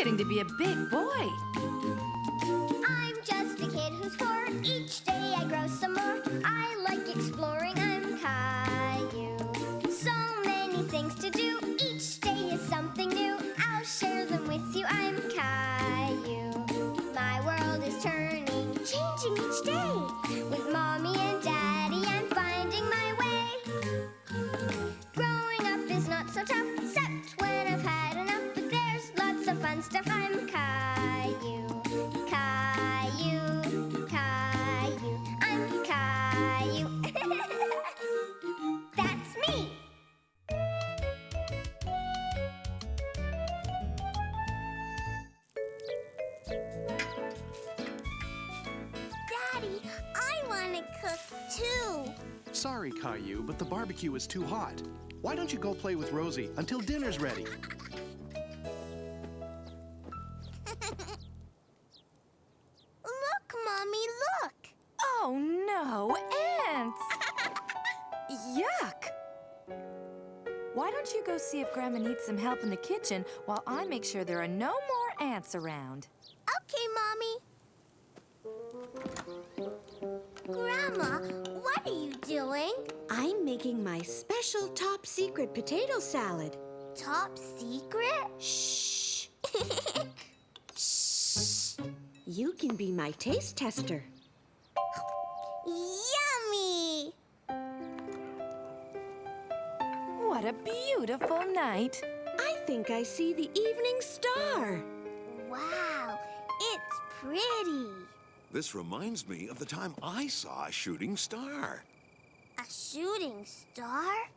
getting to be a big boy. I'm just a kid who's 4. Each day I grow some more. I like exploring. I'm Caillou. So many things to do. Each day is something new. I'll share them with you. I'm Caillou. My world is turning, changing each day. With Mommy and Daddy, I'm finding my way. Growing up is not so tough, except when I've had enough. But there's lots of fun stuff. I'm Caillou. Caillou, Caillou, I'm Caillou. That's me. Daddy, I want to cook too. Sorry, Caillou, but the barbecue is too hot. Why don't you go play with Rosie until dinner's ready? Look, Mommy, look. Oh no, ants! Yuck! Why don't you go see if Grandma needs some help in the kitchen while I make sure there are no more ants around? Okay, Mommy. Grandma, what are you doing? I'm making my special top secret potato salad. Top secret? Shh. Shh. You can be my taste tester. Yummy! What a beautiful night. I think I see the evening star. Wow, it's pretty. This reminds me of the time I saw a shooting star. A shooting star?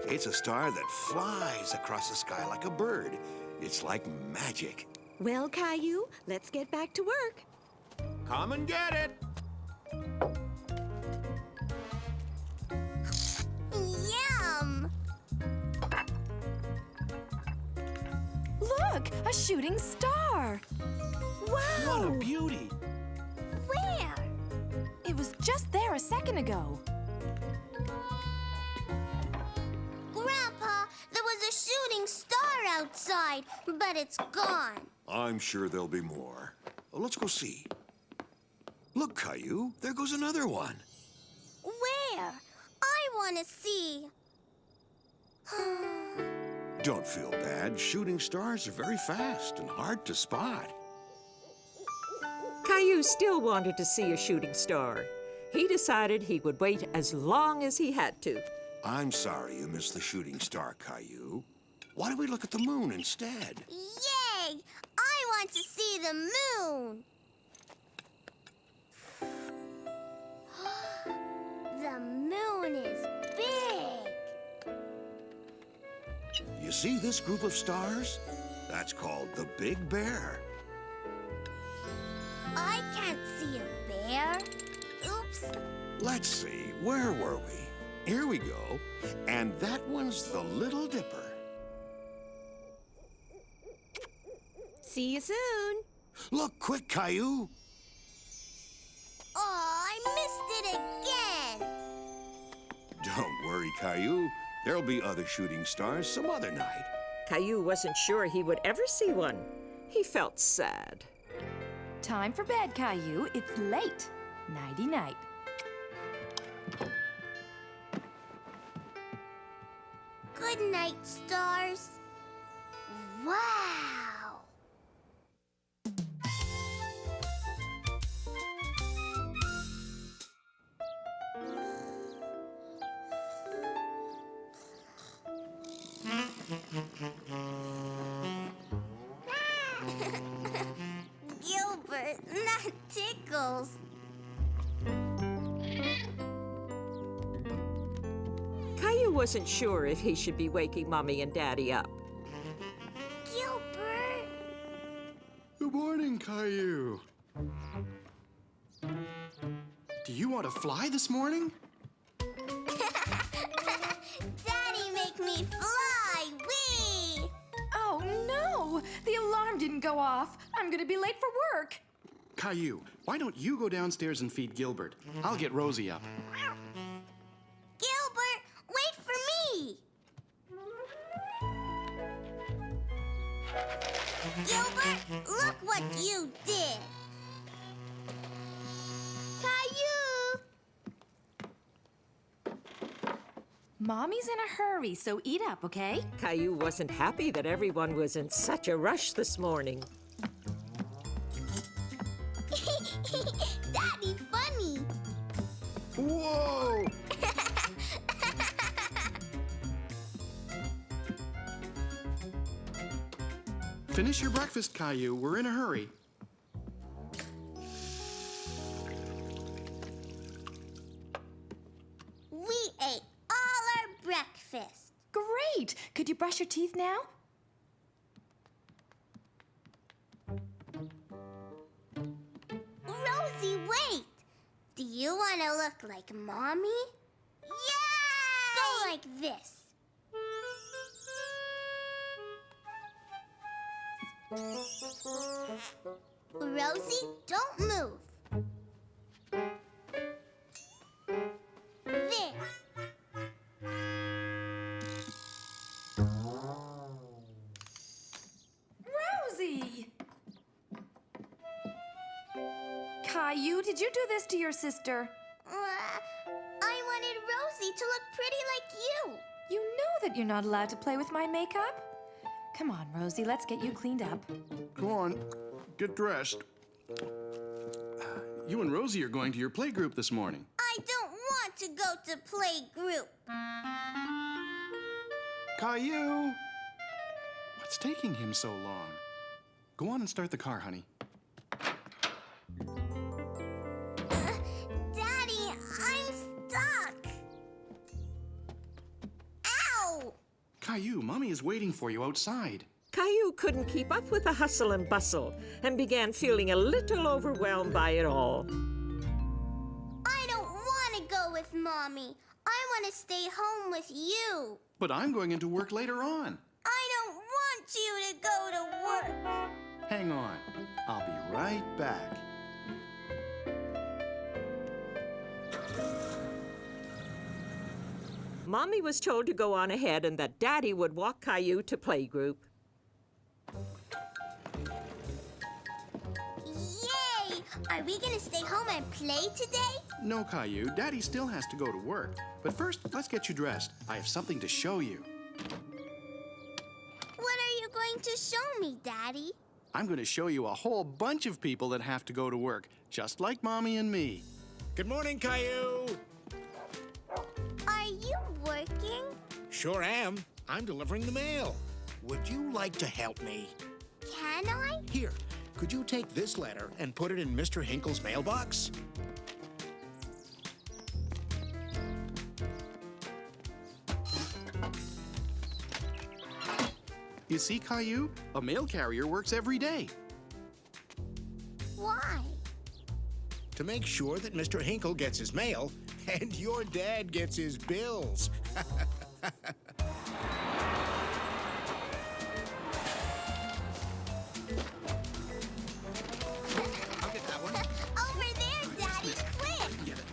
It's a star that flies across the sky like a bird. It's like magic. Well, Caillou, let's get back to work. Come and get it. Yum! Look, a shooting star. Wow! What a beauty! Where? It was just there a second ago. Grandpa, there was a shooting star outside, but it's gone. I'm sure there'll be more. Let's go see. Look, Caillou, there goes another one. Where? I want to see. Don't feel bad. Shooting stars are very fast and hard to spot. Caillou still wanted to see a shooting star. He decided he would wait as long as he had to. I'm sorry you missed the shooting star, Caillou. Why don't we look at the moon instead? Yay! I want to see the moon. The moon is big. You see this group of stars? That's called the Big Bear. I can't see a bear. Oops. Let's see, where were we? Here we go. And that one's the Little Dipper. See you soon. Look quick, Caillou. Oh, I missed it again. Don't worry, Caillou. There'll be other shooting stars some other night. Caillou wasn't sure he would ever see one. He felt sad. Time for bed, Caillou. It's late. Nighty-night. Good night, stars. Wow. Gilbert, not Tickles. Caillou wasn't sure if he should be waking Mommy and Daddy up. Gilbert. Good morning, Caillou. Do you want to fly this morning? Daddy, make me fly. Whee! Oh no! The alarm didn't go off. I'm gonna be late for work. Caillou, why don't you go downstairs and feed Gilbert? I'll get Rosie up. Gilbert, wait for me. Gilbert, look what you did. Caillou! Mommy's in a hurry, so eat up, okay? Caillou wasn't happy that everyone was in such a rush this morning. Daddy, funny. Whoa! Finish your breakfast, Caillou. We're in a hurry. We ate all our breakfast. Great! Could you brush your teeth now? Rosie, wait! Do you want to look like Mommy? Yeah! Go like this. Rosie, don't move. There. Rosie! Caillou, did you do this to your sister? I wanted Rosie to look pretty like you. You know that you're not allowed to play with my makeup. Come on, Rosie, let's get you cleaned up. Come on, get dressed. You and Rosie are going to your playgroup this morning. I don't want to go to play group. Caillou! What's taking him so long? Go on and start the car, honey. Daddy, I'm stuck. Ow! Caillou, Mommy is waiting for you outside. Caillou couldn't keep up with the hustle and bustle and began feeling a little overwhelmed by it all. I don't want to go with Mommy. I want to stay home with you. But I'm going into work later on. I don't want you to go to work. Hang on. I'll be right back. Mommy was told to go on ahead and that Daddy would walk Caillou to playgroup. Yay! Are we going to stay home and play today? No, Caillou. Daddy still has to go to work. But first, let's get you dressed. I have something to show you. What are you going to show me, Daddy? I'm going to show you a whole bunch of people that have to go to work, just like Mommy and me. Good morning, Caillou. Are you working? Sure am. I'm delivering the mail. Would you like to help me? Can I? Here, could you take this letter and put it in Mr. Hinkle's mailbox? You see, Caillou? A mail carrier works every day. Why? To make sure that Mr. Hinkle gets his mail and your dad gets his bills. I'll get that one. Over there, Daddy, quick! Get it.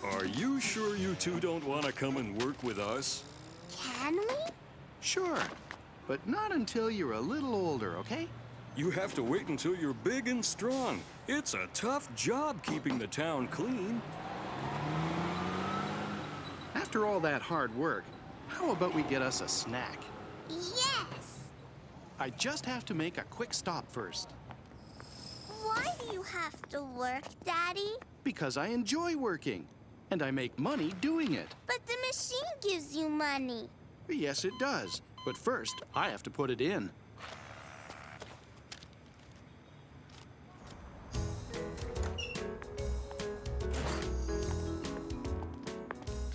Are you sure you two don't want to come and work with us? Can we? Sure, but not until you're a little older, okay? You have to wait until you're big and strong. It's a tough job keeping the town clean. After all that hard work, how about we get us a snack? Yes! I just have to make a quick stop first. Why do you have to work, Daddy? Because I enjoy working, and I make money doing it. But the machine gives you money. Yes, it does. But first, I have to put it in.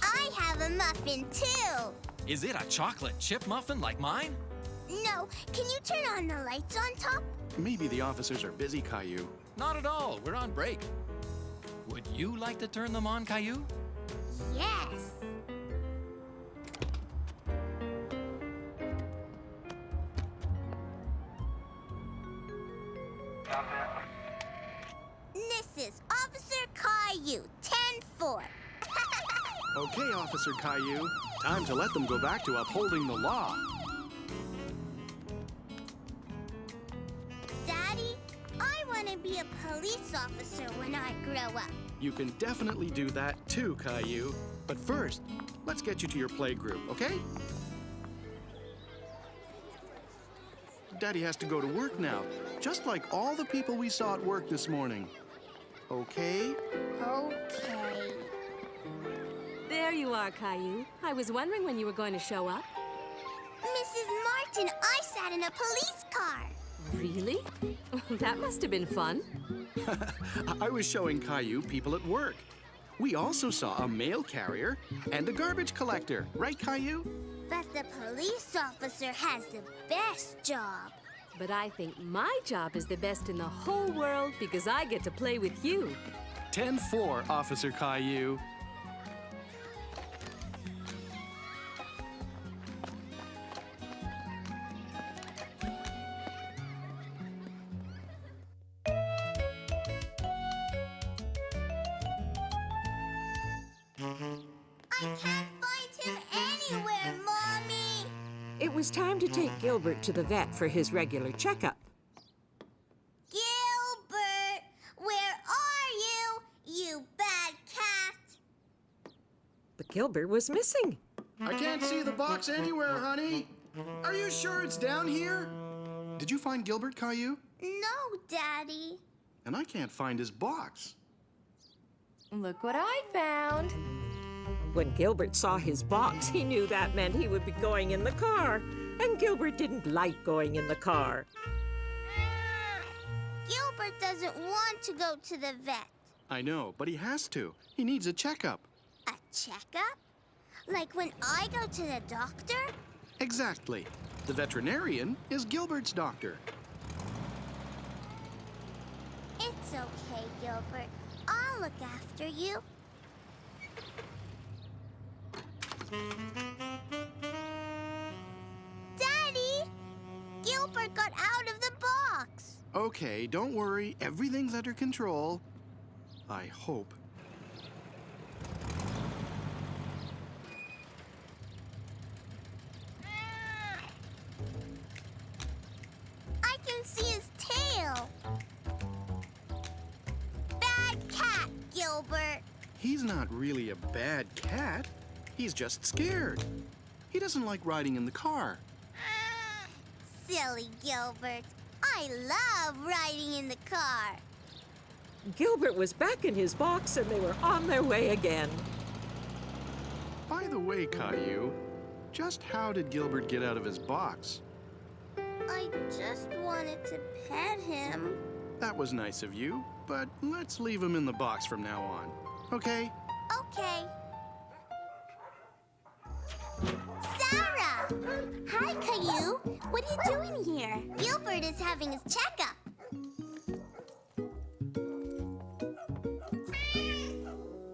I have a muffin, too. Is it a chocolate chip muffin like mine? No, can you turn on the lights on top? Maybe the officers are busy, Caillou. Not at all. We're on break. Would you like to turn them on, Caillou? Yes. This is Officer Caillou, 10-4. Okay, Officer Caillou. Time to let them go back to upholding the law. Daddy, I want to be a police officer when I grow up. You can definitely do that too, Caillou. But first, let's get you to your play group, okay? Daddy has to go to work now, just like all the people we saw at work this morning. Okay? Okay. There you are, Caillou. I was wondering when you were going to show up. Mrs. Martin, I sat in a police car. Really? That must have been fun. I was showing Caillou people at work. We also saw a mail carrier and a garbage collector, right, Caillou? But the police officer has the best job. But I think my job is the best in the whole world because I get to play with you. 10-4, Officer Caillou. I can't find him anywhere, Mommy. It was time to take Gilbert to the vet for his regular checkup. Gilbert, where are you, you bad cat? But Gilbert was missing. I can't see the box anywhere, honey. Are you sure it's down here? Did you find Gilbert, Caillou? No, Daddy. And I can't find his box. Look what I found. When Gilbert saw his box, he knew that meant he would be going in the car. And Gilbert didn't like going in the car. Gilbert doesn't want to go to the vet. I know, but he has to. He needs a checkup. A checkup? Like when I go to the doctor? Exactly. The veterinarian is Gilbert's doctor. It's okay, Gilbert. I'll look after you. Daddy! Gilbert got out of the box. Okay, don't worry. Everything's under control. I hope. I can see his tail. Bad cat, Gilbert. He's not really a bad cat. He's just scared. He doesn't like riding in the car. Silly Gilbert. I love riding in the car. Gilbert was back in his box and they were on their way again. By the way, Caillou, just how did Gilbert get out of his box? I just wanted to pet him. That was nice of you, but let's leave him in the box from now on. Okay? Okay. Sarah! Hi, Caillou. What are you doing here? Gilbert is having his checkup.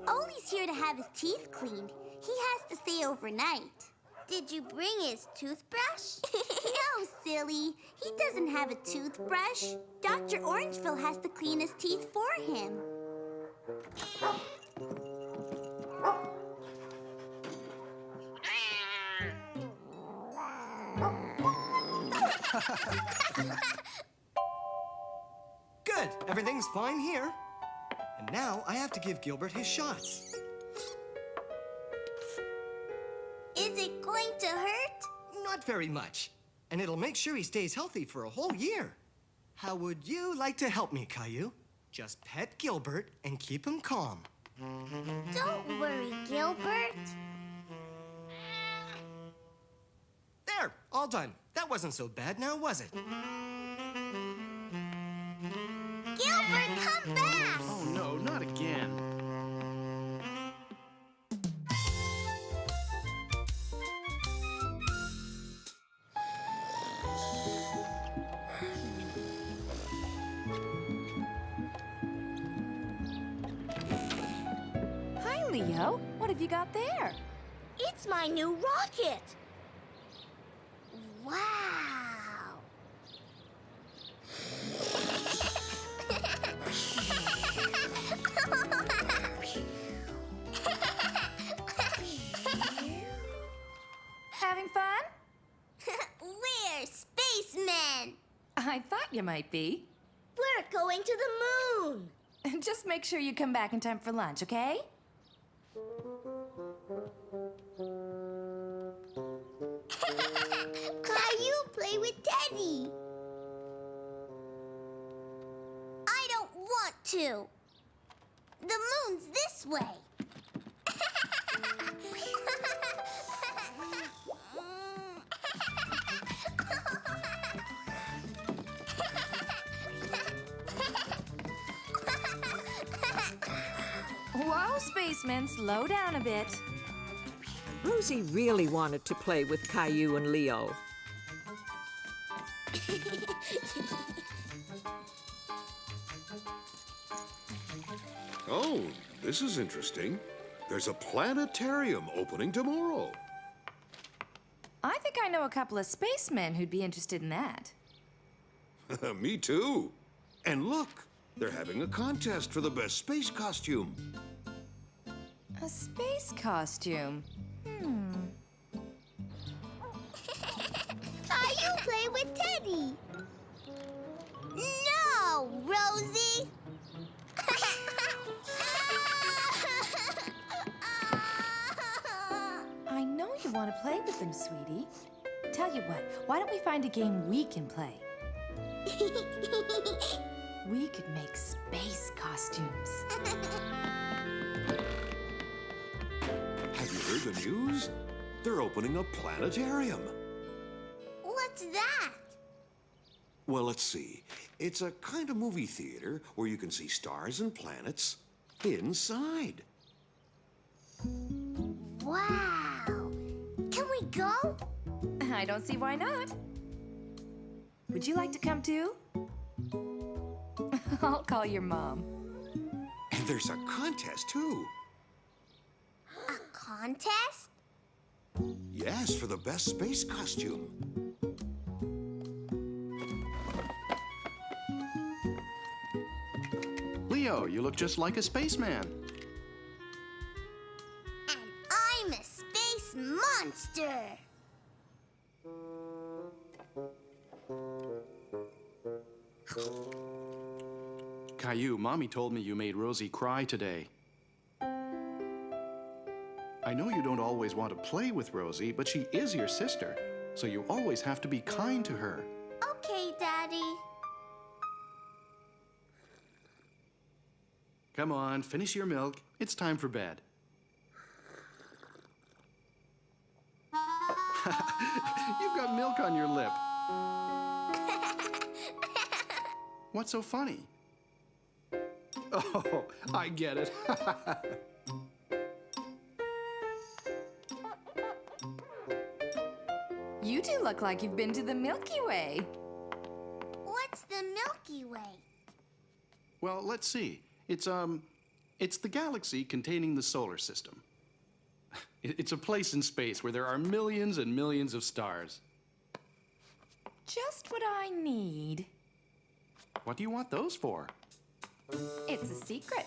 Ollie's here to have his teeth cleaned. He has to stay overnight. Did you bring his toothbrush? No, silly. He doesn't have a toothbrush. Dr. Orangeville has to clean his teeth for him. Good. Everything's fine here. And now I have to give Gilbert his shots. Is it going to hurt? Not very much. And it'll make sure he stays healthy for a whole year. How would you like to help me, Caillou? Just pet Gilbert and keep him calm. Don't worry, Gilbert. There, all done. That wasn't so bad now, was it? Gilbert, come back! Oh no, not again. Hi, Leo. What have you got there? It's my new rocket. Wow. you might be. We're going to the moon. Just make sure you come back in time for lunch, okay? Caillou, play with Teddy. I don't want to. The moon's this way. Whoa, spaceman, slow down a bit. Rosie really wanted to play with Caillou and Leo. Oh, this is interesting. There's a planetarium opening tomorrow. I think I know a couple of spacemen who'd be interested in that. Me too. And look, they're having a contest for the best space costume. A space costume? Caillou, play with Teddy. No, Rosie. I know you want to play with them, sweetie. Tell you what, why don't we find a game we can play? We could make space costumes. Have you heard the news? They're opening a planetarium. What's that? Well, let's see. It's a kind of movie theater where you can see stars and planets inside. Wow. Can we go? I don't see why not. Would you like to come too? I'll call your mom. And there's a contest, too. A contest? Yes, for the best space costume. Leo, you look just like a spaceman. And I'm a space monster. Caillou, Mommy told me you made Rosie cry today. I know you don't always want to play with Rosie, but she is your sister, so you always have to be kind to her. Okay, Daddy. Come on, finish your milk. It's time for bed. You've got milk on your lip. What's so funny? Oh, I get it. You two look like you've been to the Milky Way. What's the Milky Way? Well, let's see. It's the galaxy containing the solar system. It's a place in space where there are millions and millions of stars. Just what I need. What do you want those for? It's a secret.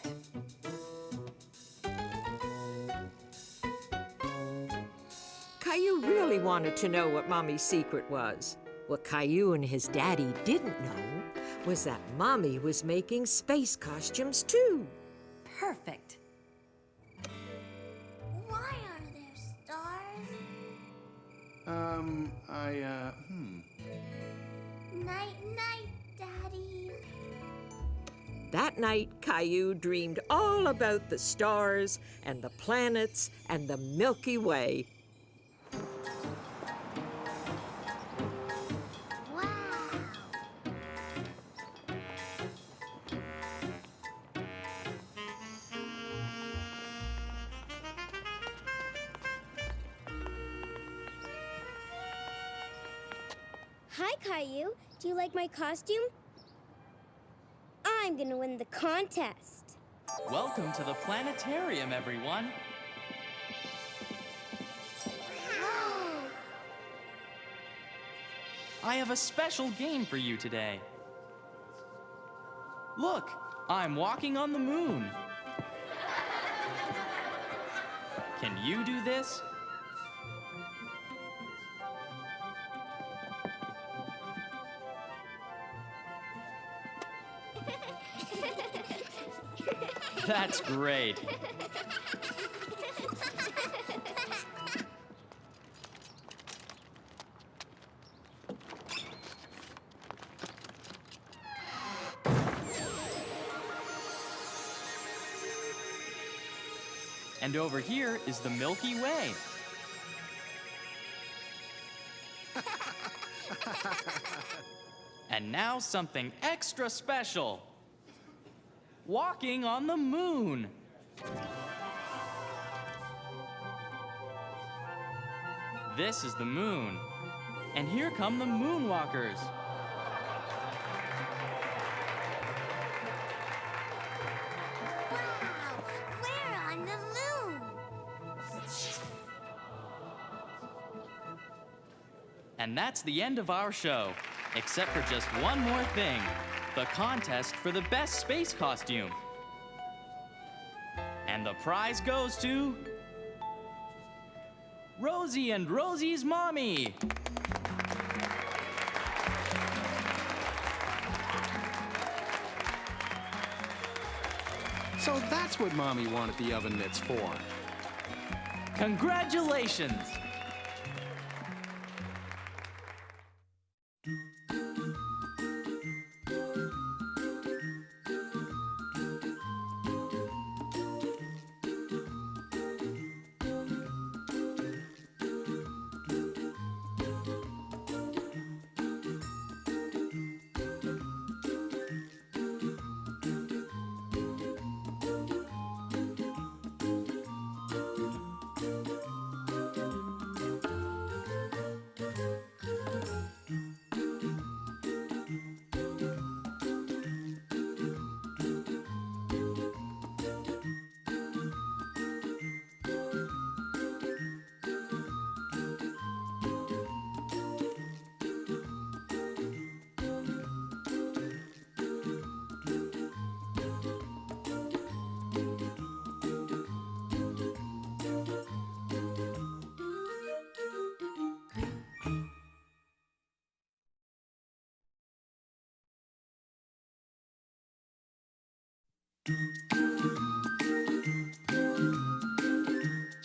Caillou really wanted to know what Mommy's secret was. What Caillou and his daddy didn't know was that Mommy was making space costumes too. Perfect. Why are there stars? Night, night, Daddy. That night, Caillou dreamed all about the stars and the planets and the Milky Way. Wow. Hi, Caillou. Do you like my costume? I'm gonna win the contest. Welcome to the planetarium, everyone. I have a special game for you today. Look, I'm walking on the moon. Can you do this? That's great. And over here is the Milky Way. And now something extra special. Walking on the moon. This is the moon. And here come the moonwalkers. Wow, we're on the moon. And that's the end of our show, except for just one more thing, the contest for the best space costume. And the prize goes to Rosie and Rosie's mommy. So that's what Mommy wanted the oven mitts for. Congratulations!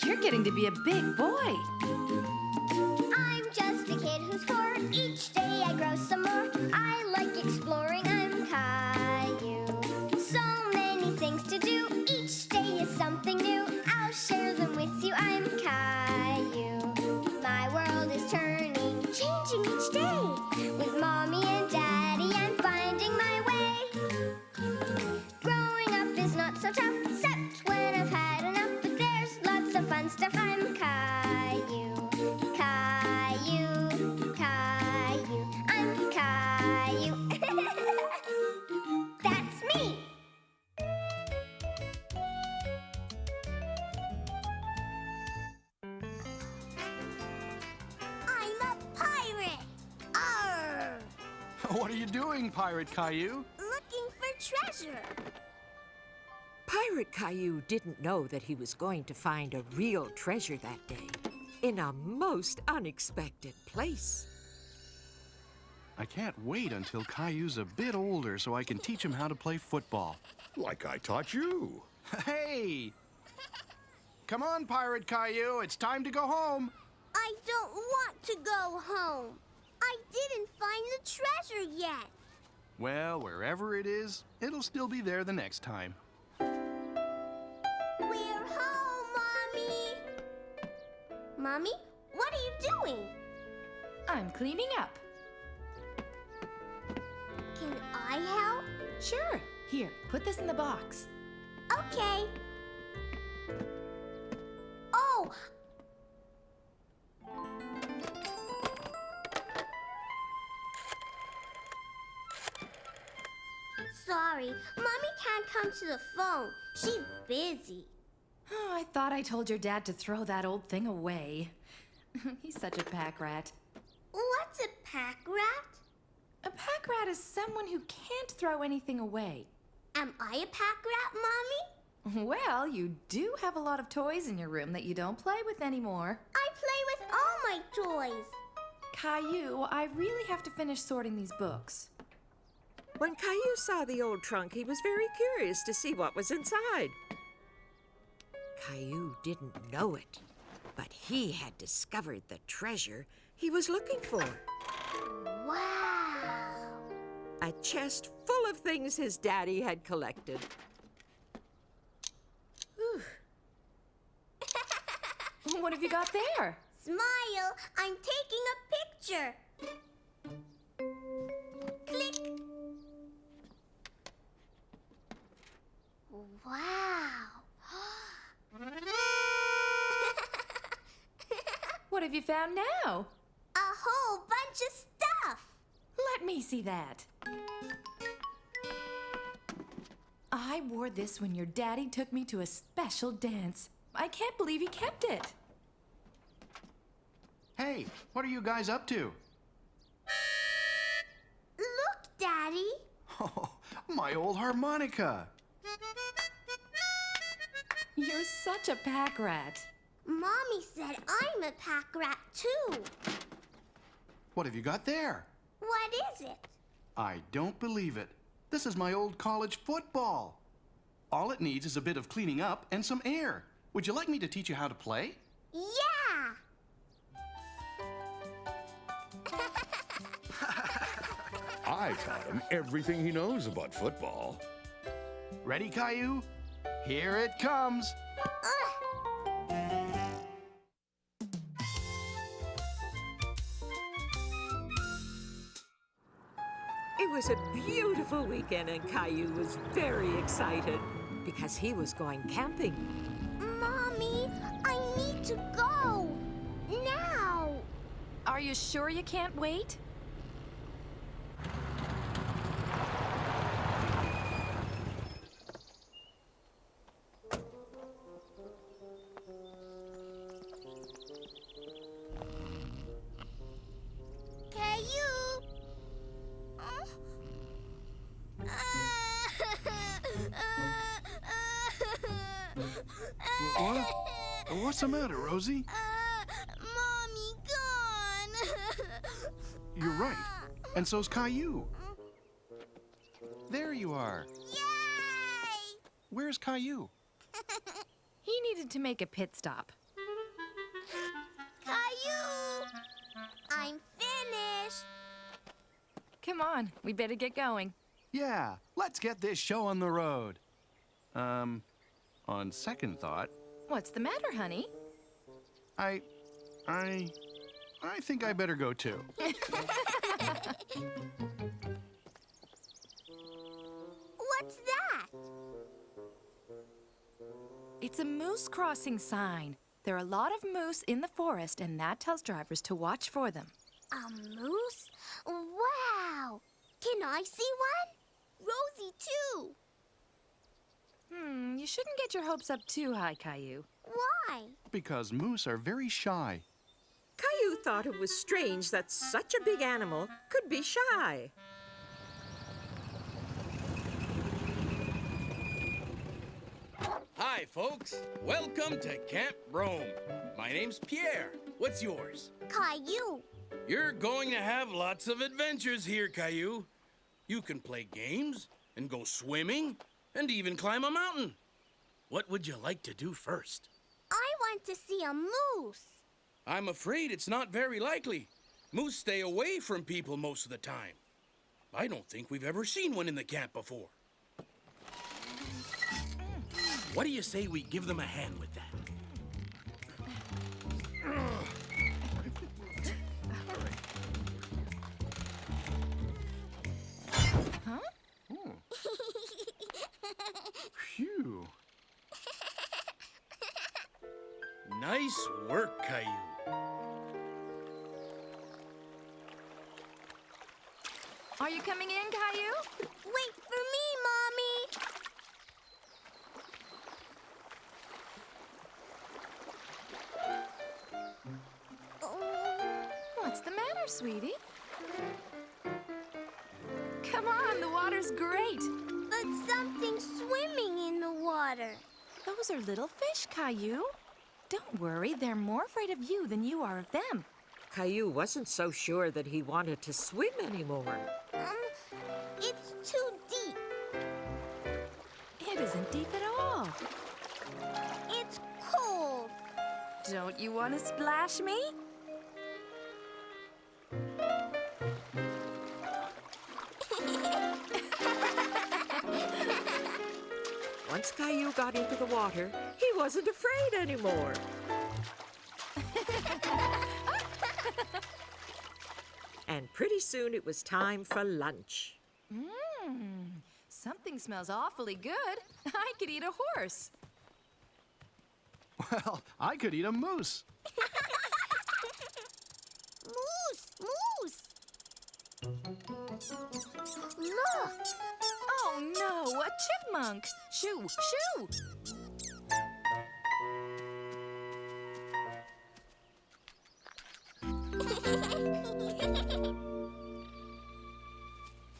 You're getting to be a big boy. I'm just a kid who's 4. Each day I grow some more. I like exploring. I'm Caillou. So many things to do. Each day is something new. I'll share them with you. I'm Caillou. My world is turning, changing each day. With Mommy and Daddy, I'm finding my way. Growing up is not so tough, except when I've had enough. But there's lots of fun stuff. I'm Caillou, Caillou, Caillou. I'm Caillou. That's me. I'm a pirate. Arr! What are you doing, Pirate Caillou? Looking for treasure. Pirate Caillou didn't know that he was going to find a real treasure that day in a most unexpected place. I can't wait until Caillou's a bit older so I can teach him how to play football. Like I taught you. Hey! Come on, Pirate Caillou, it's time to go home. I don't want to go home. I didn't find the treasure yet. Well, wherever it is, it'll still be there the next time. We're home, Mommy. Mommy, what are you doing? I'm cleaning up. Can I help? Sure. Here, put this in the box. Okay. Oh! Sorry, Mommy can't come to the phone. She's busy. Oh, I thought I told your dad to throw that old thing away. He's such a pack rat. What's a pack rat? A pack rat is someone who can't throw anything away. Am I a pack rat, Mommy? Well, you do have a lot of toys in your room that you don't play with anymore. I play with all my toys. Caillou, I really have to finish sorting these books. When Caillou saw the old trunk, he was very curious to see what was inside. Caillou didn't know it, but he had discovered the treasure he was looking for. Wow! A chest full of things his daddy had collected. What have you got there? Smile, I'm taking a picture. Click. Wow. What have you found now? A whole bunch of stuff. Let me see that. I wore this when your daddy took me to a special dance. I can't believe he kept it. Hey, what are you guys up to? Look, Daddy. Oh, my old harmonica. You're such a pack rat. Mommy said I'm a pack rat, too. What have you got there? What is it? I don't believe it. This is my old college football. All it needs is a bit of cleaning up and some air. Would you like me to teach you how to play? Yeah! I taught him everything he knows about football. Ready, Caillou? Here it comes. It was a beautiful weekend, and Caillou was very excited because he was going camping. Mommy, I need to go. Now. Are you sure you can't wait? Caillou. What? What's the matter, Rosie? Mommy gone. You're right. And so's Caillou. There you are. Yay! Where's Caillou? He needed to make a pit stop. Caillou, I'm finished. Come on, we better get going. Yeah, let's get this show on the road. On second thought, What's the matter, honey? I think I better go too. What's that? It's a moose crossing sign. There are a lot of moose in the forest, and that tells drivers to watch for them. A moose? Wow! Can I see one? Rosie, too. You shouldn't get your hopes up too high, Caillou. Why? Because moose are very shy. Caillou thought it was strange that such a big animal could be shy. Hi, folks. Welcome to Camp Rome. My name's Pierre. What's yours? Caillou. You're going to have lots of adventures here, Caillou. You can play games and go swimming and even climb a mountain. What would you like to do first? I want to see a moose. I'm afraid it's not very likely. Moose stay away from people most of the time. I don't think we've ever seen one in the camp before. What do you say we give them a hand with that? Huh? Phew. Nice work, Caillou. Are you coming in, Caillou? Wait for me, Mommy. What's the matter, sweetie? Come on, the water's great. But something's swimming in the water. Those are little fish, Caillou. Don't worry, they're more afraid of you than you are of them. Caillou wasn't so sure that he wanted to swim anymore. It's too deep. It isn't deep at all. It's cold. Don't you want to splash me? Once Caillou got into the water, he wasn't afraid anymore. And pretty soon it was time for lunch. Something smells awfully good. I could eat a horse. Well, I could eat a moose. Moose! Look! Oh no, a chipmunk! Shoo, shoo!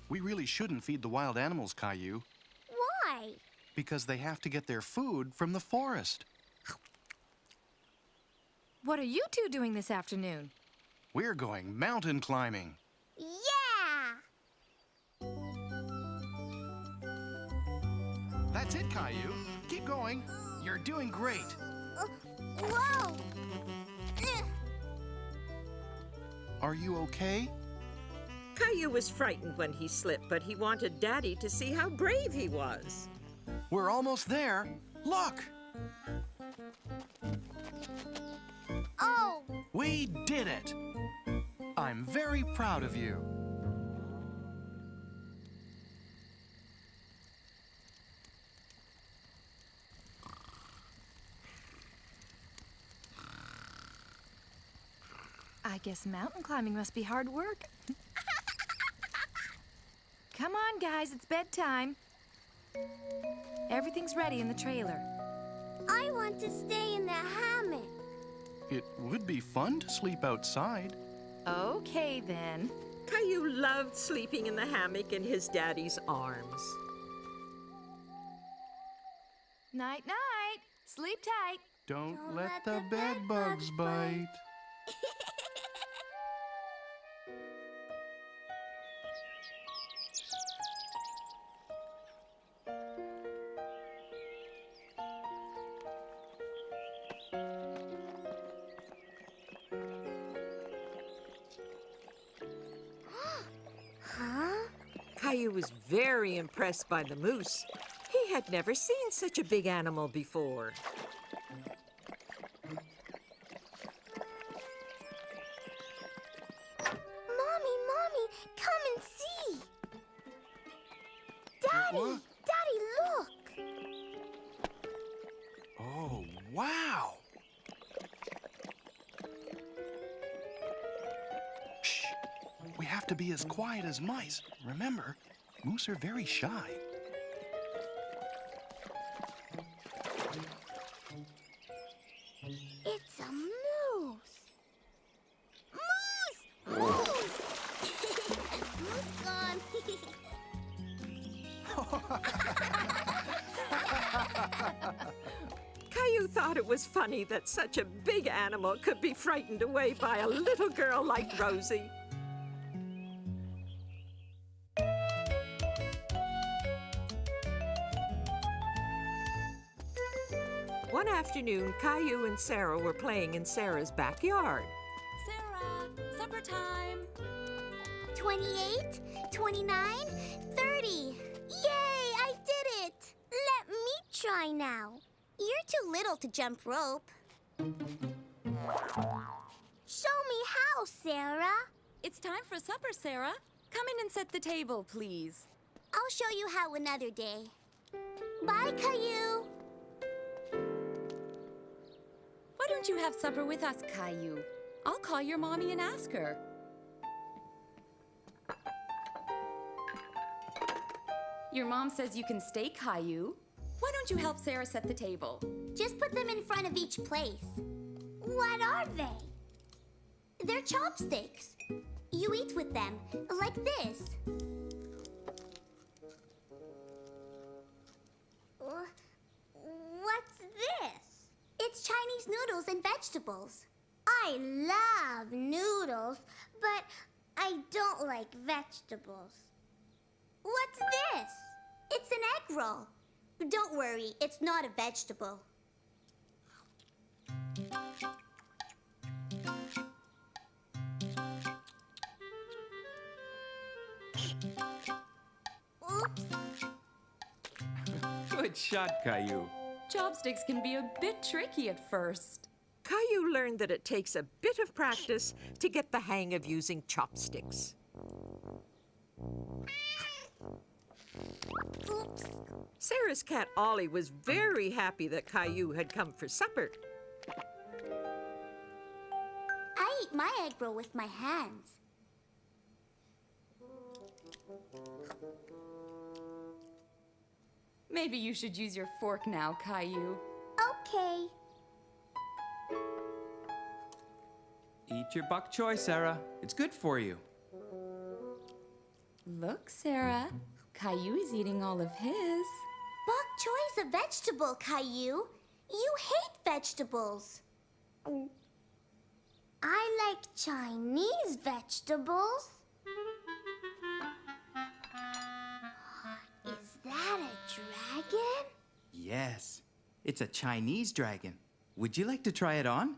We really shouldn't feed the wild animals, Caillou, Why? because they have to get their food from the forest. What are you two doing this afternoon? We're going mountain climbing. Yeah! That's it, Caillou. Keep going. You're doing great. Whoa! Are you okay? Caillou was frightened when he slipped, but he wanted Daddy to see how brave he was. We're almost there. Look! Oh! We did it! I'm very proud of you. I guess mountain climbing must be hard work. Come on, guys, it's bedtime. Everything's ready in the trailer. I want to stay in the hammock. It would be fun to sleep outside. Okay, then. Caillou loved sleeping in the hammock in his daddy's arms. Night-night. Sleep tight. Don't let the bed bugs bite. Caillou was very impressed by the moose. He had never seen such a big animal before. Mommy, come and see. Daddy, look. Oh, wow! Shh! We have to be as quiet as mice. Remember, moose are very shy. It's a moose. Moose! Moose gone. Caillou thought it was funny that such a big animal could be frightened away by a little girl like Rosie. One afternoon, Caillou and Sarah were playing in Sarah's backyard. Sarah, supper time. 28, 29, 30. Yay, I did it. Let me try now. You're too little to jump rope. Show me how, Sarah. It's time for supper, Sarah. Come in and set the table, please. I'll show you how another day. Bye, Caillou. Why don't you have supper with us, Caillou? I'll call your mommy and ask her. Your mom says you can stay, Caillou. Why don't you help Sarah set the table? Just put them in front of each place. What are they? They're chopsticks. You eat with them, like this. What's this? It's Chinese noodles and vegetables. I love noodles, but I don't like vegetables. What's this? It's an egg roll. Don't worry, it's not a vegetable. Oops. Good shot, Caillou. Chopsticks can be a bit tricky at first. Caillou learned that it takes a bit of practice to get the hang of using chopsticks. Oops. Sarah's cat Ollie was very happy that Caillou had come for supper. I eat my egg roll with my hands. Maybe you should use your fork now, Caillou. Okay. Eat your bok choy, Sarah. It's good for you. Look, Sarah. Caillou is eating all of his. Bok choy's a vegetable, Caillou. You hate vegetables. I like Chinese vegetables. Is that a dragon? Yes, it's a Chinese dragon. Would you like to try it on?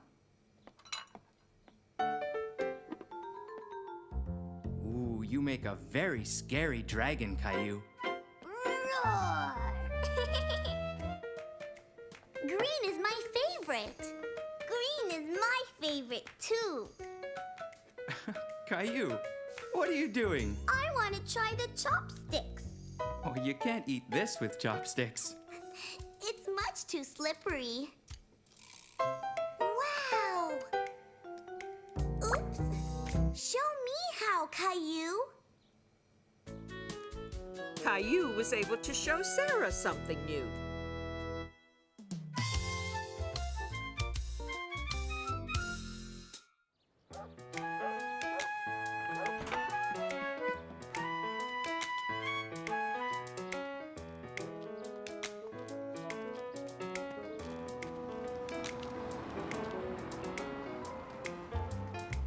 Ooh, you make a very scary dragon, Caillou. Roar! Green is my favorite. Green is my favorite, too. Caillou, what are you doing? I want to try the chopsticks. Oh, you can't eat this with chopsticks. It's much too slippery. Wow! Oops! Show me how, Caillou. Caillou was able to show Sarah something new.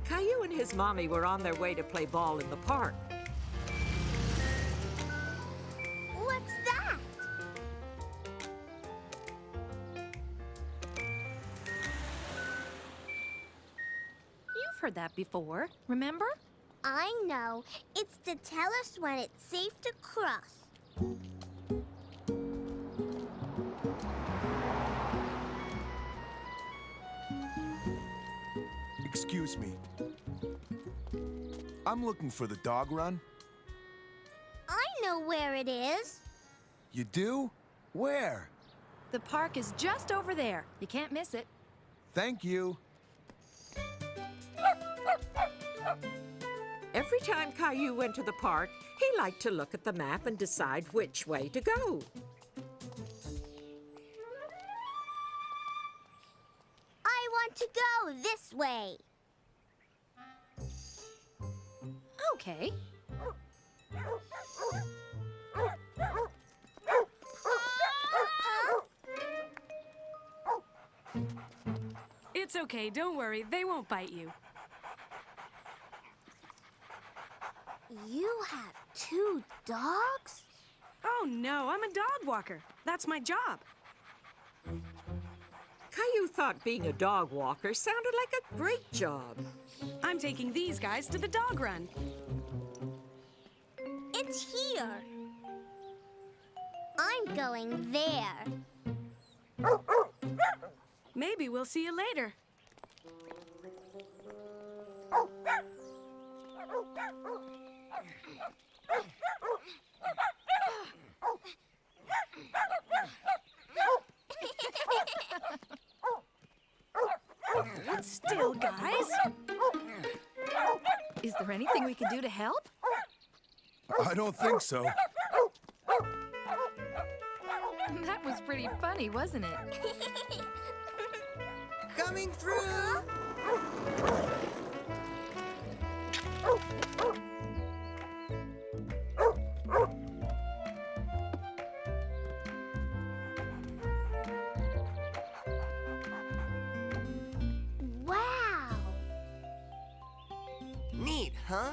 Caillou and his mommy were on their way to play ball in the park. What's that? You've heard that before, remember? I know. It's to tell us when it's safe to cross. Excuse me. I'm looking for the dog run. I know where it is. You do? Where? The park is just over there. You can't miss it. Thank you. Every time Caillou went to the park, he liked to look at the map and decide which way to go. I want to go this way. Okay. It's okay, don't worry. They won't bite you. You have 2 dogs? Oh, no, I'm a dog walker. That's my job. Caillou thought being a dog walker sounded like a great job. I'm taking these guys to the dog run. It's here. I'm going there. Maybe we'll see you later. Hold still, guys. Is there anything we can do to help? I don't think so. That was pretty funny, wasn't it? Coming through! Wow! Neat, huh?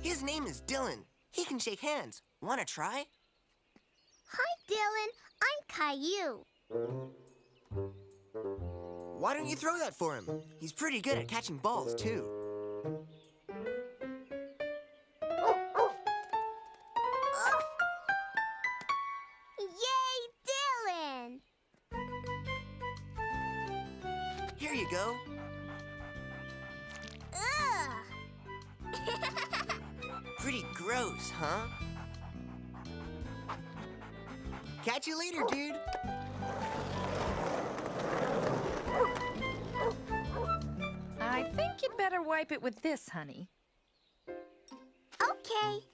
His name is Dylan. He can shake hands. Wanna try? Hi, Dylan. I'm Caillou. Why don't you throw that for him? He's pretty good at catching balls, too. Yay, Dylan! Here you go. Ugh! Pretty gross, huh? Catch you later, dude. I think you'd better wipe it with this, honey. Okay.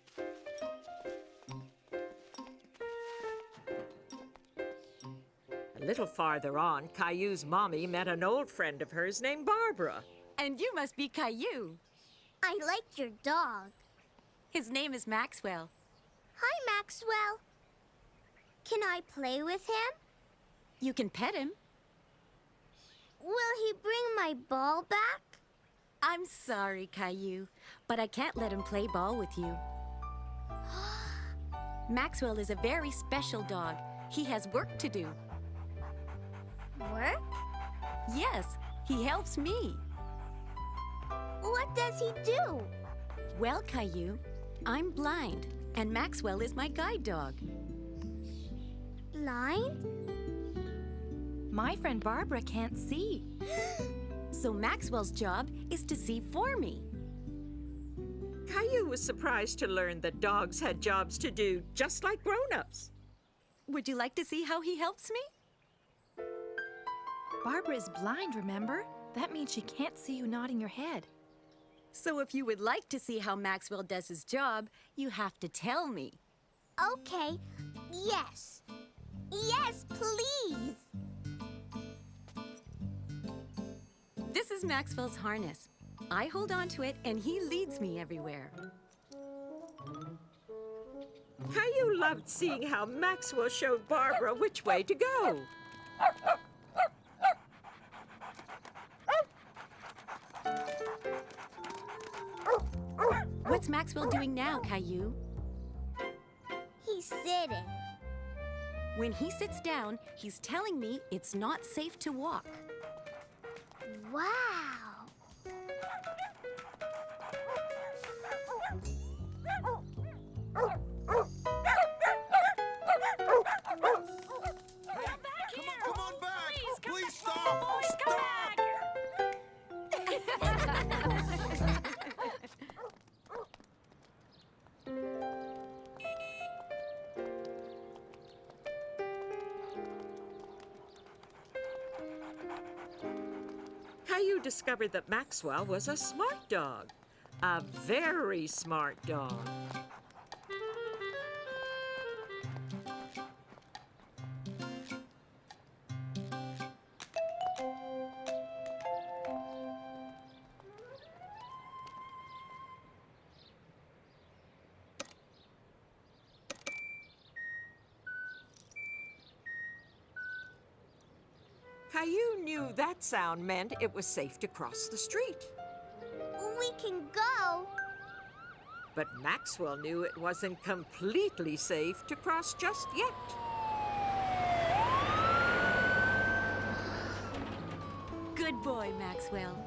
A little farther on, Caillou's mommy met an old friend of hers named Barbara. And you must be Caillou. I like your dog. His name is Maxwell. Hi, Maxwell. Can I play with him? You can pet him. Will he bring my ball back? I'm sorry, Caillou, but I can't let him play ball with you. Maxwell is a very special dog. He has work to do. Work? Yes, he helps me. What does he do? Well, Caillou, I'm blind, and Maxwell is my guide dog. Blind? My friend Barbara can't see. So Maxwell's job is to see for me. Caillou was surprised to learn that dogs had jobs to do just like grown-ups. Would you like to see how he helps me? Barbara is blind, remember? That means she can't see you nodding your head. So if you would like to see how Maxwell does his job, you have to tell me. Okay. Yes. Yes, please. This is Maxwell's harness. I hold on to it and he leads me everywhere. Caillou loved seeing how Maxwell showed Barbara which way to go. What's Maxwell doing now, Caillou? He's sitting. When he sits down, he's telling me it's not safe to walk. Wow. Come on back! Please stop! Stop! Caillou discovered that Maxwell was a smart dog. A very smart dog. Caillou knew that sound meant it was safe to cross the street. We can go. But Maxwell knew it wasn't completely safe to cross just yet. Good boy, Maxwell.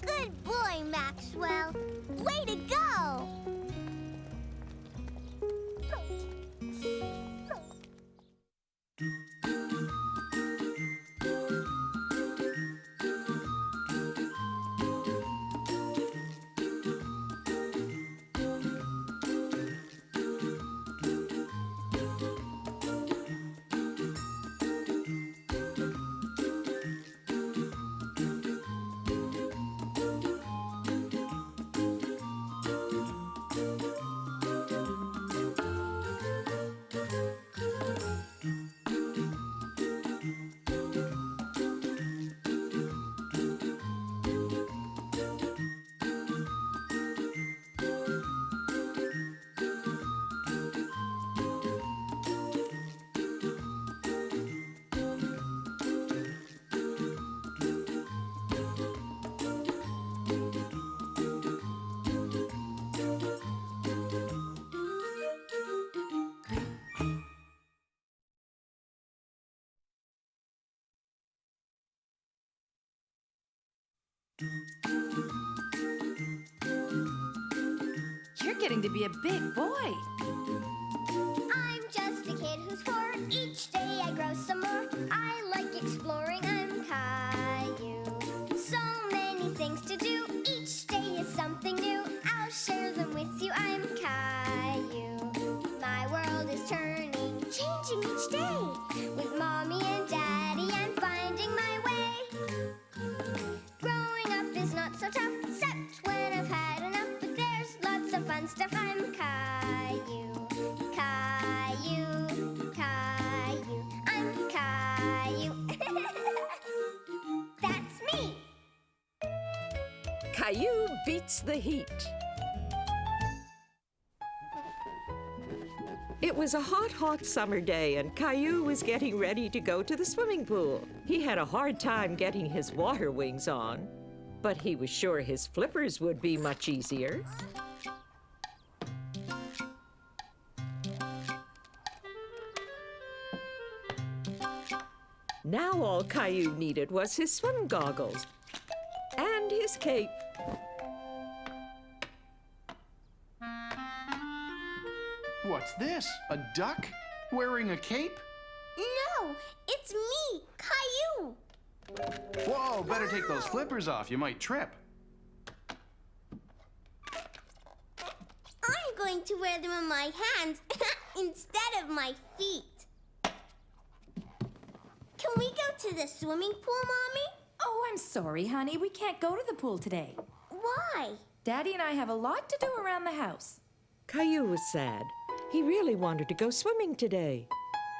Good boy, Maxwell. Way to go. You're getting to be a big boy. I'm just a kid who's 4. Each day I grow some more. I like exploring. I'm Caillou. So many things to do. Each day is something new. I'll share them with you. I'm Caillou. My world is turning, changing each day. With Mommy and Daddy, I'm finding my way. Growing up is not so tough, except when I've had enough. But there's lots of fun stuff. I'm Caillou. Caillou, Caillou, I'm Caillou. That's me. Caillou beats the heat. It was a hot, hot summer day, and Caillou was getting ready to go to the swimming pool. He had a hard time getting his water wings on, but he was sure his flippers would be much easier. Now all Caillou needed was his swim goggles and his cape. What's this? A duck? Wearing a cape? No, it's me, Caillou. Whoa, better take those flippers off. You might trip. I'm going to wear them on my hands instead of my feet. Can we go to the swimming pool, Mommy? Oh, I'm sorry, honey. We can't go to the pool today. Why? Daddy and I have a lot to do around the house. Caillou was sad. He really wanted to go swimming today.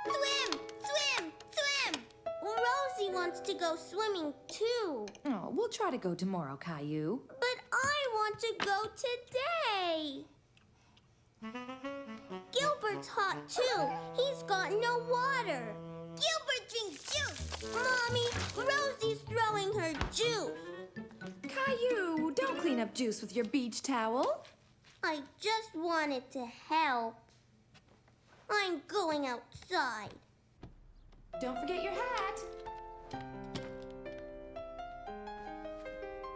Swim! Swim! Swim! Rosie wants to go swimming too. Oh, we'll try to go tomorrow, Caillou. But I want to go today. Gilbert's hot too. He's got no water. Gilbert drinks juice. Mommy, Rosie's throwing her juice. Caillou, don't clean up juice with your beach towel. I just wanted to help. I'm going outside. Don't forget your hat.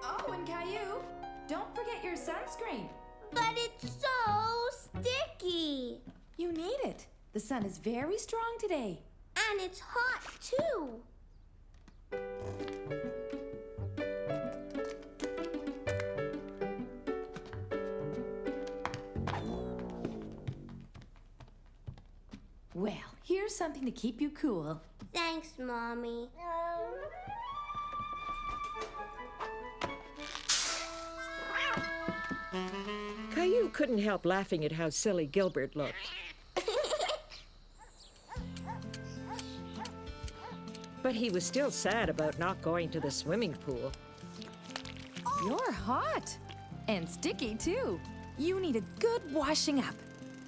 Oh, and Caillou, don't forget your sunscreen. But it's so sticky. You need it. The sun is very strong today. And it's hot too. Well, here's something to keep you cool. Thanks, Mommy. Caillou couldn't help laughing at how silly Gilbert looked. But he was still sad about not going to the swimming pool. You're hot. And sticky, too. You need a good washing up.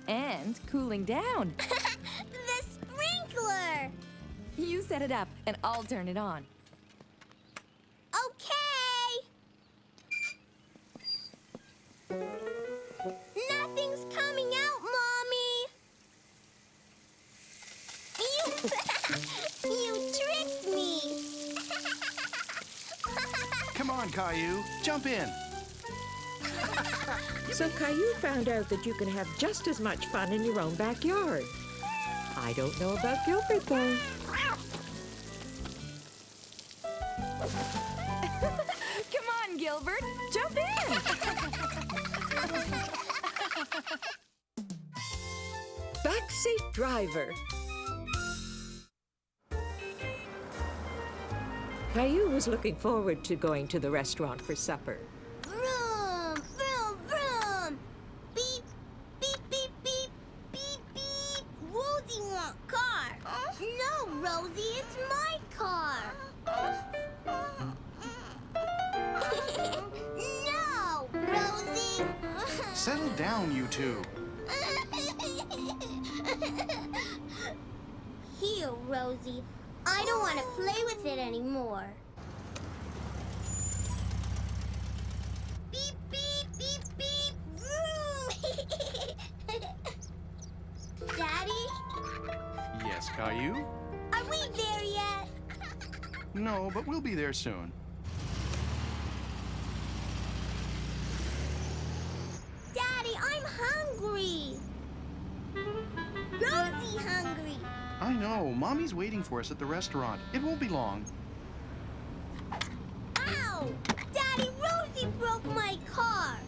And cooling down. The sprinkler! You set it up, and I'll turn it on. Okay. Nothing's coming out, Mommy. You tricked me. Come on, Caillou. Jump in. So Caillou found out that you can have just as much fun in your own backyard. I don't know about Gilbert, though. Come on, Gilbert. Jump in. Backseat driver. Caillou was looking forward to going to the restaurant for supper. Vroom, vroom, vroom. Beep, beep, beep, beep, beep, beep. Rosie wants car. No, Rosie, it's my car. No, Rosie. Settle down, you two. Here, Rosie. I don't want to play with it anymore. Beep, beep, beep, beep. Vroom. Daddy? Yes, Caillou? Are we there yet? No, but we'll be there soon. hungry. I know. Mommy's waiting for us at the restaurant. It won't be long. Ow! Daddy, Rosie broke my car.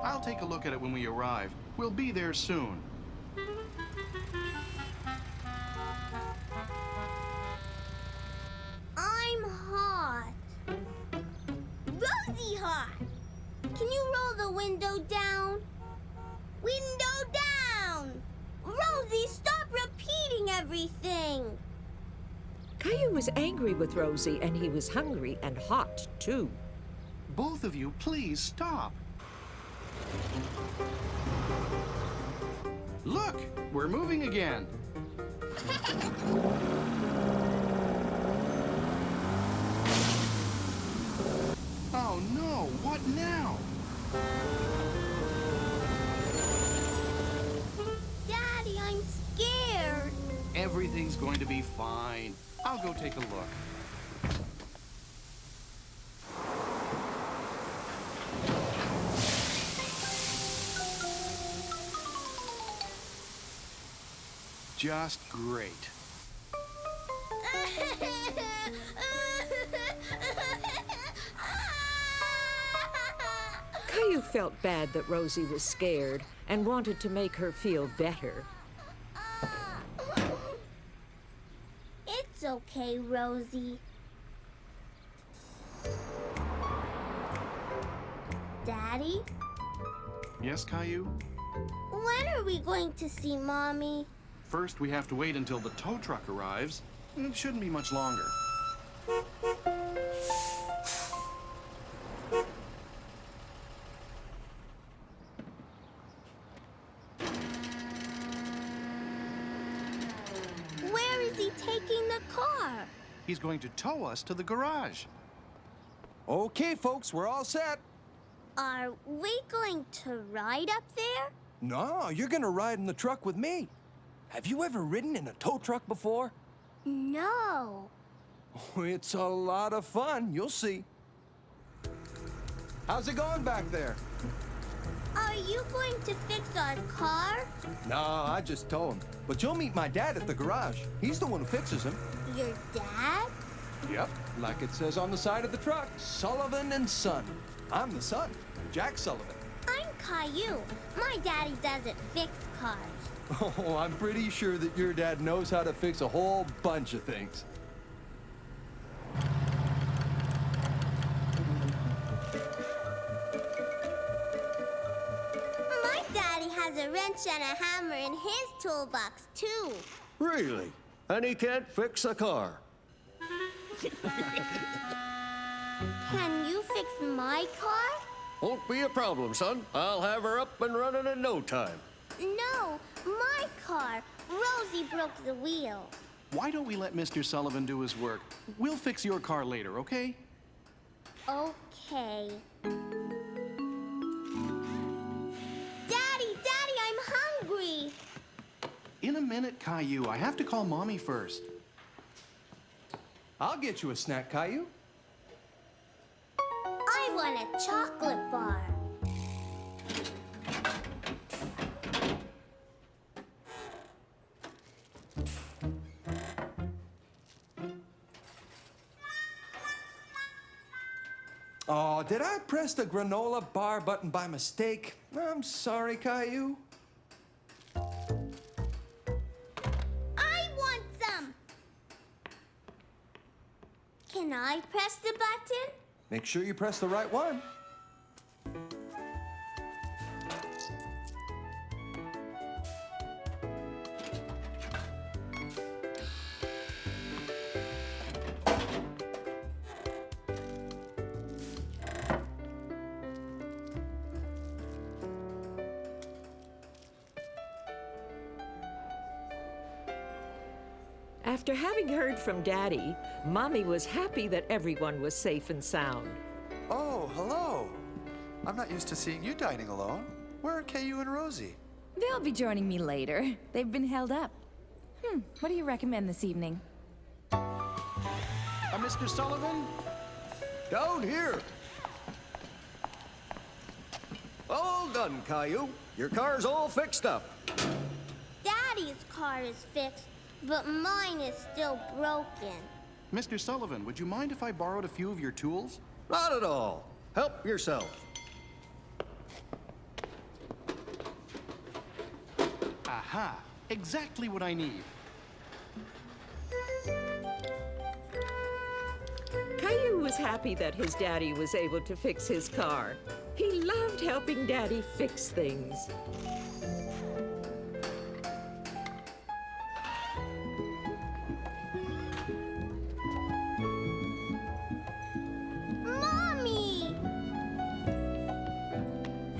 I'll take a look at it when we arrive. We'll be there soon. I'm hot. Rosie hot. Can you roll the window down? Window down! Rosie, stop repeating everything. Caillou was angry with Rosie, and he was hungry and hot, too. Both of you, please stop. Look, we're moving again. Oh no, what now? Daddy, I'm scared. Everything's going to be fine. I'll go take a look. Just great. Caillou felt bad that Rosie was scared and wanted to make her feel better. It's okay, Rosie. Daddy, Yes, Caillou? when are we going to see Mommy? First, we have to wait until the tow truck arrives. It shouldn't be much longer. Where is he taking the car? He's going to tow us to the garage. Okay, folks, we're all set. Are we going to ride up there? No, you're gonna ride in the truck with me. Have you ever ridden in a tow truck before? No. Oh, it's a lot of fun. You'll see. How's it going back there? Are you going to fix our car? No, I just tow him. But you'll meet my dad at the garage. He's the one who fixes him. Your dad? Yep, like it says on the side of the truck, Sullivan and Son. I'm the son, Jack Sullivan. I'm Caillou. My daddy doesn't fix cars. Oh, I'm pretty sure that your dad knows how to fix a whole bunch of things. My daddy has a wrench and a hammer in his toolbox, too. Really? And he can't fix a car? Can you fix my car? Won't be a problem, son. I'll have her up and running in no time. No, my car. Rosie broke the wheel. Why don't we let Mr. Sullivan do his work? We'll fix your car later, okay? Okay. Daddy, I'm hungry. In a minute, Caillou. I have to call Mommy first. I'll get you a snack, Caillou. I want a chocolate bar. Oh, did I press the granola bar button by mistake? I'm sorry, Caillou. I want some. Can I press the button? Make sure you press the right one. After having heard from Daddy, Mommy was happy that everyone was safe and sound. Oh, hello. I'm not used to seeing you dining alone. Where are Caillou and Rosie? They'll be joining me later. They've been held up. What do you recommend this evening? Mr. Sullivan? Down here. All done, Caillou. Your car's all fixed up. Daddy's car is fixed, but mine is still broken. Mr. Sullivan, would you mind if I borrowed a few of your tools? Not at all. Help yourself. Aha! Exactly what I need. Caillou was happy that his daddy was able to fix his car. He loved helping Daddy fix things. Mommy!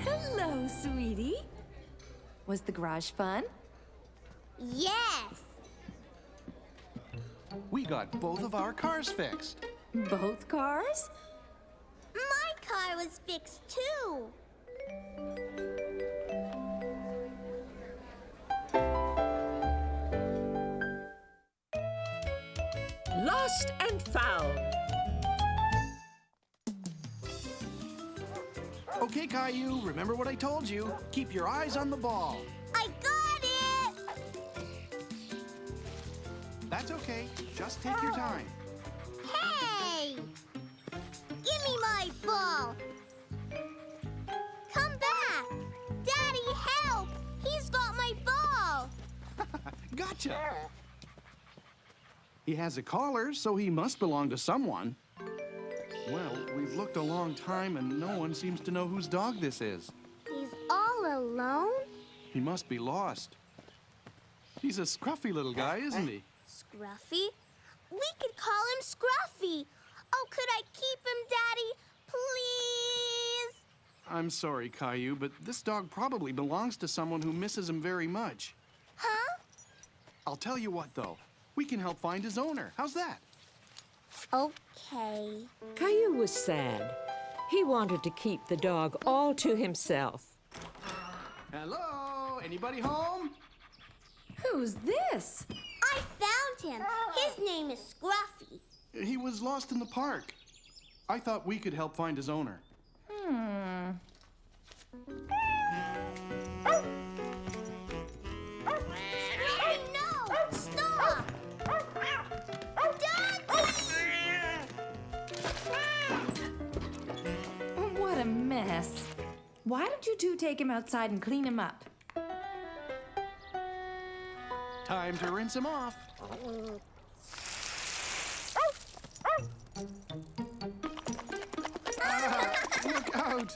Hello, sweetie. Was the garage fun? Yes! We got both of our cars fixed. Both cars? My car was fixed too. Lost and found. Okay, Caillou, remember what I told you. Keep your eyes on the ball. I got it! That's okay. Just take your time. Hey! Give me my ball! Come back! Daddy, help! He's got my ball! Gotcha. He has a collar, so he must belong to someone. Well, we've looked a long time and no one seems to know whose dog this is. He's all alone? He must be lost. He's a scruffy little guy, isn't he? Scruffy? We could call him Scruffy. Oh, could I keep him, Daddy? Please? I'm sorry, Caillou, but this dog probably belongs to someone who misses him very much. Huh? I'll tell you what, though. We can help find his owner. How's that? Okay. Caillou was sad. He wanted to keep the dog all to himself. Hello? Anybody home? Who's this? I found him. His name is Scruffy. He was lost in the park. I thought we could help find his owner. Scruffy, no! Stop! What a mess. Why don't you two take him outside and clean him up? Time to rinse him off. Look out!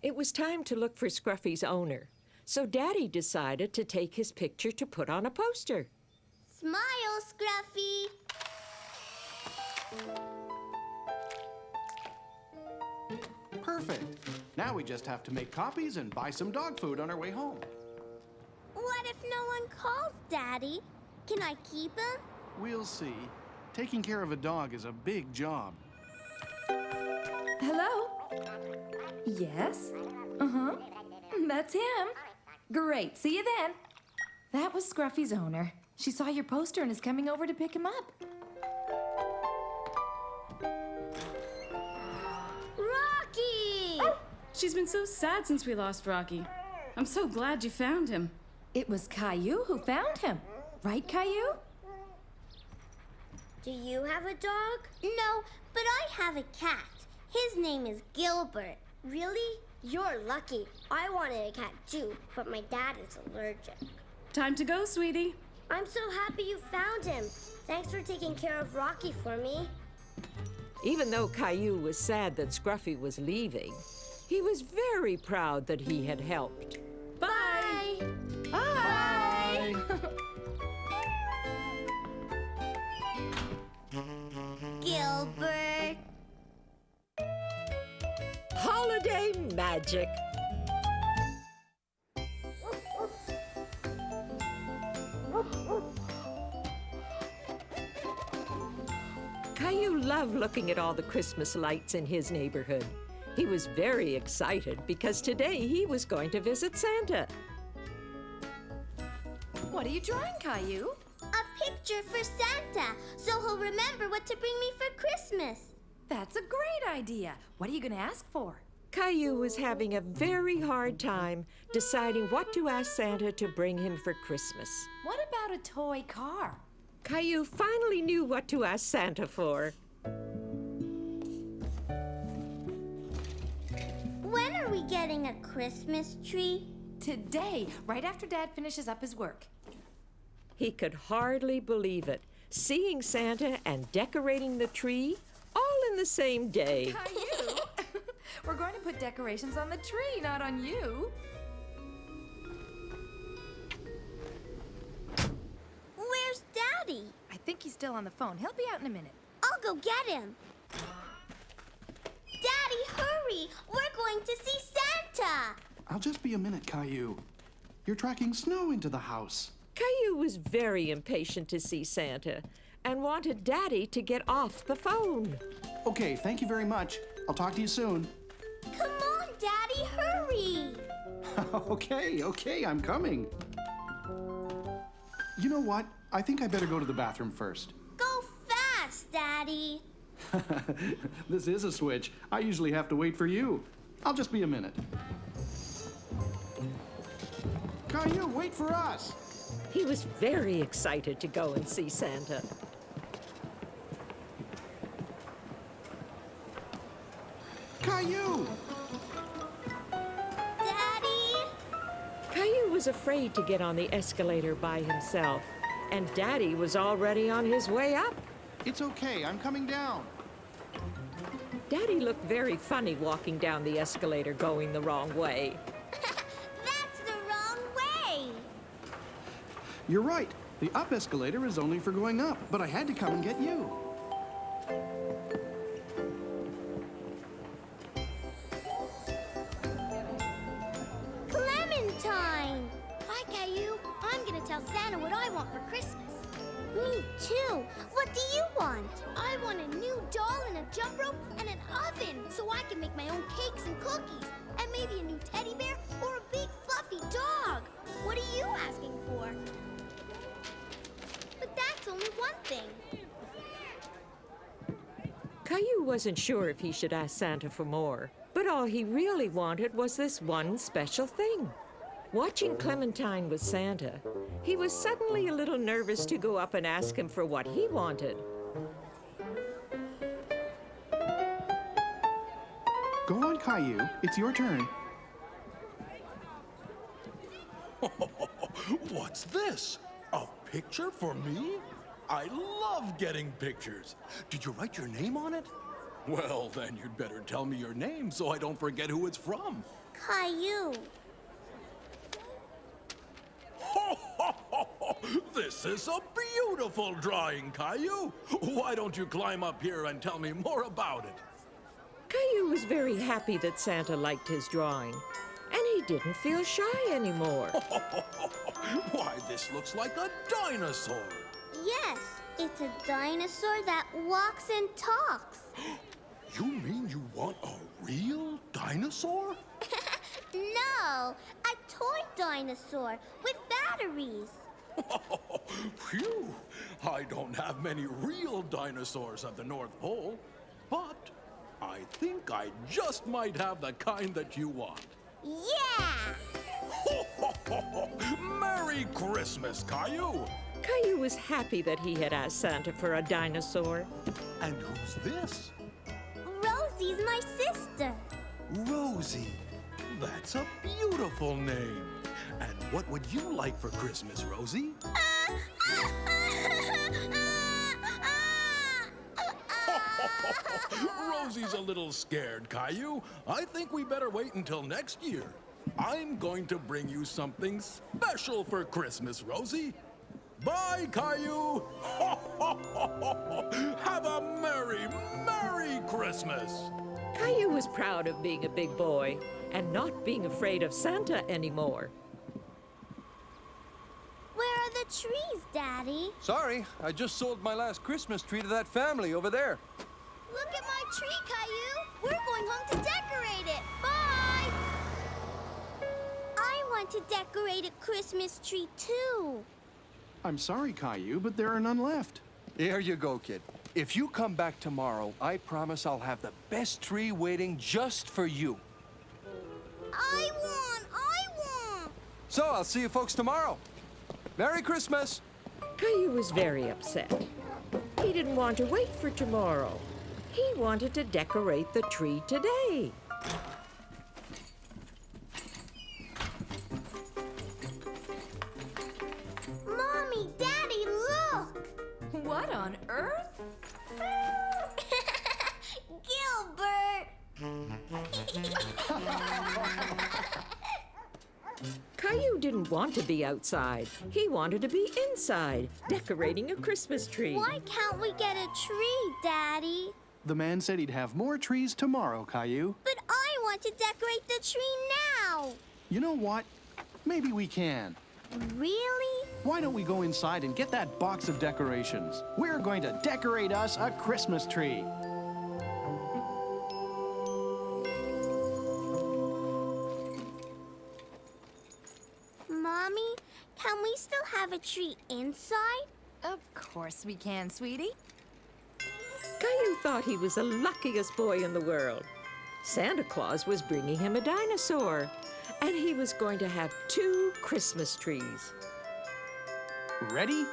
It was time to look for Scruffy's owner, so Daddy decided to take his picture to put on a poster. Smile, Scruffy. Perfect. Now we just have to make copies and buy some dog food on our way home. What if no one calls, Daddy? Can I keep him? We'll see. Taking care of a dog is a big job. Hello? Yes? Uh-huh. That's him. Great. See you then. That was Scruffy's owner. She saw your poster and is coming over to pick him up. Rocky! She's been so sad since we lost Rocky. I'm so glad you found him. It was Caillou who found him. Right, Caillou? Do you have a dog? No, but I have a cat. His name is Gilbert. Really? You're lucky. I wanted a cat too, but my dad is allergic. Time to go, sweetie. I'm so happy you found him. Thanks for taking care of Rocky for me. Even though Caillou was sad that Scruffy was leaving, he was very proud that he had helped. Bye! Bye! Gilbert. Holiday magic. Caillou loved looking at all the Christmas lights in his neighborhood. He was very excited because today he was going to visit Santa. What are you drawing, Caillou? A picture for Santa, so he'll remember what to bring me for Christmas. That's a great idea. What are you going to ask for? Caillou was having a very hard time deciding what to ask Santa to bring him for Christmas. What about a toy car? Caillou finally knew what to ask Santa for. When are we getting a Christmas tree? Today, right after Dad finishes up his work. He could hardly believe it, seeing Santa and decorating the tree all in the same day. Caillou, we're going to put decorations on the tree, not on you. Where's Daddy? I think he's still on the phone. He'll be out in a minute. I'll go get him. Daddy, hurry! We're going to see Santa! I'll just be a minute, Caillou. You're tracking snow into the house. Caillou was very impatient to see Santa and wanted Daddy to get off the phone. Okay, thank you very much. I'll talk to you soon. Come on, Daddy, hurry! Okay, I'm coming. You know what? I think I better go to the bathroom first. Go fast, Daddy. This is a switch. I usually have to wait for you. I'll just be a minute. Caillou, wait for us! He was very excited to go and see Santa. Caillou! Daddy! Caillou was afraid to get on the escalator by himself, and Daddy was already on his way up. It's okay, I'm coming down. Daddy looked very funny walking down the escalator going the wrong way. That's the wrong way! You're right. The up escalator is only for going up, but I had to come and get you. Clementine! Hi, Caillou. I'm gonna tell Santa what I want for Christmas. Me too. What do you want? I want a new doll and a jump rope and an oven so I can make my own cakes and cookies. And maybe a new teddy bear or a big fluffy dog. What are you asking for? But that's only one thing. Caillou wasn't sure if he should ask Santa for more, but all he really wanted was this one special thing. Watching Clementine with Santa, he was suddenly a little nervous to go up and ask him for what he wanted. Go on, Caillou. It's your turn. What's this? A picture for me? I love getting pictures. Did you write your name on it? Well, then you'd better tell me your name so I don't forget who it's from. Caillou. This is a beautiful drawing, Caillou. Why don't you climb up here and tell me more about it? Caillou was very happy that Santa liked his drawing, and he didn't feel shy anymore. Why, this looks like a dinosaur. Yes, it's a dinosaur that walks and talks. You mean you want a real dinosaur? No, a toy dinosaur with batteries. Phew! I don't have many real dinosaurs at the North Pole, but I think I just might have the kind that you want. Yeah! Merry Christmas, Caillou! Caillou was happy that he had asked Santa for a dinosaur. And who's this? Rosie's my sister. Rosie. That's a beautiful name. And what would you like for Christmas, Rosie? Rosie's a little scared, Caillou. I think we better wait until next year. I'm going to bring you something special for Christmas, Rosie. Bye, Caillou. Have a merry, merry Christmas. Caillou was proud of being a big boy and not being afraid of Santa anymore. Where are the trees, Daddy? Sorry, I just sold my last Christmas tree to that family over there. Look at my tree, Caillou. We're going home to decorate it. Bye! I want to decorate a Christmas tree, too. I'm sorry, Caillou, but there are none left. Here you go, kid. If you come back tomorrow, I promise I'll have the best tree waiting just for you. I want! So I'll see you folks tomorrow. Merry Christmas! Caillou was very upset. He didn't want to wait for tomorrow. He wanted to decorate the tree today. Mommy, Daddy, look! What on earth? Gilbert! Caillou didn't want to be outside. He wanted to be inside, decorating a Christmas tree. Why can't we get a tree, Daddy? The man said he'd have more trees tomorrow, Caillou. But I want to decorate the tree now. You know what? Maybe we can. Really? Why don't we go inside and get that box of decorations? We're going to decorate us a Christmas tree. Mommy, can we still have a tree inside? Of course we can, sweetie. Caillou thought he was the luckiest boy in the world. Santa Claus was bringing him a dinosaur, and he was going to have 2 Christmas trees. Ready?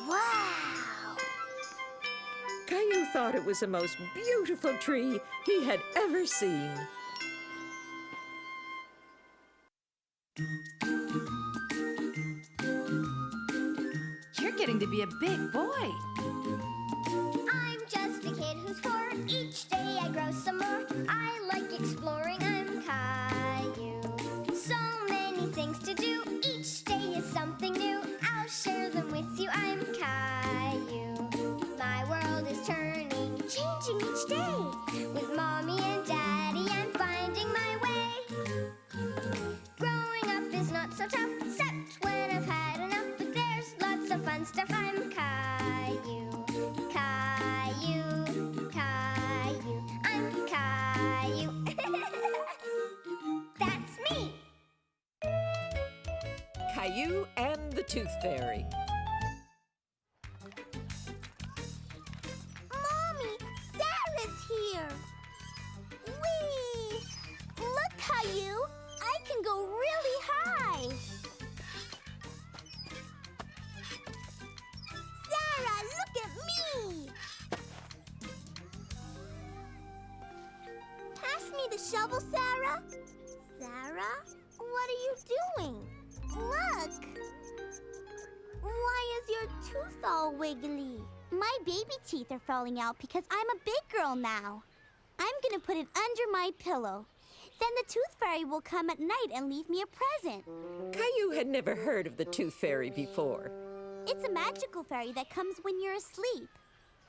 Wow! Caillou thought it was the most beautiful tree he had ever seen. You're getting to be a big boy. I'm just a kid who's 4. Each day I grow some more. I like exploring. I'm Caillou. So many things to do. Each day is something new. I'll share them with you. I'm Caillou. My world is turning, changing each day. With Mommy and Daddy, I'm finding my way. Growing up is not so tough, except when I've had enough. But there's lots of fun stuff. I'm Caillou. Caillou, Caillou, I'm Caillou. That's me. Caillou and the Tooth Fairy. Mommy, Sarah's here. Whee! Look, Caillou, I can go really high. Sarah, look at me. Pass me the shovel, Sarah. Sarah, what are you doing? Look. Why is your tooth all wiggly? My baby teeth are falling out because I'm a big girl now. I'm gonna put it under my pillow. Then the Tooth Fairy will come at night and leave me a present. Caillou had never heard of the Tooth Fairy before. It's a magical fairy that comes when you're asleep.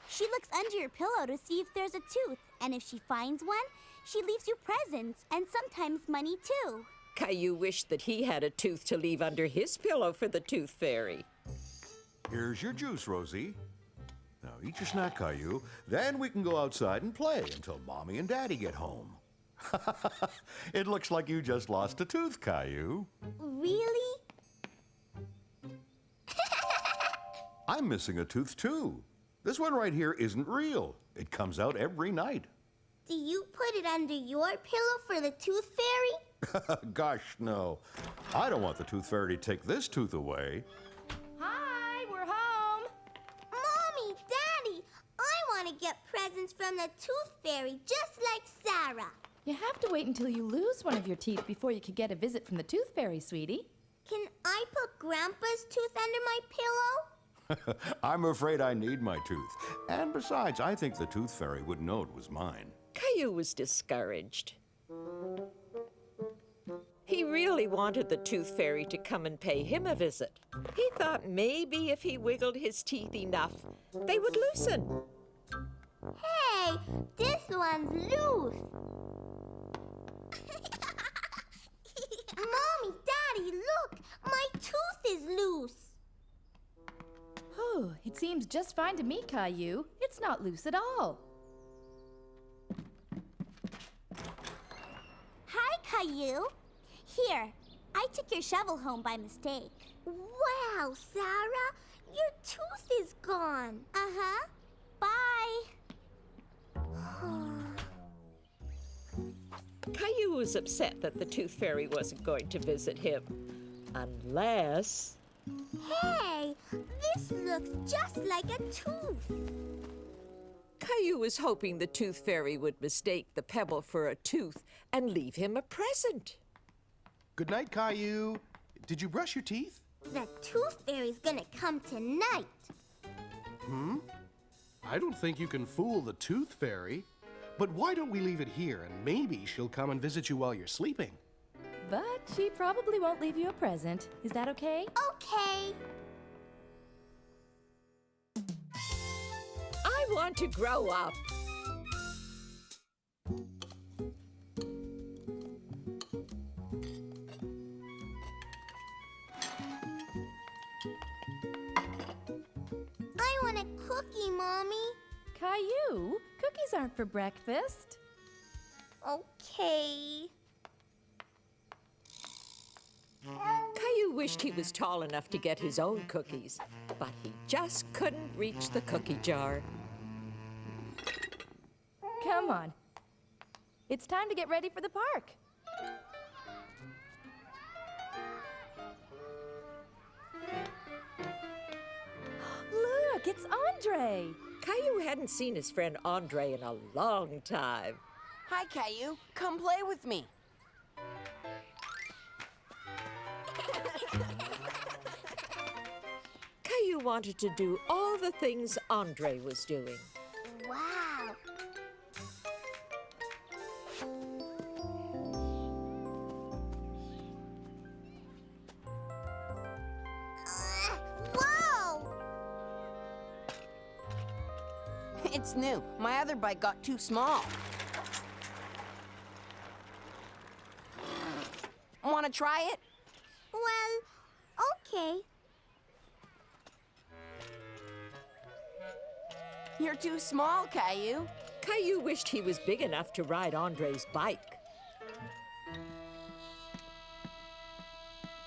She looks under your pillow to see if there's a tooth, and if she finds one, she leaves you presents and sometimes money too. Caillou wished that he had a tooth to leave under his pillow for the Tooth Fairy. Here's your juice, Rosie. Now eat your snack, Caillou. Then we can go outside and play until Mommy and Daddy get home. It looks like you just lost a tooth, Caillou. Really? I'm missing a tooth, too. This one right here isn't real. It comes out every night. Do you put it under your pillow for the Tooth Fairy? Gosh, no. I don't want the Tooth Fairy to take this tooth away. Hi, we're home. Mommy, Daddy, I want to get presents from the Tooth Fairy just like Sarah. You have to wait until you lose one of your teeth before you can get a visit from the Tooth Fairy, sweetie. Can I put Grandpa's tooth under my pillow? I'm afraid I need my tooth. And besides, I think the Tooth Fairy would know it was mine. Caillou was discouraged. He really wanted the Tooth Fairy to come and pay him a visit. He thought maybe if he wiggled his teeth enough, they would loosen. Hey, this one's loose. Mommy, Daddy, look! My tooth is loose. Oh, it seems just fine to me, Caillou. It's not loose at all. Hi, Caillou. Here, I took your shovel home by mistake. Wow, Sarah, your tooth is gone. Uh-huh. Bye. Caillou was upset that the Tooth Fairy wasn't going to visit him. Unless... Hey, this looks just like a tooth. Caillou was hoping the Tooth Fairy would mistake the pebble for a tooth and leave him a present. Good night, Caillou. Did you brush your teeth? The Tooth Fairy's gonna come tonight. I don't think you can fool the Tooth Fairy. But why don't we leave it here and maybe she'll come and visit you while you're sleeping? But she probably won't leave you a present. Is that okay? Okay. I want to grow up. I want a cookie, Mommy. Caillou, cookies aren't for breakfast. Okay. Caillou wished he was tall enough to get his own cookies, but he just couldn't reach the cookie jar. Come on. It's time to get ready for the park. Look, it's Andre. Caillou hadn't seen his friend Andre in a long time. Hi, Caillou. Come play with me. Caillou wanted to do all the things Andre was doing. Wow. Whoa! It's new. My other bike got too small. Want to try it? Well, okay. You're too small, Caillou. Caillou wished he was big enough to ride Andre's bike.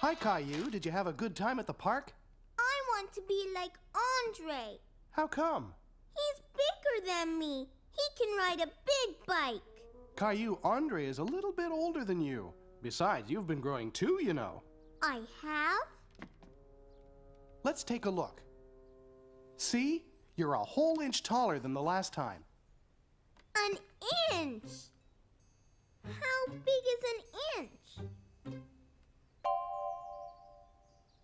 Hi, Caillou. Did you have a good time at the park? I want to be like Andre. How come? He's bigger than me. He can ride a big bike. Caillou, Andre is a little bit older than you. Besides, you've been growing too, you know. I have? Let's take a look. See? You're a whole inch taller than the last time. An inch? How big is an inch?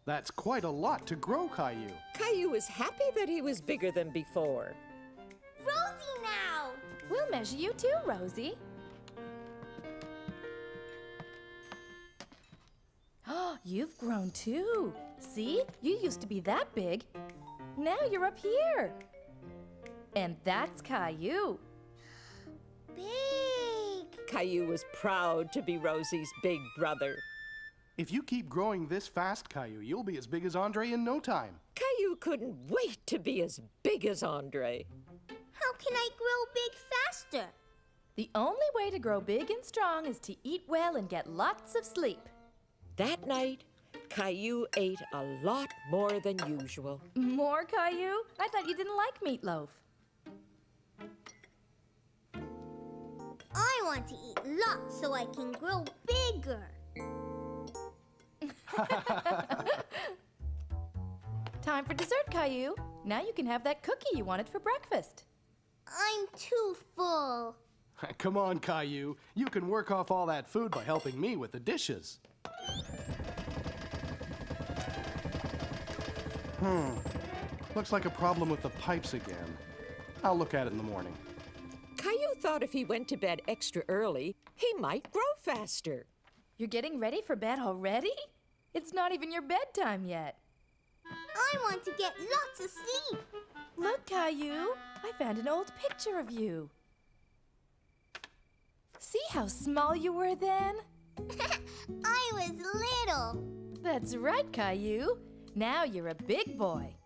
That's quite a lot to grow, Caillou. Caillou was happy that he was bigger than before. Rosie now! We'll measure you too, Rosie. Oh, you've grown too. See? You used to be that big. Now you're up here. And that's Caillou. Big! Caillou was proud to be Rosie's big brother. If you keep growing this fast, Caillou, you'll be as big as Andre in no time. Caillou couldn't wait to be as big as Andre. How can I grow big faster? The only way to grow big and strong is to eat well and get lots of sleep. That night, Caillou ate a lot more than usual. More, Caillou? I thought you didn't like meatloaf. I want to eat lots so I can grow bigger. Time for dessert, Caillou. Now you can have that cookie you wanted for breakfast. I'm too full. Come on, Caillou. You can work off all that food by helping me with the dishes. Looks like a problem with the pipes again. I'll look at it in the morning. Caillou thought if he went to bed extra early, he might grow faster. You're getting ready for bed already? It's not even your bedtime yet. I want to get lots of sleep. Look, Caillou, I found an old picture of you. See how small you were then? I was little. That's right, Caillou. Now you're a big boy.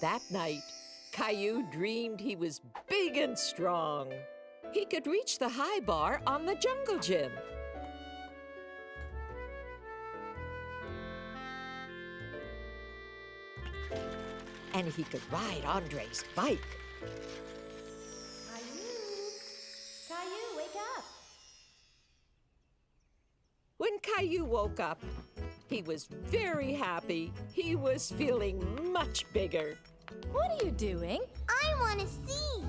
That night, Caillou dreamed he was big and strong. He could reach the high bar on the jungle gym. and he could ride Andre's bike. Caillou, wake up! When Caillou woke up, he was very happy. He was feeling much bigger. What are you doing? I want to see.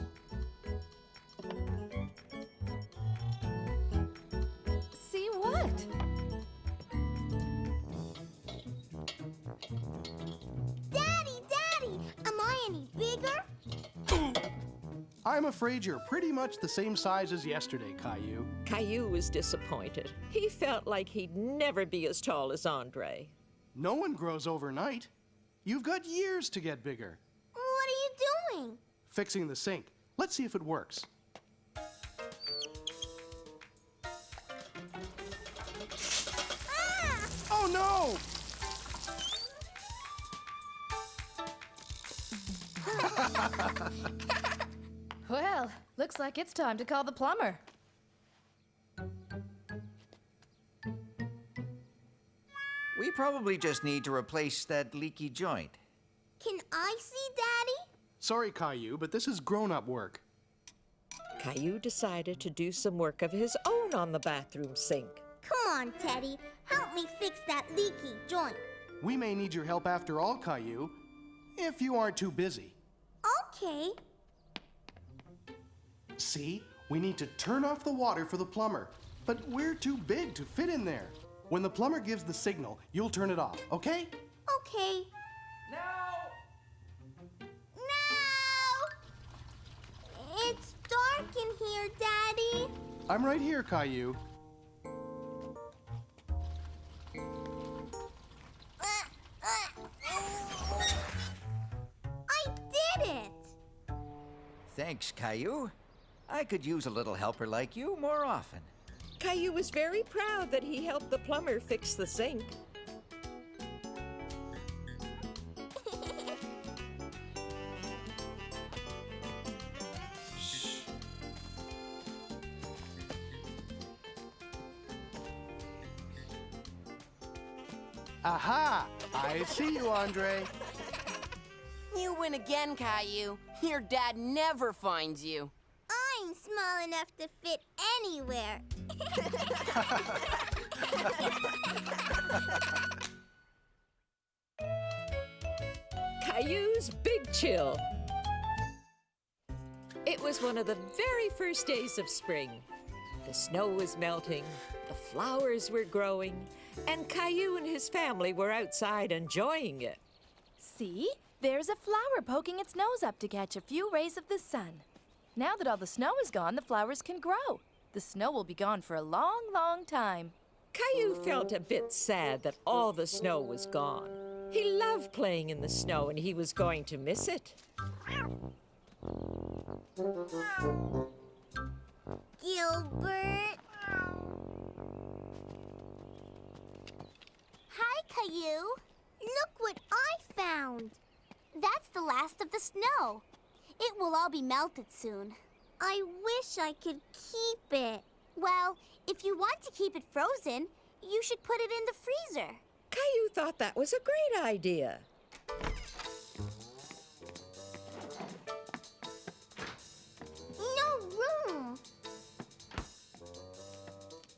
See what? Daddy, am I any bigger? I'm afraid you're pretty much the same size as yesterday, Caillou. Caillou was disappointed. He felt like he'd never be as tall as Andre. No one grows overnight. You've got years to get bigger. What are you doing? Fixing the sink. Let's see if it works. Ah! Oh no! Well, looks like it's time to call the plumber. We probably just need to replace that leaky joint. Can I see Daddy? Sorry, Caillou, but this is grown-up work. Caillou decided to do some work of his own on the bathroom sink. Come on, Teddy. Help me fix that leaky joint. We may need your help after all, Caillou, if you aren't too busy. Okay. See, we need to turn off the water for the plumber, but we're too big to fit in there. When the plumber gives the signal, you'll turn it off, okay? Okay. No! It's dark in here, Daddy. I'm right here, Caillou. I did it! Thanks, Caillou. I could use a little helper like you more often. Caillou was very proud that he helped the plumber fix the sink. Aha! I see you, Andre. You win again, Caillou. Your dad never finds you. I'm small enough to fit anywhere. Caillou's Big Chill. It was one of the very first days of spring. The snow was melting, the flowers were growing, and Caillou and his family were outside enjoying it. See? There's a flower poking its nose up to catch a few rays of the sun. Now that all the snow is gone, the flowers can grow. The snow will be gone for a long, long time. Caillou felt a bit sad that all the snow was gone. He loved playing in the snow and he was going to miss it. Gilbert. Hi, Caillou. Look what I found. That's the last of the snow. It will all be melted soon. I wish I could keep it. Well, if you want to keep it frozen, you should put it in the freezer. Caillou thought that was a great idea. No room.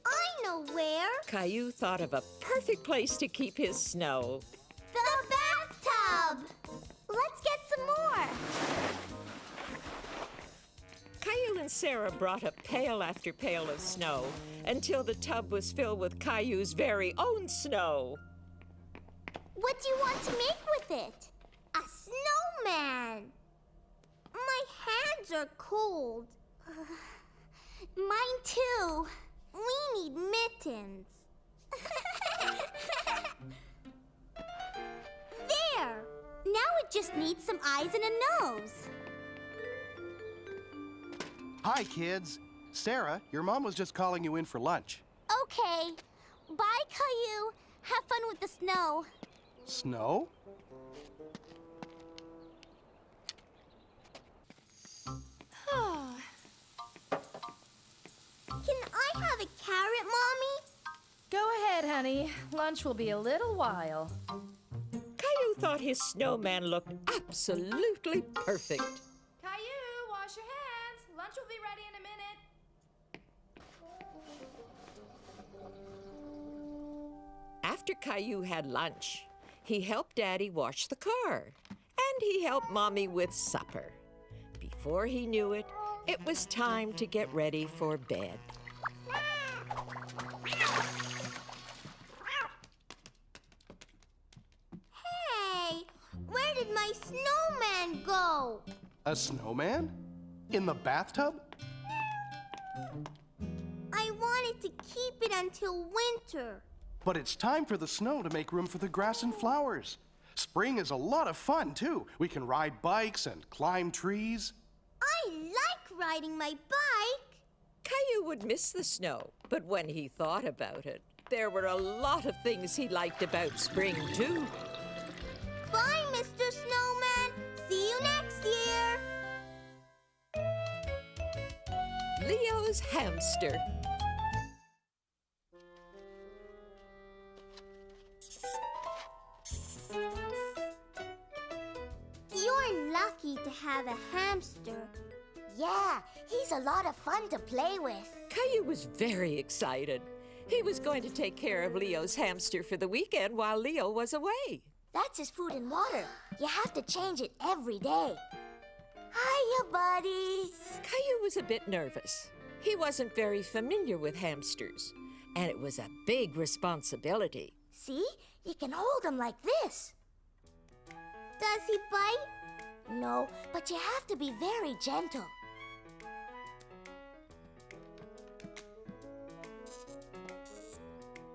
I know where. Caillou thought of a perfect place to keep his snow. The bathtub. Let's get some more. Caillou and Sarah brought up pail after pail of snow until the tub was filled with Caillou's very own snow. What do you want to make with it? A snowman. My hands are cold. Mine too. We need mittens. There. Now it just needs some eyes and a nose. Hi, kids. Sarah, your mom was just calling you in for lunch. Okay. Bye, Caillou. Have fun with the snow. Snow? Can I have a carrot, Mommy? Go ahead, honey. Lunch will be a little while. Caillou thought his snowman looked absolutely perfect. Caillou, wash your hands. Lunch will be ready in a minute. After Caillou had lunch, he helped Daddy wash the car, and he helped Mommy with supper. Before he knew it, it was time to get ready for bed. Hey, where did my snowman go? A snowman? In the bathtub? I wanted to keep it until winter. But it's time for the snow to make room for the grass and flowers. Spring is a lot of fun, too. We can ride bikes and climb trees. I like riding my bike. Caillou would miss the snow, but when he thought about it, there were a lot of things he liked about spring, too. Bye, Mr. Snowman. See you next year. Leo's hamster. You're lucky to have a hamster. Yeah, he's a lot of fun to play with. Caillou was very excited. He was going to take care of Leo's hamster for the weekend while Leo was away. That's his food and water. You have to change it every day. Hiya, buddy. Caillou was a bit nervous. He wasn't very familiar with hamsters, and it was a big responsibility. See? You can hold him like this. Does he bite? No, but you have to be very gentle.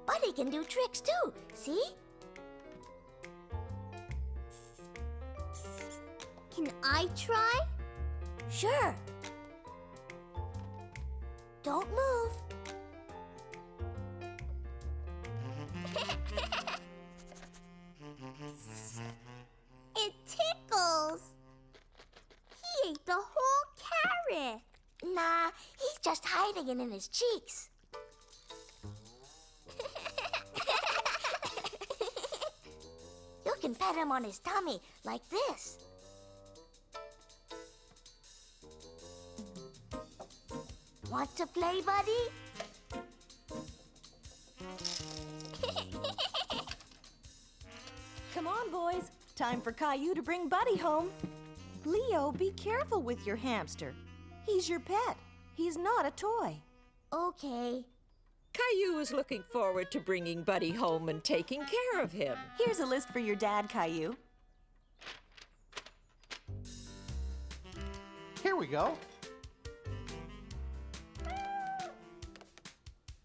Buddy can do tricks too, see? Can I try? Sure. Don't move. It tickles. He ate the whole carrot. Nah, he's just hiding it in his cheeks. You can pet him on his tummy like this. Want to play, buddy? Come on, boys. Time for Caillou to bring Buddy home. Leo, be careful with your hamster. He's your pet. He's not a toy. Okay. Caillou was looking forward to bringing Buddy home and taking care of him. Here's a list for your dad, Caillou. Here we go.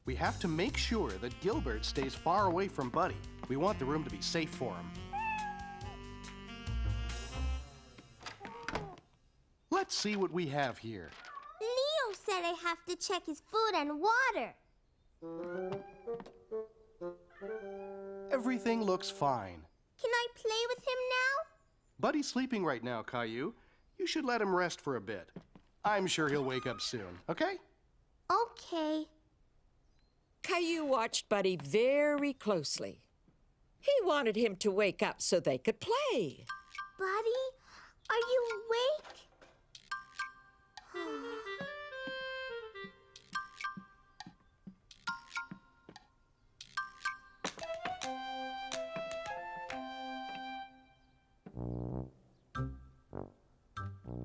We have to make sure that Gilbert stays far away from Buddy. We want the room to be safe for him. Let's see what we have here. Leo said I have to check his food and water. Everything looks fine. Can I play with him now? Buddy's sleeping right now, Caillou. You should let him rest for a bit. I'm sure he'll wake up soon, okay? Okay. Caillou watched Buddy very closely. He wanted him to wake up so they could play. Buddy, are you awake?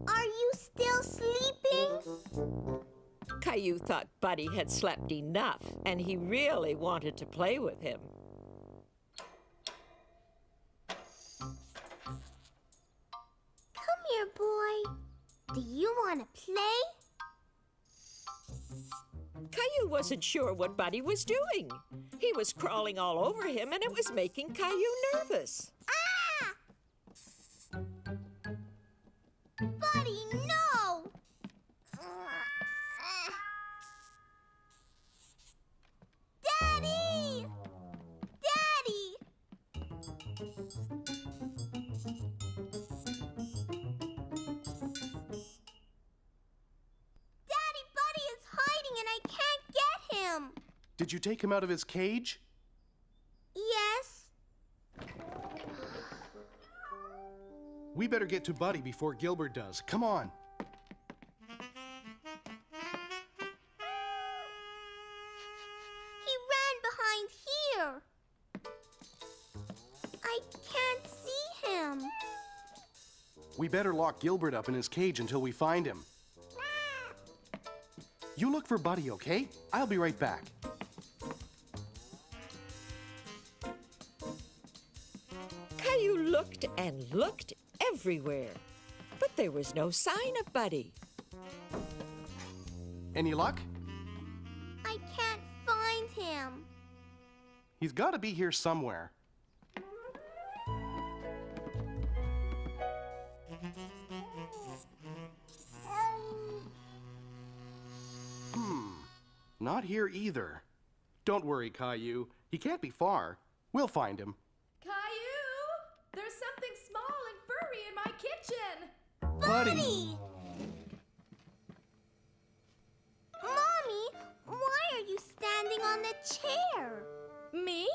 Are you still sleeping? Caillou thought Buddy had slept enough, and he really wanted to play with him. Come here, boy. Do you want to play? Caillou wasn't sure what Buddy was doing. He was crawling all over him, and it was making Caillou nervous. Ah! Buddy, no! Daddy! Daddy! Daddy, Buddy is hiding and I can't get him. Did you take him out of his cage? Yes. We better get to Buddy before Gilbert does. Come on. He ran behind here. I can't see him. We better lock Gilbert up in his cage until we find him. You look for Buddy, okay? I'll be right back. Caillou looked and looked everywhere, but there was no sign of Buddy. Any luck? I can't find him. He's got to be here somewhere. Not here either. Don't worry, Caillou. He can't be far. We'll find him. Caillou! There's something small and furry in my kitchen! Buddy! Mommy, why are you standing on the chair? Me?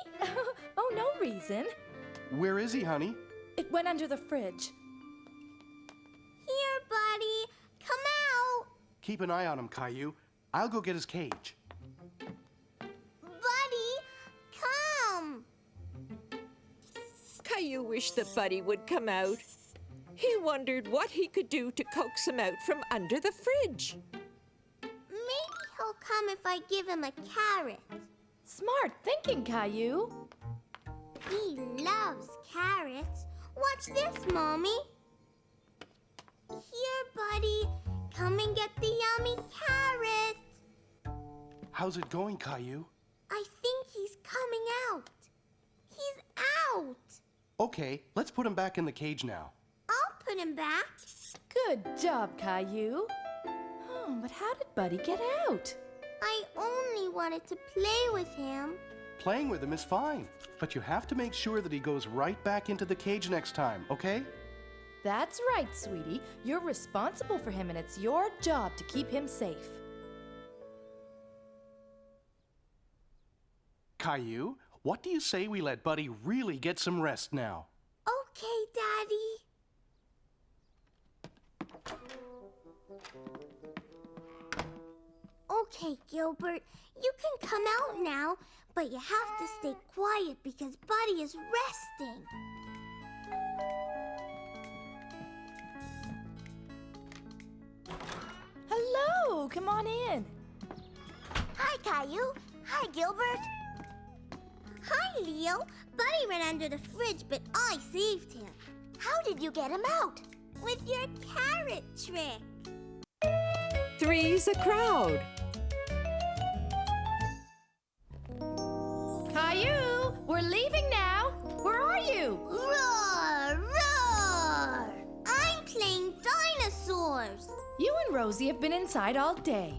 Oh, no reason. Where is he, honey? It went under the fridge. Here, Buddy. Come out. Keep an eye on him, Caillou. I'll go get his cage. Buddy, come. Caillou wished that Buddy would come out. He wondered what he could do to coax him out from under the fridge. Maybe he'll come if I give him a carrot. Smart thinking, Caillou. He loves carrots. Watch this, Mommy. Here, Buddy. Come and get the yummy carrot. How's it going, Caillou? I think he's coming out. He's out. Okay, let's put him back in the cage now. I'll put him back. Good job, Caillou. Oh, but how did Buddy get out? I only wanted to play with him. Playing with him is fine, but you have to make sure that he goes right back into the cage next time, okay? That's right, sweetie. You're responsible for him, and it's your job to keep him safe. Caillou, what do you say we let Buddy really get some rest now? Okay, Daddy. Okay, Gilbert, you can come out now, but you have to stay quiet because Buddy is resting. Hello, come on in. Hi, Caillou. Hi, Gilbert. Hi, Leo. Buddy ran under the fridge, but I saved him. How did you get him out? With your carrot trick. Three's a crowd. Caillou, we're leaving now. Where are you? Roar, roar! I'm playing dinosaurs. You and Rosie have been inside all day.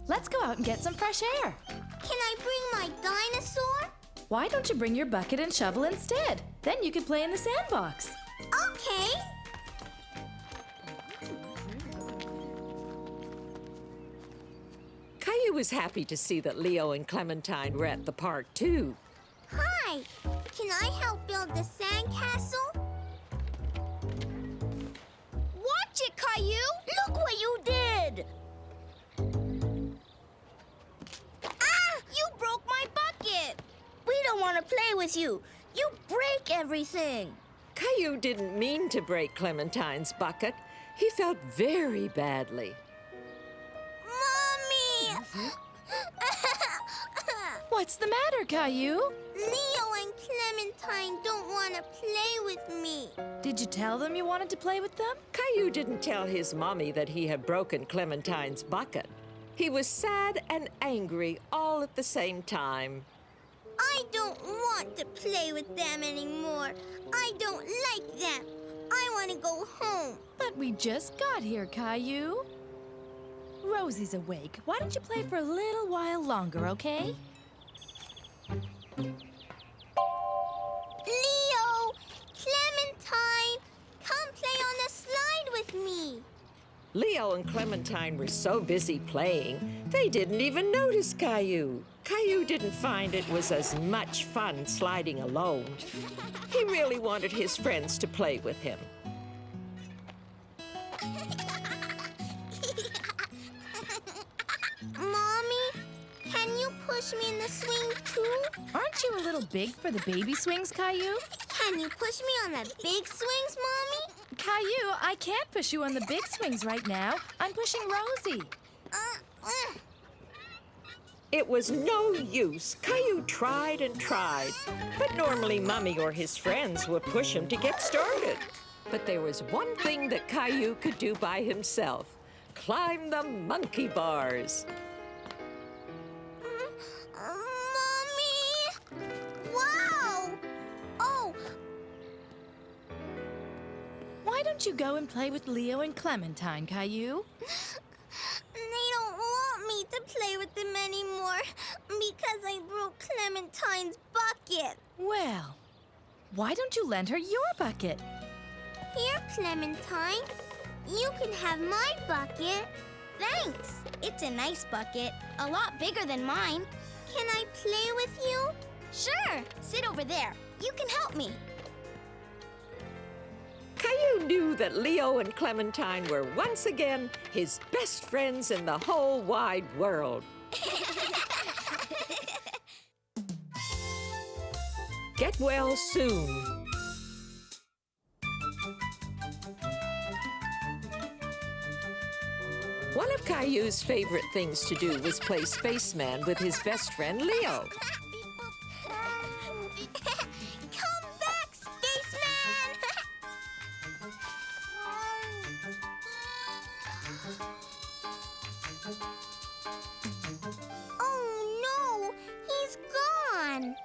Let's go out and get some fresh air. Can I bring my dinosaur? Why don't you bring your bucket and shovel instead? Then you could play in the sandbox. Okay. Caillou was happy to see that Leo and Clementine were at the park, too. Hi. Can I help build the sandcastle? Watch it, Caillou. Look what you did. Ah! You broke my bucket. We don't want to play with you. You break everything. Caillou didn't mean to break Clementine's bucket. He felt very badly. Mommy! What's the matter, Caillou? Leo and Clementine don't want to play with me. Did you tell them you wanted to play with them? Caillou didn't tell his mommy that he had broken Clementine's bucket. He was sad and angry all at the same time. I don't want to play with them anymore. I don't like them. I want to go home. But we just got here, Caillou. Rosie's awake. Why don't you play for a little while longer, okay? Leo! Clementine! Come play on the slide with me. Leo and Clementine were so busy playing, they didn't even notice Caillou. Caillou didn't find it was as much fun sliding alone. He really wanted his friends to play with him. push me in the swing too? Aren't you a little big for the baby swings, Caillou? Can you push me on the big swings, Mommy? Caillou, I can't push you on the big swings right now. I'm pushing Rosie. It was no use. Caillou tried and tried. But normally Mummy or his friends would push him to get started. But there was one thing that Caillou could do by himself. Climb the monkey bars. Mommy! Wow! Oh! Why don't you go and play with Leo and Clementine, Caillou? They don't want me to play with them anymore because I broke Clementine's bucket. Well, why don't you lend her your bucket? Here, Clementine. You can have my bucket. Thanks. It's a nice bucket. A lot bigger than mine. Can I play with you? Sure. Sit over there. You can help me. Caillou knew that Leo and Clementine were once again his best friends in the whole wide world. Get well soon. One of Caillou's favorite things to do was play spaceman with his best friend Leo. Come back, spaceman! Oh no, he's gone.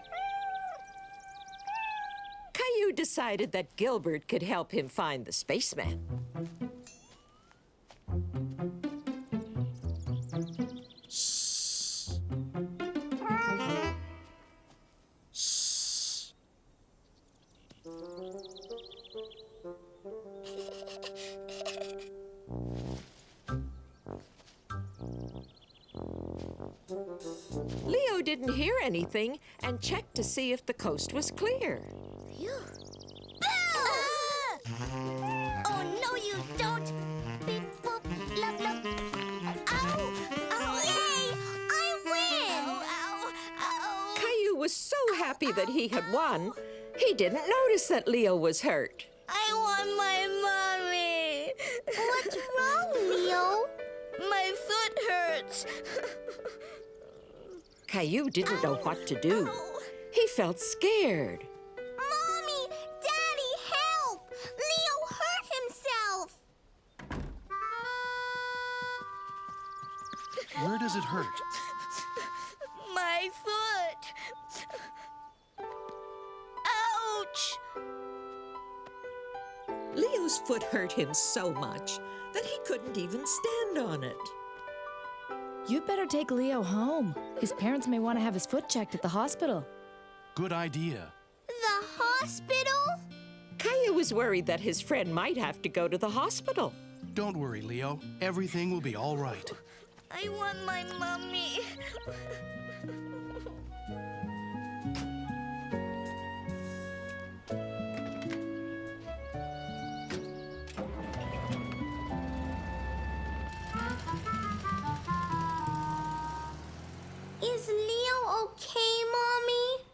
Caillou decided that Gilbert could help him find the spaceman. Leo didn't hear anything and checked to see if the coast was clear. Oh, no, you don't. Beep, boop, love, love. Ow! Oh, yay! I win! Ow, ow, Caillou was so happy that he had won, he didn't notice that Leo was hurt. I want my mommy. What's wrong, Leo? My foot hurts. Caillou didn't know what to do. He felt scared. Mommy! Daddy, help! Leo hurt himself! Where does it hurt? My foot! Ouch! Leo's foot hurt him so much that he couldn't even stand on it. You'd better take Leo home. His parents may want to have his foot checked at the hospital. Good idea. The hospital? Caillou was worried that his friend might have to go to the hospital. Don't worry, Leo. Everything will be all right. I want my mommy. Is Leo okay, Mommy?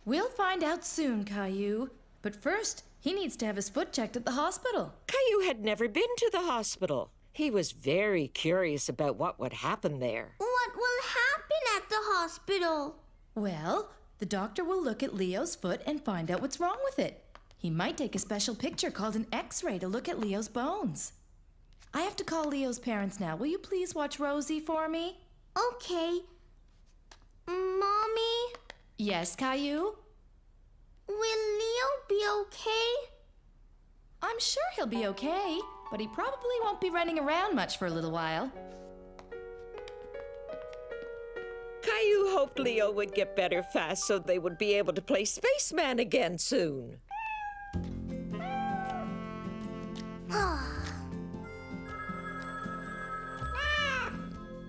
We'll find out soon, Caillou. But first, he needs to have his foot checked at the hospital. Caillou had never been to the hospital. He was very curious about what would happen there. What will happen at the hospital? Well, the doctor will look at Leo's foot and find out what's wrong with it. He might take a special picture called an X-ray to look at Leo's bones. I have to call Leo's parents now. Will you please watch Rosie for me? Okay. Mommy? Yes, Caillou? Will Leo be okay? I'm sure he'll be okay, but he probably won't be running around much for a little while. Caillou hoped Leo would get better fast so they would be able to play spaceman again soon.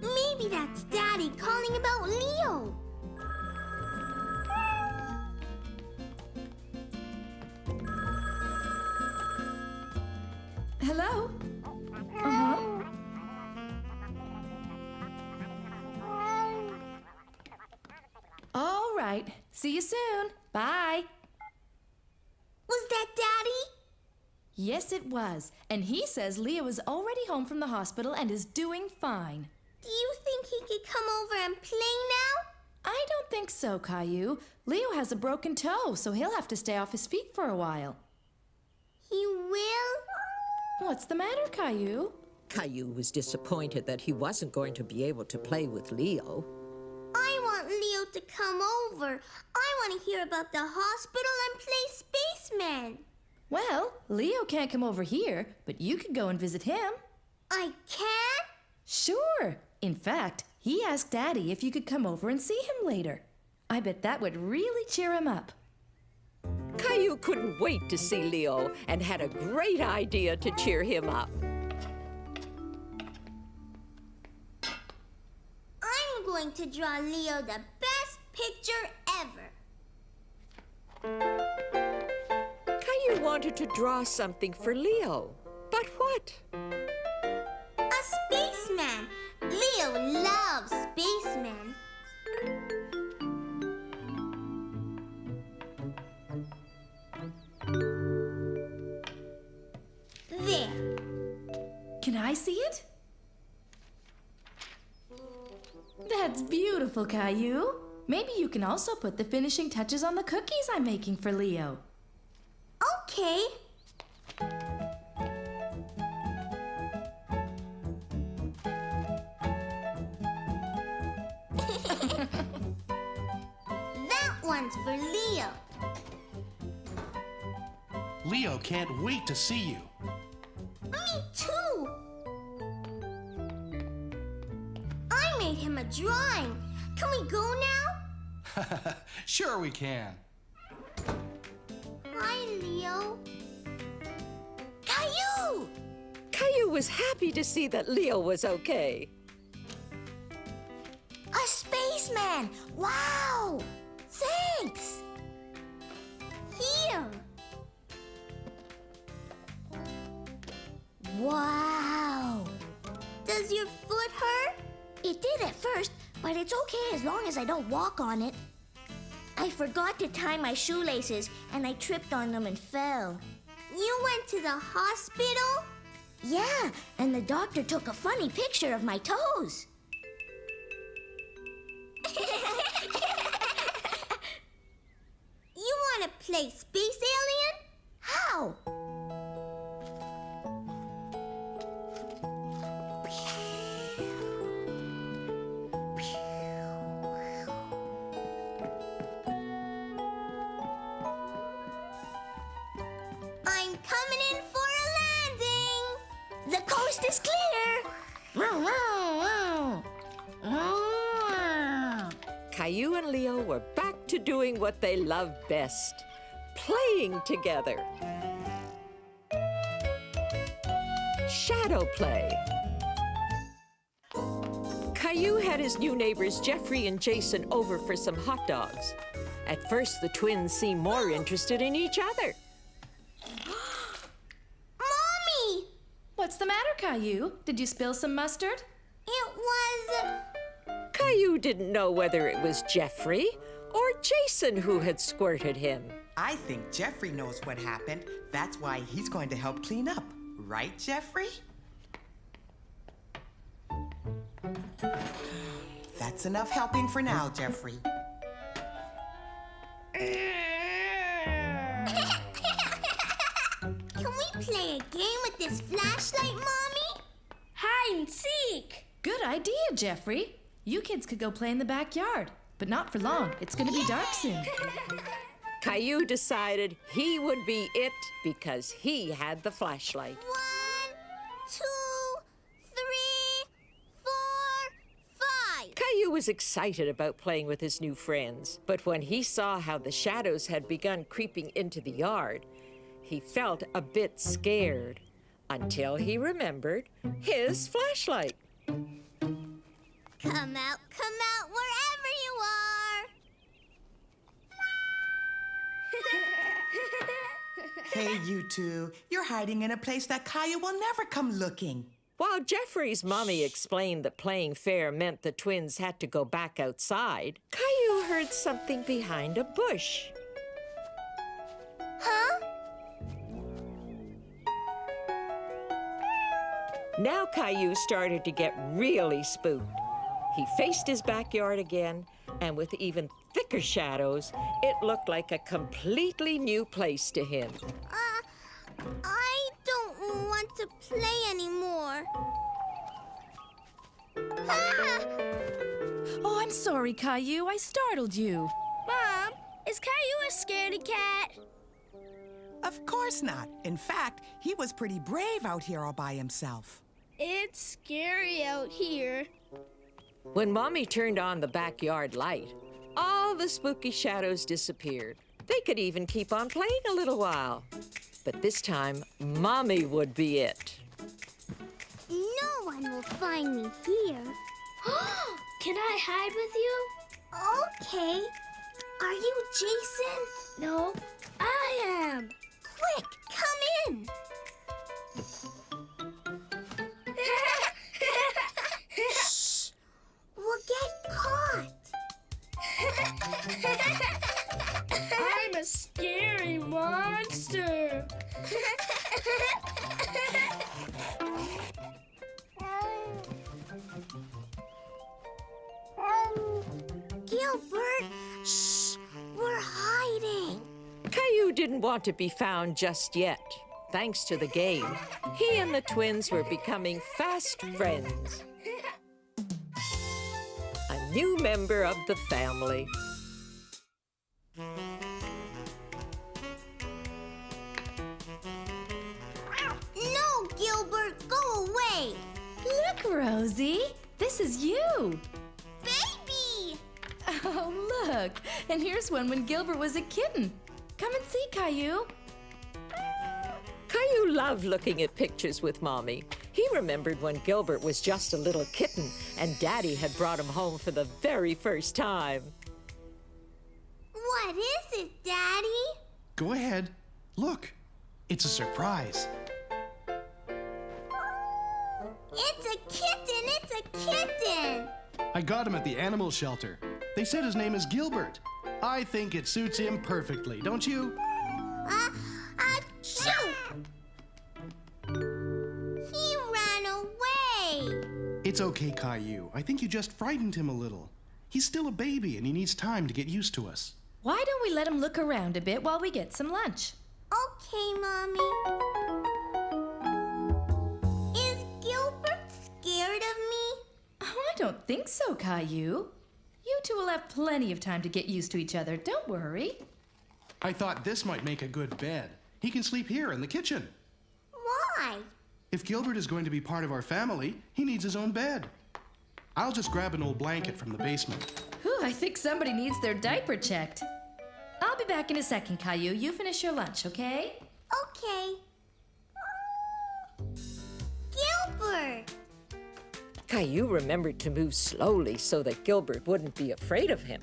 Maybe that's Daddy calling about Leo. Hello? Uh-huh. right. See you soon. Bye. Was that Daddy? Yes, it was. And he says Leo is already home from the hospital and is doing fine. Do you think he could come over and play now? I don't think so, Caillou. Leo has a broken toe, so he'll have to stay off his feet for a while. He will? What's the matter, Caillou? Caillou was disappointed that he wasn't going to be able to play with Leo. I want Leo to come over. I want to hear about the hospital and play spaceman. Well, Leo can't come over here, but you could go and visit him. I can? Sure. In fact, he asked Daddy if you could come over and see him later. I bet that would really cheer him up. Caillou couldn't wait to see Leo and had a great idea to cheer him up. I'm going to draw Leo the best picture ever. Caillou wanted to draw something for Leo, but what? A spaceman. Leo loves spacemen. There. Can I see it? That's beautiful, Caillou. Maybe you can also put the finishing touches on the cookies I'm making for Leo. Okay. That one's for Leo. Leo can't wait to see you. Me too. I made him a drawing. Can we go now? Sure we can. Hi, Leo. Caillou! Caillou was happy to see that Leo was okay. A spaceman! Wow! Thanks! Here! Wow! Does your foot hurt? It did at first, but it's okay as long as I don't walk on it. I forgot to tie my shoelaces, and I tripped on them and fell. You went to the hospital? Yeah, and the doctor took a funny picture of my toes. You want to play Space Alien? How? I'm coming in for a landing. The coast is clear. Caillou and Leo were back to doing what they loved best, playing together. Shadow play. Caillou had his new neighbors Jeffrey and Jason over for some hot dogs. At first, the twins seemed more interested in each other. Mommy! What's the matter, Caillou? Did you spill some mustard? It was... Caillou didn't know whether it was Jeffrey or Jason who had squirted him. I think Jeffrey knows what happened. That's why he's going to help clean up. Right, Jeffrey? That's enough helping for now, Jeffrey. Can we play a game with this flashlight, Mommy? Hide and seek! Good idea, Jeffrey. You kids could go play in the backyard, but not for long. It's going to be dark soon. Caillou decided he would be it because he had the flashlight. 1, 2, 3, 4, 5. Caillou was excited about playing with his new friends, but when he saw how the shadows had begun creeping into the yard, he felt a bit scared until he remembered his flashlight. Come out wherever you are. Hey, you two. You're hiding in a place that Caillou will never come looking. While Jeffrey's mommy explained that playing fair meant the twins had to go back outside, Caillou heard something behind a bush. Huh? Now Caillou started to get really spooked. He faced his backyard again, and with even thicker shadows, it looked like a completely new place to him. I don't want to play anymore. Oh, I'm sorry, Caillou. I startled you. Mom, is Caillou a scaredy cat? Of course not. In fact, he was pretty brave out here all by himself. It's scary out here. When Mommy turned on the backyard light, all the spooky shadows disappeared. They could even keep on playing a little while. But this time, Mommy would be it. No one will find me here. Can I hide with you? Okay. Are you Jason? No, I am. Quick, come in. Shh! We'll get caught. I'm a scary monster. Gilbert, shh! We're hiding. Caillou didn't want to be found just yet. Thanks to the game, he and the twins were becoming fast friends. A new member of the family. No, Gilbert, go away. Look, Rosie. This is you. Baby! Oh, look. And here's one when Gilbert was a kitten. Come and see, Caillou. Caillou loved looking at pictures with Mommy. He remembered when Gilbert was just a little kitten and Daddy had brought him home for the very first time. What is it, Daddy? Go ahead. Look. It's a surprise. It's a kitten! It's a kitten! I got him at the animal shelter. They said his name is Gilbert. I think it suits him perfectly, don't you? Shoot! He ran away! It's okay, Caillou. I think you just frightened him a little. He's still a baby and he needs time to get used to us. Why don't we let him look around a bit while we get some lunch? Okay, Mommy. Is Gilbert scared of me? Oh, I don't think so, Caillou. You two will have plenty of time to get used to each other. Don't worry. I thought this might make a good bed. He can sleep here in the kitchen. Why? If Gilbert is going to be part of our family, he needs his own bed. I'll just grab an old blanket from the basement. Whew, I think somebody needs their diaper checked. I'll be back in a second, Caillou. You finish your lunch, okay? Okay. Gilbert! Caillou remembered to move slowly so that Gilbert wouldn't be afraid of him.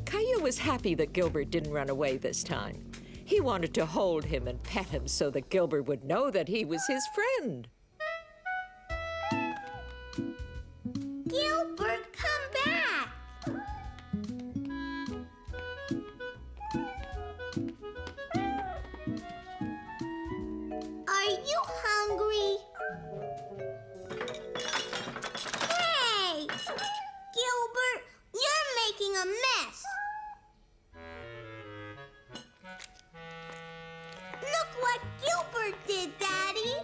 Caillou was happy that Gilbert didn't run away this time. He wanted to hold him and pet him so that Gilbert would know that he was his friend. Gilbert, come back! Are you hungry? Hey! Gilbert, you're making a mess! Look what Gilbert did, Daddy!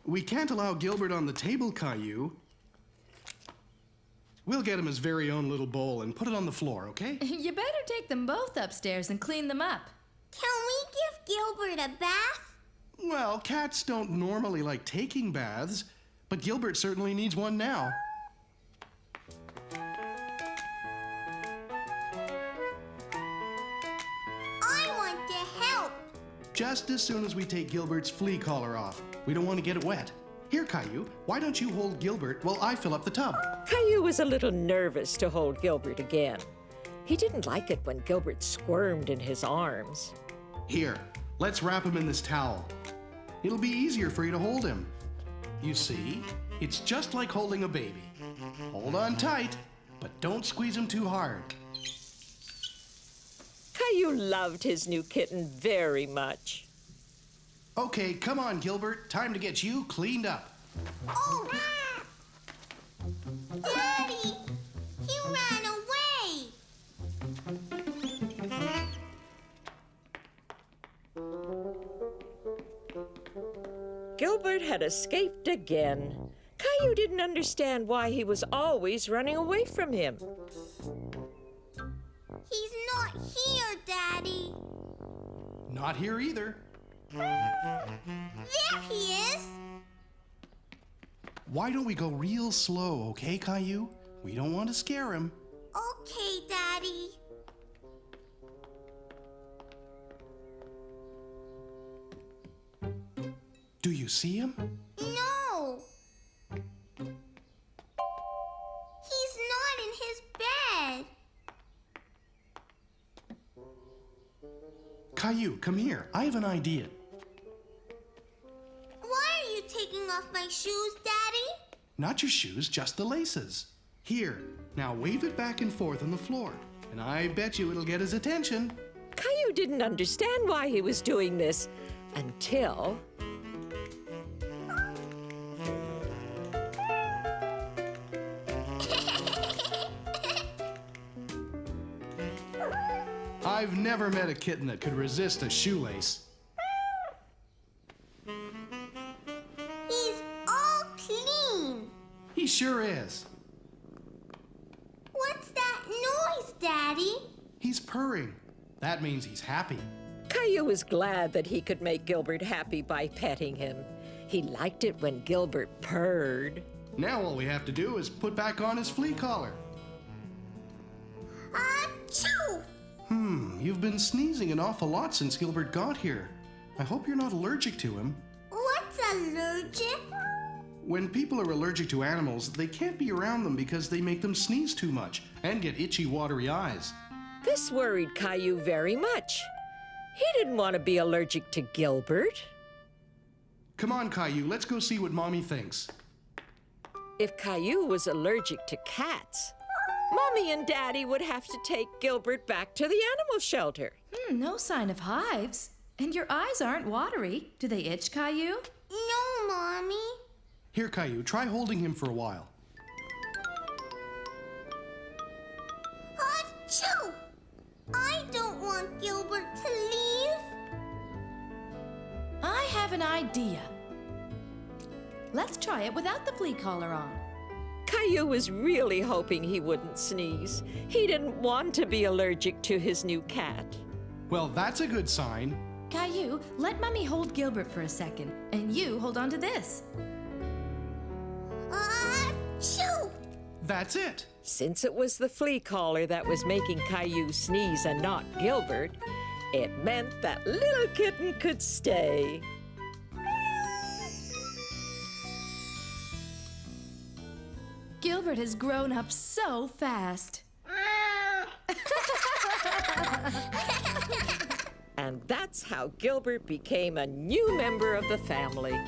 We can't allow Gilbert on the table, Caillou. We'll get him his very own little bowl and put it on the floor, okay? You better take them both upstairs and clean them up. Can we give Gilbert a bath? Well, cats don't normally like taking baths, but Gilbert certainly needs one now. I want to help. Just as soon as we take Gilbert's flea collar off. We don't want to get it wet. Here, Caillou, why don't you hold Gilbert while I fill up the tub? Caillou was a little nervous to hold Gilbert again. He didn't like it when Gilbert squirmed in his arms. Here, let's wrap him in this towel. It'll be easier for you to hold him. You see, it's just like holding a baby. Hold on tight, but don't squeeze him too hard. Caillou loved his new kitten very much. Okay, come on, Gilbert. Time to get you cleaned up. Oh! Daddy! He ran away! Gilbert had escaped again. Caillou didn't understand why he was always running away from him. He's not here, Daddy. Not here either. There he is! Why don't we go real slow, okay, Caillou? We don't want to scare him. Okay, Daddy. Do you see him? No! He's not in his bed. Caillou, come here. I have an idea. Why are you taking off my shoes, Daddy? Not your shoes, just the laces. Here, now wave it back and forth on the floor, and I bet you it'll get his attention. Caillou didn't understand why he was doing this until... I've never met a kitten that could resist a shoelace. He's all clean. He sure is. What's that noise, Daddy? He's purring. That means he's happy. Caillou was glad that he could make Gilbert happy by petting him. He liked it when Gilbert purred. Now all we have to do is put back on his flea collar. Achoo! You've been sneezing an awful lot since Gilbert got here. I hope you're not allergic to him. What's allergic? When people are allergic to animals, they can't be around them because they make them sneeze too much and get itchy, watery eyes. This worried Caillou very much. He didn't want to be allergic to Gilbert. Come on, Caillou, let's go see what Mommy thinks. If Caillou was allergic to cats, Mommy and Daddy would have to take Gilbert back to the animal shelter. No sign of hives. And your eyes aren't watery. Do they itch, Caillou? No, Mommy. Here, Caillou, try holding him for a while. Achoo! I don't want Gilbert to leave. I have an idea. Let's try it without the flea collar on. Caillou was really hoping he wouldn't sneeze. He didn't want to be allergic to his new cat. Well, that's a good sign. Caillou, let Mummy hold Gilbert for a second, and you hold on to this. Achoo! That's it. Since it was the flea collar that was making Caillou sneeze and not Gilbert, it meant that little kitten could stay. Gilbert has grown up so fast. And that's how Gilbert became a new member of the family.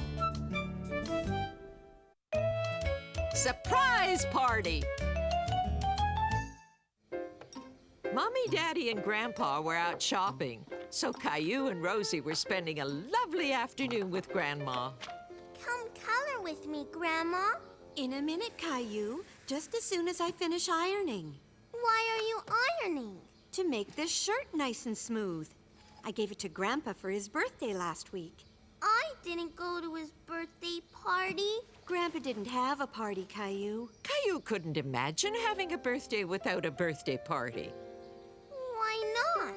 Surprise party! Mommy, Daddy, and Grandpa were out shopping, so Caillou and Rosie were spending a lovely afternoon with Grandma. Come color with me, Grandma. In a minute, Caillou, just as soon as I finish ironing. Why are you ironing? To make this shirt nice and smooth. I gave it to Grandpa for his birthday last week. I didn't go to his birthday party. Grandpa didn't have a party, Caillou. Caillou couldn't imagine having a birthday without a birthday party. Why not?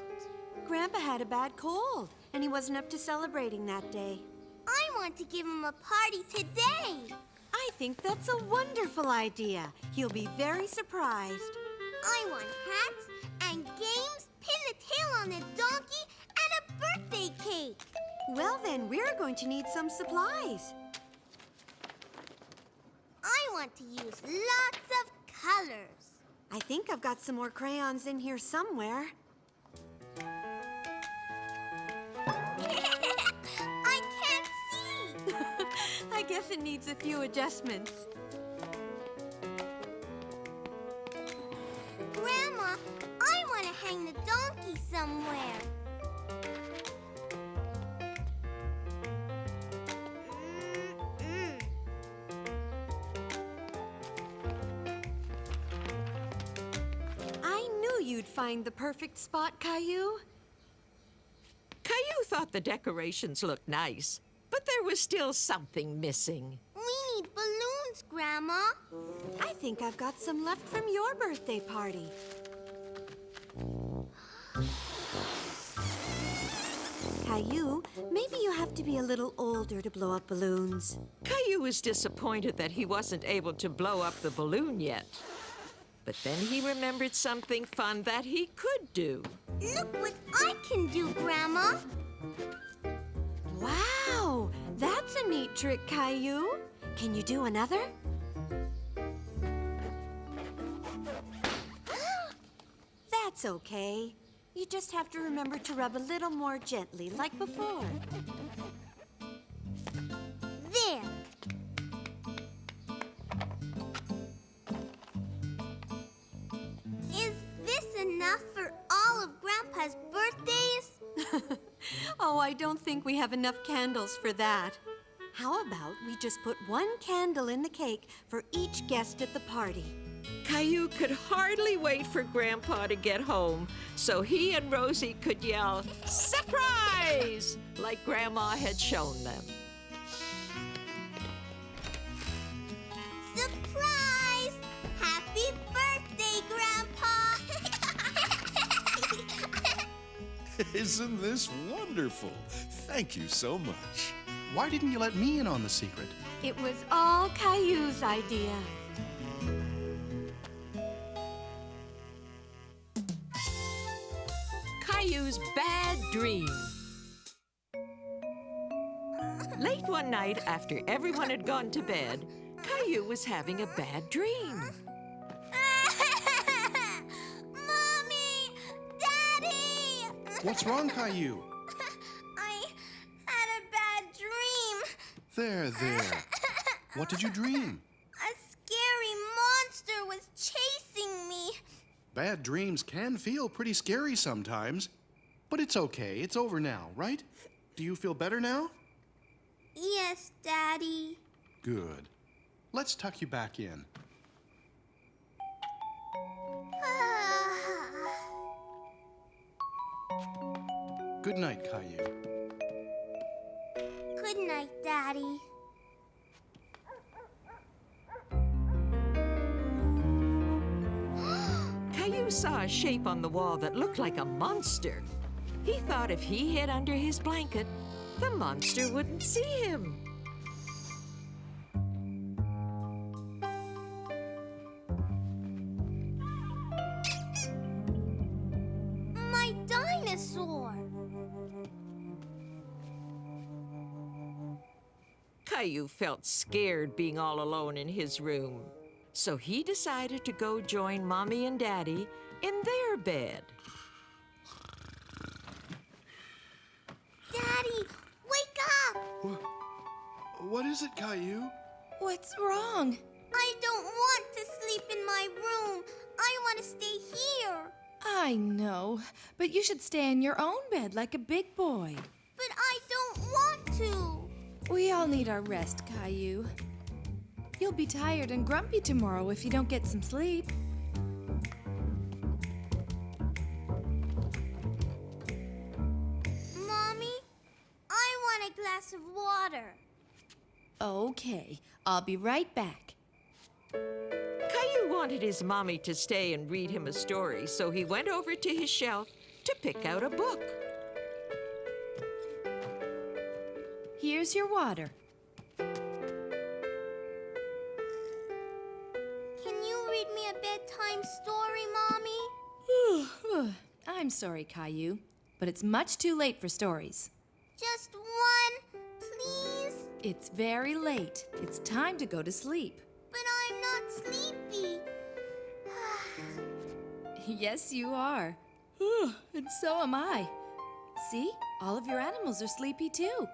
Grandpa had a bad cold, and he wasn't up to celebrating that day. I want to give him a party today. I think that's a wonderful idea. He'll be very surprised. I want hats and games, pin a tail on a donkey, and a birthday cake. Well, then, we're going to need some supplies. I want to use lots of colors. I think I've got some more crayons in here somewhere. I can't see guess it needs a few adjustments. Grandma, I want to hang the donkey somewhere. I knew you'd find the perfect spot, Caillou. Caillou thought the decorations looked nice, but there was still something missing. We need balloons, Grandma. I think I've got some left from your birthday party. Caillou, maybe you have to be a little older to blow up balloons. Caillou was disappointed that he wasn't able to blow up the balloon yet. But then he remembered something fun that he could do. Look what I can do, Grandma. Wow, that's a neat trick, Caillou. Can you do another? That's okay. You just have to remember to rub a little more gently, like before. There. Is this enough for all of Grandpa's birthdays? Oh, I don't think we have enough candles for that. How about we just put one candle in the cake for each guest at the party? Caillou could hardly wait for Grandpa to get home so he and Rosie could yell, "Surprise!" like Grandma had shown them. Surprise! Happy birthday, Grandpa! Isn't this wonderful? Thank you so much. Why didn't you let me in on the secret? It was all Caillou's idea. Caillou's bad dream. Late one night, after everyone had gone to bed, Caillou was having a bad dream. Mommy! Daddy! What's wrong, Caillou? I had a bad dream. There. What did you dream? A scary monster was chasing me. Bad dreams can feel pretty scary sometimes. But it's okay. It's over now, right? Do you feel better now? Yes, Daddy. Good. Let's tuck you back in. Good night, Caillou. Good night, Daddy. Caillou saw a shape on the wall that looked like a monster. He thought if he hid under his blanket, the monster wouldn't see him. My dinosaur. Caillou felt scared being all alone in his room. So he decided to go join Mommy and Daddy in their bed. Daddy, wake up! What is it, Caillou? What's wrong? I don't want to sleep in my room. I want to stay here. I know, but you should stay in your own bed like a big boy. But I don't want to. We all need our rest, Caillou. You'll be tired and grumpy tomorrow if you don't get some sleep. Mommy, I want a glass of water. Okay, I'll be right back. Caillou wanted his mommy to stay and read him a story, so he went over to his shelf to pick out a book. Here's your water. Can you read me a bedtime story, Mommy? I'm sorry, Caillou, but it's much too late for stories. Just one, please? It's very late. It's time to go to sleep. But I'm not sleepy. Yes, you are. And so am I. See? All of your animals are sleepy too.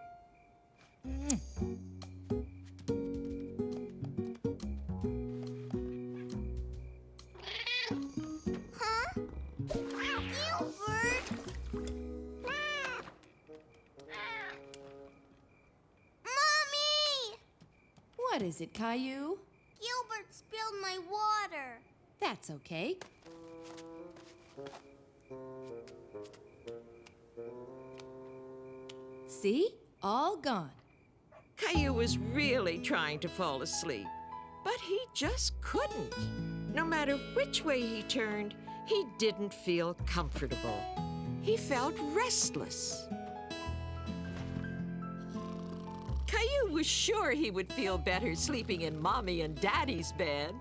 What is it, Caillou? Gilbert spilled my water. That's okay. See? All gone. Caillou was really trying to fall asleep, but he just couldn't. No matter which way he turned, he didn't feel comfortable. He felt restless. Caillou was sure he would feel better sleeping in Mommy and Daddy's bed.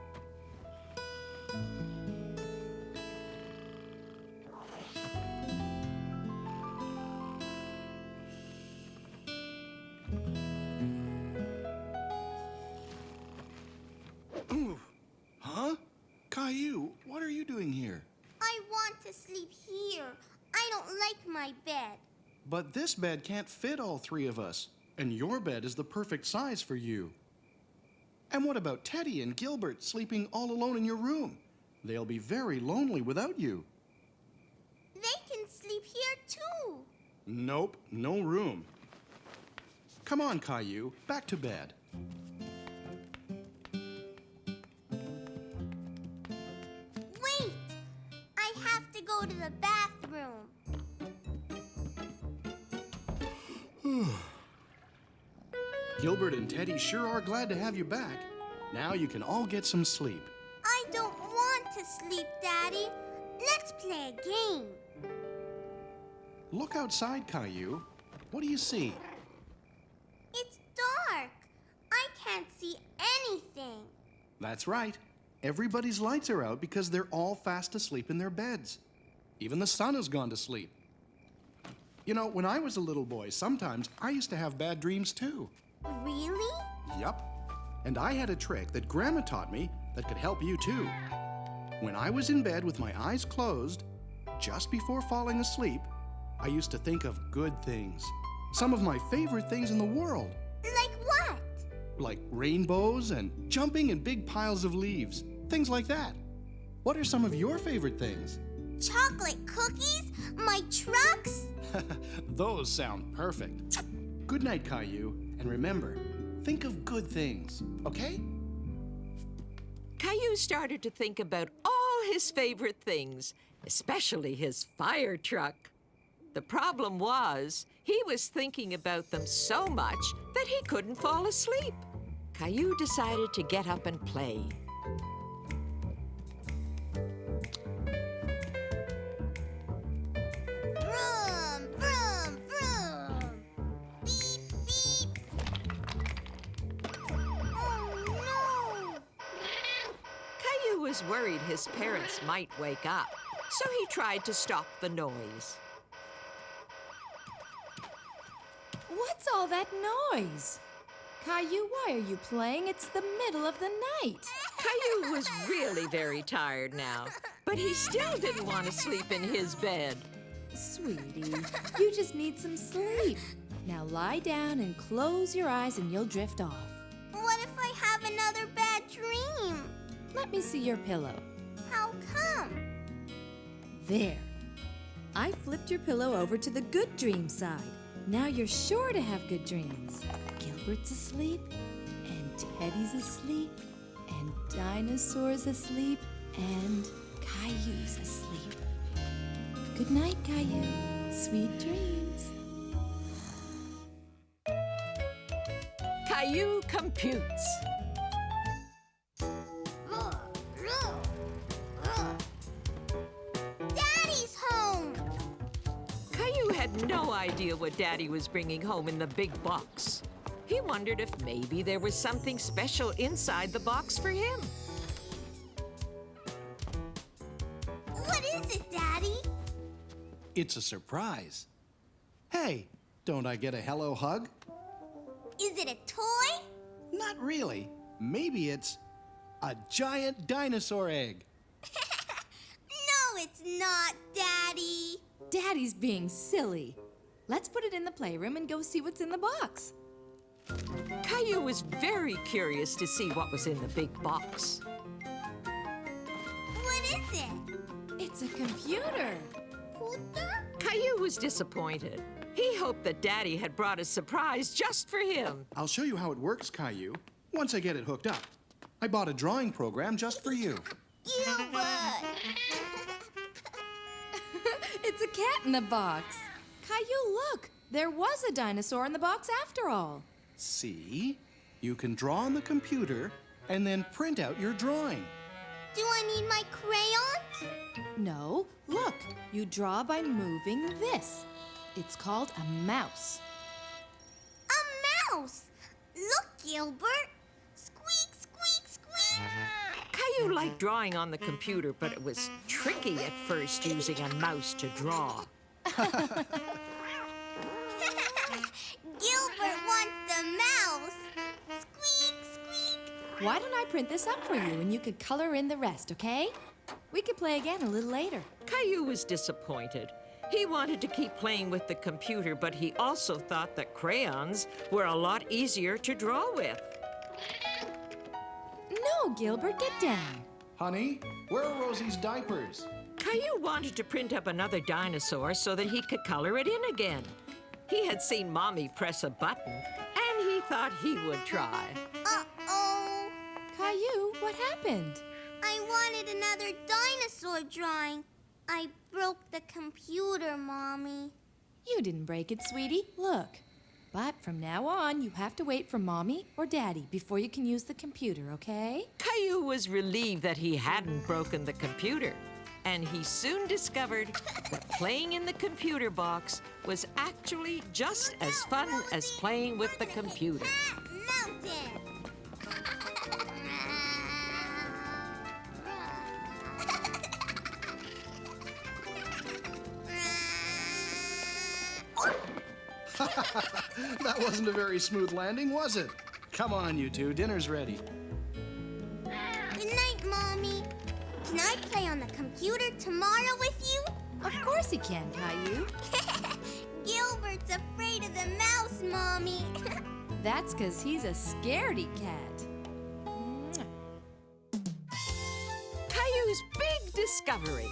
Huh? Caillou, what are you doing here? I want to sleep here. I don't like my bed. But this bed can't fit all three of us, and your bed is the perfect size for you. And what about Teddy and Gilbert sleeping all alone in your room? They'll be very lonely without you. They can sleep here too. Nope, no room. Come on, Caillou, back to bed. Wait! I have to go to the bathroom. Gilbert and Teddy sure are glad to have you back. Now you can all get some sleep. I don't want to sleep, Daddy. Let's play a game. Look outside, Caillou. What do you see? It's dark. I can't see anything. That's right. Everybody's lights are out because they're all fast asleep in their beds. Even the sun has gone to sleep. You know, when I was a little boy, sometimes I used to have bad dreams too. Really? Yup. And I had a trick that Grandma taught me that could help you too. When I was in bed with my eyes closed, just before falling asleep, I used to think of good things. Some of my favorite things in the world. Like what? Like rainbows and jumping in big piles of leaves. Things like that. What are some of your favorite things? Chocolate cookies? My trucks? Those sound perfect. Good night, Caillou. And remember, think of good things, okay? Caillou started to think about all his favorite things, especially his fire truck. The problem was, he was thinking about them so much that he couldn't fall asleep. Caillou decided to get up and play. Vroom, vroom, vroom. Beep, beep. Oh, no. Caillou was worried his parents might wake up, so he tried to stop the noise. What's all that noise? Caillou, why are you playing? It's the middle of the night. Caillou was really very tired now, but he still didn't want to sleep in his bed. Sweetie, you just need some sleep. Now lie down and close your eyes and you'll drift off. What if I have another bad dream? Let me see your pillow. How come? There. I flipped your pillow over to the good dream side. Now you're sure to have good dreams. Gilbert's asleep, and Teddy's asleep, and Dinosaur's asleep, and Caillou's asleep. Good night, Caillou. Sweet dreams. Caillou computes. Daddy's home! Caillou had no idea what Daddy was bringing home in the big box. He wondered if maybe there was something special inside the box for him. What is it, Daddy? It's a surprise. Hey, don't I get a hello hug? Is it a toy? Not really. Maybe it's a giant dinosaur egg. No, it's not, Daddy. Daddy's being silly. Let's put it in the playroom and go see what's in the box. Caillou was very curious to see what was in the big box. What is it? It's a computer. Caillou was disappointed. He hoped that Daddy had brought a surprise just for him. I'll show you how it works, Caillou. once I get it hooked up. I bought a drawing program just for you. Gilbert! It's a cat in the box. Caillou, look. There was a dinosaur in the box after all. See? You can draw on the computer and then print out your drawing. Do I need my crayons? No, look. You draw by moving this. It's called a mouse. A mouse! Look, Gilbert! Squeak, squeak, squeak! Caillou liked drawing on the computer, but it was tricky at first using a mouse to draw. Gilbert wants the mouse! Squeak, squeak! Why don't I print this up for you and you could color in the rest, okay? We could play again a little later. Caillou was disappointed. He wanted to keep playing with the computer, but he also thought that crayons were a lot easier to draw with. No, Gilbert, get down. Honey, where are Rosie's diapers? Caillou wanted to print up another dinosaur so that he could color it in again. He had seen Mommy press a button, and he thought he would try. Uh-oh! Caillou, what happened? I wanted another dinosaur drawing. I broke the computer, Mommy. You didn't break it, sweetie. Look. But from now on, you have to wait for Mommy or Daddy before you can use the computer, okay? Caillou was relieved that he hadn't broken the computer, and he soon discovered that playing in the computer box was actually just as fun as playing with the computer. Mountain! That wasn't a very smooth landing, was it? Come on, you two. Dinner's ready. Good night, Mommy. Can I play on the computer tomorrow with you? Of course he can, Caillou. Gilbert's afraid of the mouse, Mommy. That's because he's a scaredy cat. Caillou's big discovery.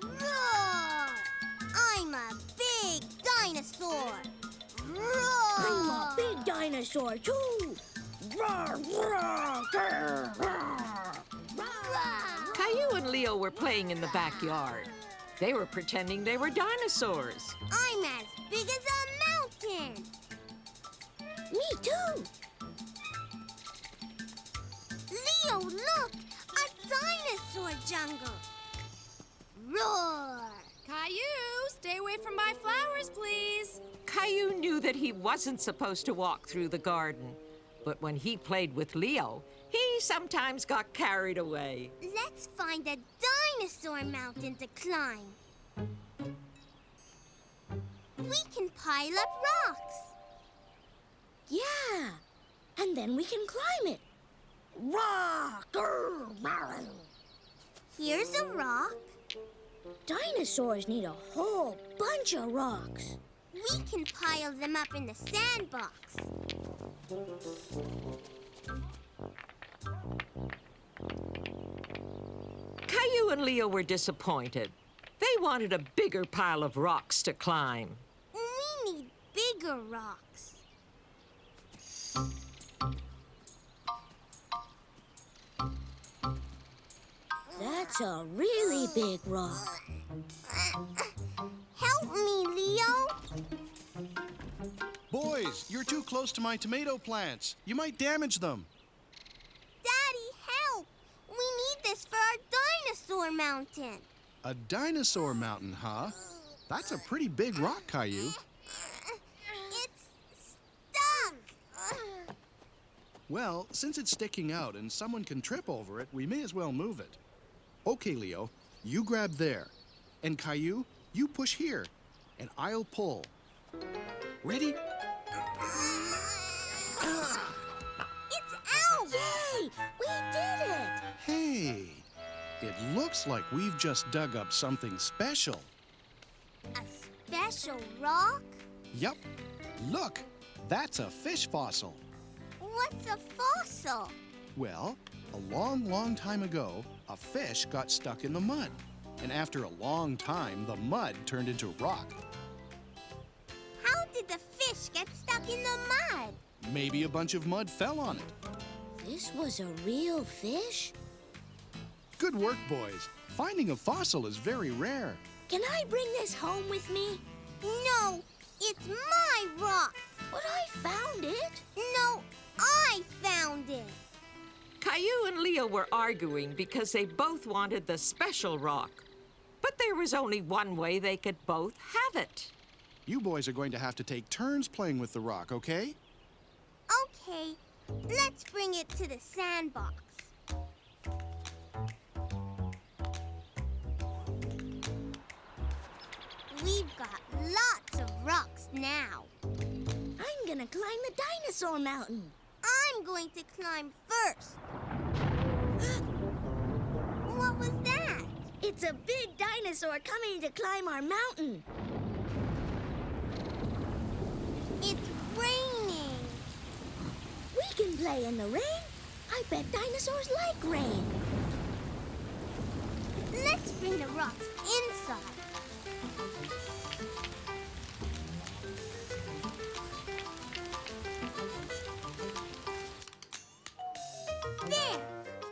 Roar! I'm a big dinosaur. Roar! I'm a big dinosaur, too. Roar, roar, grr, roar. Caillou and Leo were playing in the backyard. They were pretending they were dinosaurs. I'm as big as a mountain. Me too. Leo, look! A dinosaur jungle. Roar! Caillou, stay away from my flowers, please. Caillou knew that he wasn't supposed to walk through the garden. But when he played with Leo, he sometimes got carried away. Let's find a dinosaur mountain to climb. We can pile up rocks. Yeah, and then we can climb it. Rock! Here's a rock. Dinosaurs need a whole bunch of rocks. We can pile them up in the sandbox. Caillou and Leo were disappointed. They wanted a bigger pile of rocks to climb. We need bigger rocks. That's a really big rock. Help me, Leo. Boys, you're too close to my tomato plants. You might damage them. Daddy, help! We need this for our dinosaur mountain. A dinosaur mountain, huh? That's a pretty big rock, Caillou. It's stuck. Well, since it's sticking out and someone can trip over it, we may as well move it. Okay, Leo, you grab there. And Caillou, you push here. And I'll pull. Ready? It's out! Yay! We did it! Hey, it looks like we've just dug up something special. A special rock? Yup. Look, that's a fish fossil. What's a fossil? Well, a long, long time ago, a fish got stuck in the mud. And after a long time, the mud turned into rock. How did did the fish get stuck in the mud? Maybe a bunch of mud fell on it. This was a real fish? Good work, boys. Finding a fossil is very rare. Can I bring this home with me? No, it's my rock. But I found it. No, I found it. Caillou and Leo were arguing because they both wanted the special rock. But there was only one way they could both have it. You boys are going to have to take turns playing with the rock, okay? Okay, let's bring it to the sandbox. We've got lots of rocks now. I'm gonna climb the dinosaur mountain. I'm going to climb first. What was that? It's a big dinosaur coming to climb our mountain. It's raining. We can play in the rain. I bet dinosaurs like rain. Let's bring the rocks inside. There!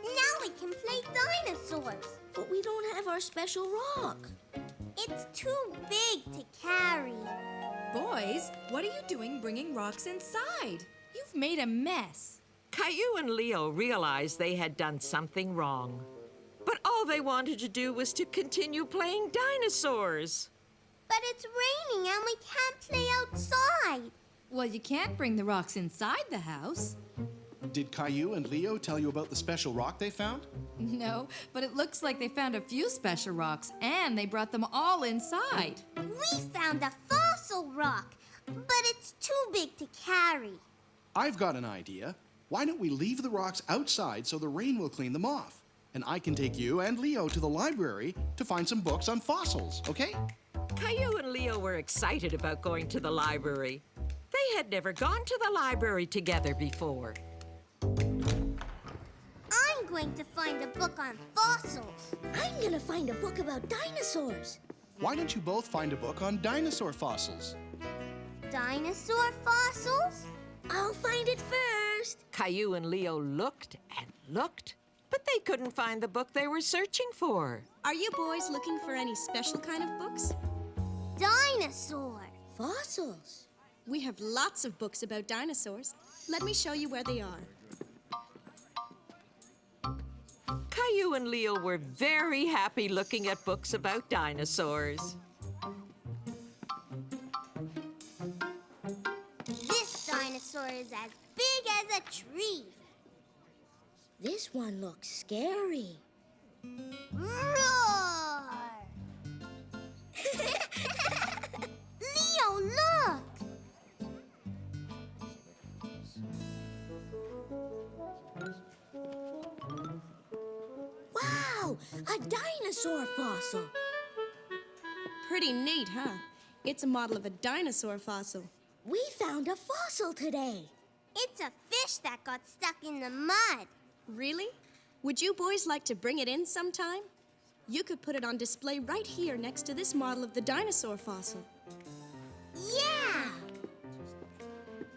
Now we can play dinosaurs. But we don't have our special rock. It's too big to carry. Boys, what are you doing bringing rocks inside? You've made a mess. Caillou and Leo realized they had done something wrong. But all they wanted to do was to continue playing dinosaurs. But it's raining and we can't play outside. Well, you can't bring the rocks inside the house. Did Caillou and Leo tell you about the special rock they found? No, but it looks like they found a few special rocks, and they brought them all inside. We found a fossil rock, but it's too big to carry. I've got an idea. Why don't we leave the rocks outside so the rain will clean them off? And I can take you and Leo to the library to find some books on fossils, okay? Caillou and Leo were excited about going to the library. They had never gone to the library together before. I'm going to find a book on fossils. I'm gonna find a book about dinosaurs. Why don't you both find a book on dinosaur fossils? Dinosaur fossils? I'll find it first. Caillou and Leo looked and looked, but they couldn't find the book they were searching for. Are you boys looking for any special kind of books? Dinosaur. Fossils. We have lots of books about dinosaurs. Let me show you where they are. Caillou and Leo were very happy looking at books about dinosaurs. This dinosaur is as big as a tree. This one looks scary. Roar! Leo, look! Wow, a dinosaur fossil. Pretty neat, huh? It's a model of a dinosaur fossil. We found a fossil today. It's a fish that got stuck in the mud. Really? Would you boys like to bring it in sometime? You could put it on display right here next to this model of the dinosaur fossil. Yeah!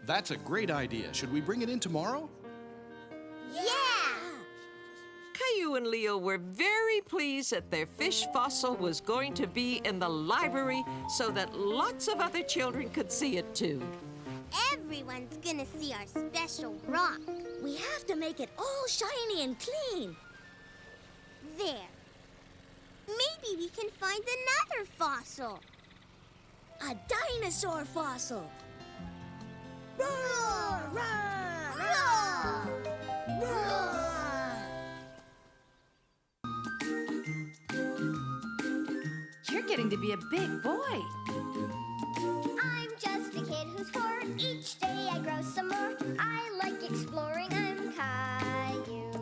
That's a great idea. Should we bring it in tomorrow? Yeah! Caillou and Leo were very pleased that their fish fossil was going to be in the library so that lots of other children could see it too. Everyone's gonna see our special rock. We have to make it all shiny and clean. There. Maybe we can find another fossil. A dinosaur fossil. Roar! Roar! Roar! Roar! You're getting to be a big boy. I'm just a kid who's 4. Each day I grow some more. I like exploring. I'm Caillou.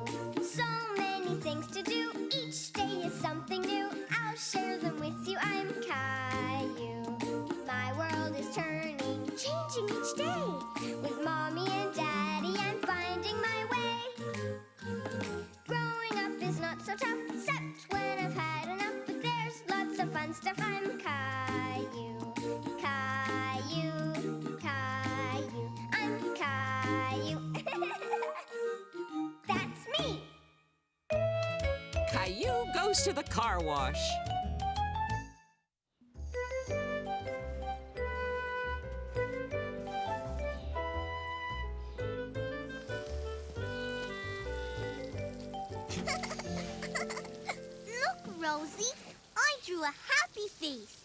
So many things to do. Each day is something new. I'll share them with you. I'm Caillou. My world is turning, changing each day. With Mommy and Daddy, I'm finding my way. Growing up is not so tough, except when I've had enough. But there's lots of fun stuff. I'm Caillou. Caillou. next to the car wash. Look, Rosie, I drew a happy face.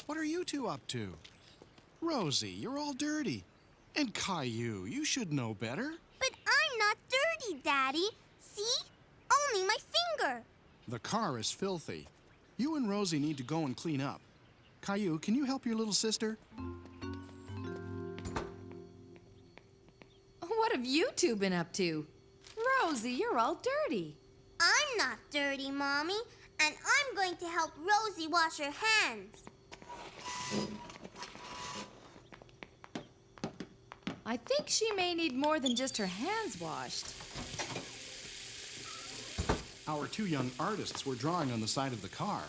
What are you two up to? Rosie, you're all dirty. And Caillou, you should know better. But I'm not dirty, Daddy. See? Only my finger. The car is filthy. You and Rosie need to go and clean up. Caillou, can you help your little sister? What have you two been up to? Rosie, you're all dirty. I'm not dirty, Mommy. And I'm going to help Rosie wash her hands. I think she may need more than just her hands washed. Our two young artists were drawing on the side of the car.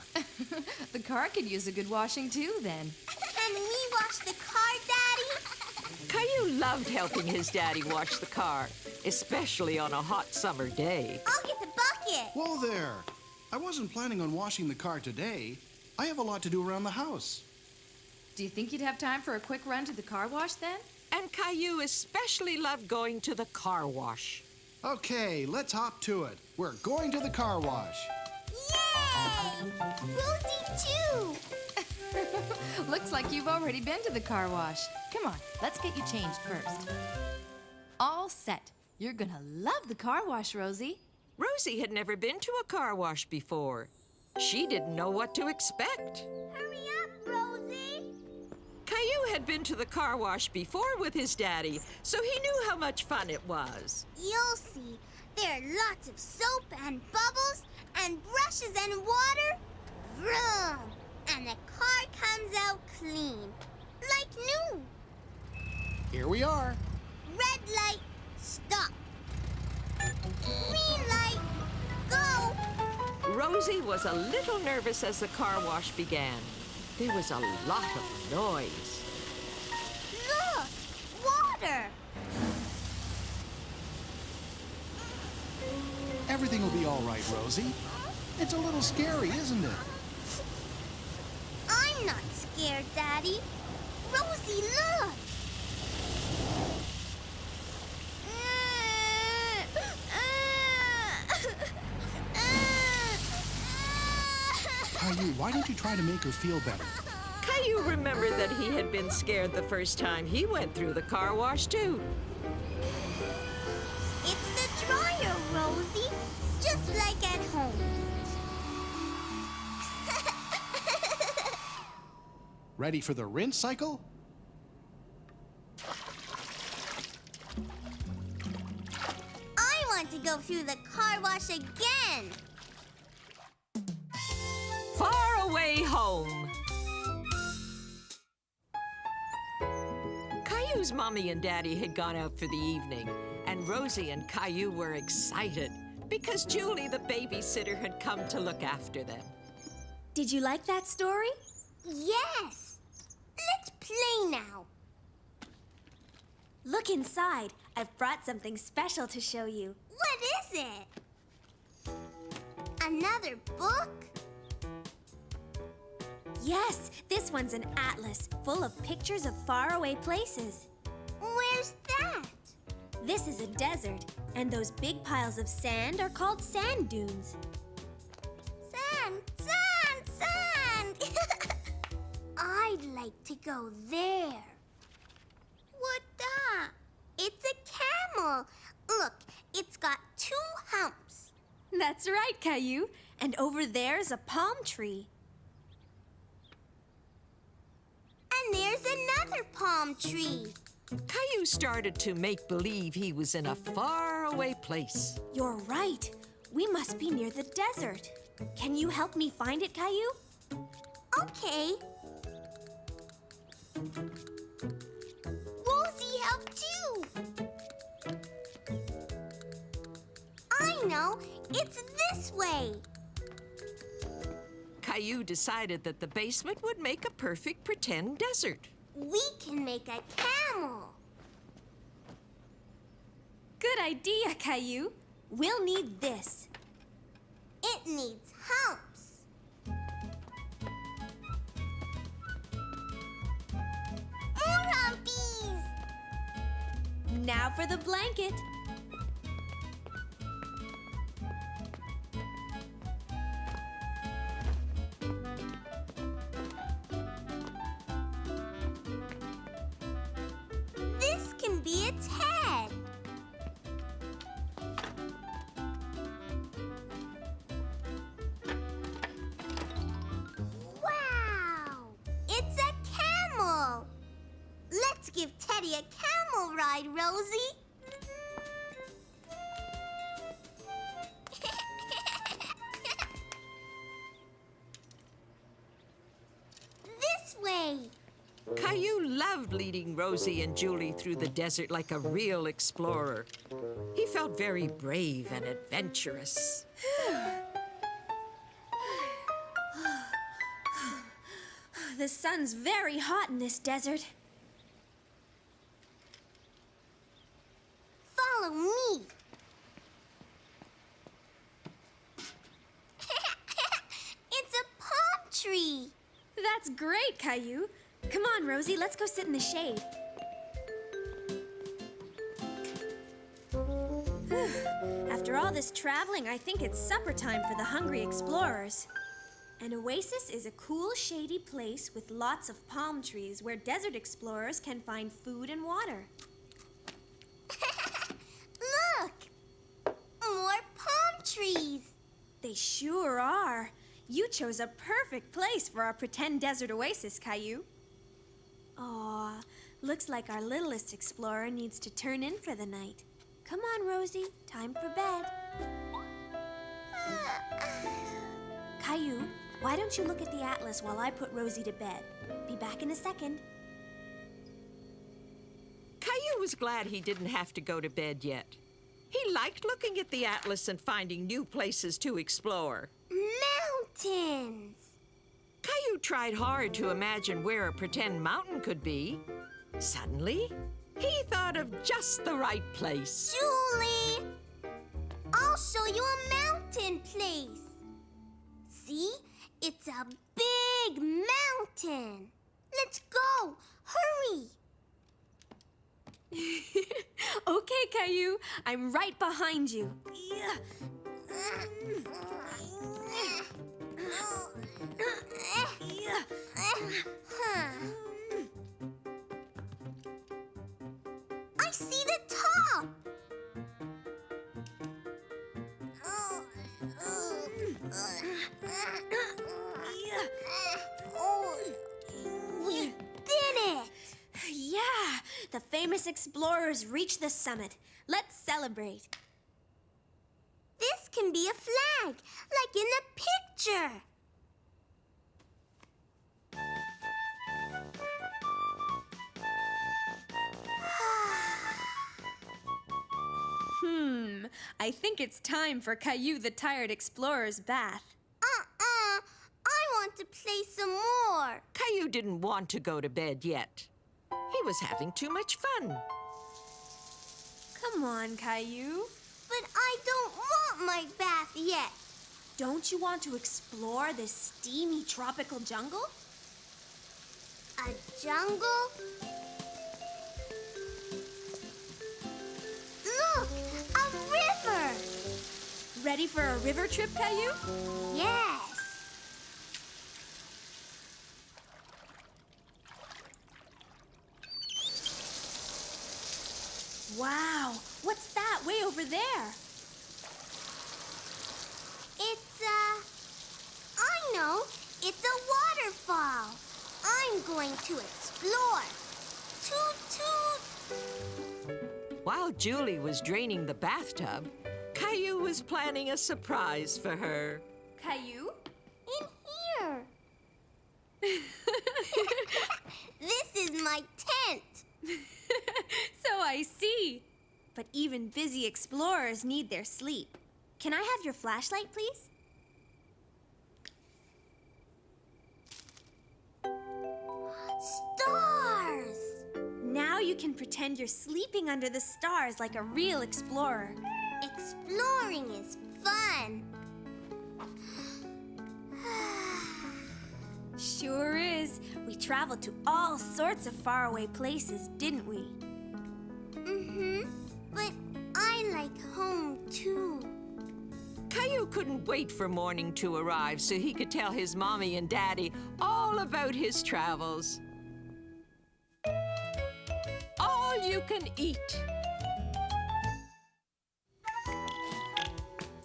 The car could use a good washing too, then. Can we wash the car, Daddy? Caillou loved helping his daddy wash the car, especially on a hot summer day. I'll get the bucket. Whoa there! I wasn't planning on washing the car today. I have a lot to do around the house. Do you think you'd have time for a quick run to the car wash then? And Caillou especially loved going to the car wash. Okay, let's hop to it. We're going to the car wash. Yay! Rosie, too. Looks like you've already been to the car wash. Come on, let's get you changed first. All set. You're gonna love the car wash, Rosie. Rosie had never been to a car wash before. She didn't know what to expect. Hurry up, Rosie. Caillou had been to the car wash before with his daddy, so he knew how much fun it was. You'll see. There are lots of soap and bubbles and brushes and water. Vroom! And the car comes out clean. Like new. Here we are. Red light, stop. Green light, go. Rosie was a little nervous as the car wash began. There was a lot of noise. Look, water. Everything will be all right, Rosie. It's a little scary, isn't it? I'm not scared, Daddy. Rosie, look. Caillou, why don't you try to make her feel better? Caillou remembered that he had been scared the first time he went through the car wash, too. It's the dryer, Rosie. Just like at home. Ready for the rinse cycle? I want to go through the car wash again. Far away home. Caillou's mommy and daddy had gone out for the evening, and Rosie and Caillou were excited because Julie, the babysitter, had come to look after them. Did you like that story? Yes. Let's play now. Look inside. I've brought something special to show you. What is it? Another book? Yes, this one's an atlas full of pictures of faraway places. Where's that? This is a desert, and those big piles of sand are called sand dunes. Sand, sand, sand! I'd like to go there. What that? It's a camel. Look, it's got 2 humps. That's right, Caillou. And over there's a palm tree. And there's another palm tree. Caillou started to make believe he was in a faraway place. You're right. We must be near the desert. Can you help me find it, Caillou? Okay. Rosie helped too. I know. It's this way. Caillou decided that the basement would make a perfect pretend desert. We can make a camel. Good idea, Caillou. We'll need this. It needs humps. More humpies! Now for the blanket. This can be its head. Wow! It's a camel! Let's give Teddy a camel ride, Rosie. This way. Caillou loved leading Rosie and Julie through the desert like a real explorer. He felt very brave and adventurous. The sun's very hot in this desert. Follow me. It's a palm tree. That's great, Caillou. Come on, Rosie, let's go sit in the shade. After all this traveling, I think it's supper time for the hungry explorers. An oasis is a cool, shady place with lots of palm trees where desert explorers can find food and water. Look! More palm trees. They sure are. You chose a perfect place for our pretend desert oasis, Caillou. Aw, looks like our littlest explorer needs to turn in for the night. Come on, Rosie, time for bed. Caillou, why don't you look at the atlas while I put Rosie to bed? Be back in a second. Caillou was glad he didn't have to go to bed yet. He liked looking at the atlas and finding new places to explore. Mountains! Caillou tried hard to imagine where a pretend mountain could be. Suddenly, he thought of just the right place. Julie! I'll show you a mountain place. See? It's a big mountain. Let's go. Hurry. Okay, Caillou, I'm right behind you. I see the top. We did it! Yeah, the famous explorers reached the summit. Let's celebrate. This can be a flag, like in the picture. I think it's time for Caillou the Tired Explorer's bath. I want to play some more. Caillou didn't want to go to bed yet. He was having too much fun. Come on, Caillou. But I don't want my bath yet. Don't you want to explore this steamy tropical jungle? A jungle? Look, a river! Ready for a river trip, Caillou? Yes. Wow, what's that way over there? I know, it's a waterfall. I'm going to explore. Toot toot. While Julie was draining the bathtub, Caillou was planning a surprise for her. Caillou? In here. This is my tent. So I see. But even busy explorers need their sleep. Can I have your flashlight, please? Stars! Now you can pretend you're sleeping under the stars like a real explorer. Explorer? Exploring is fun. Sure is. We traveled to all sorts of faraway places, didn't we? Mm-hmm. But I like home, too. Caillou couldn't wait for morning to arrive so he could tell his mommy and daddy all about his travels. All you can eat.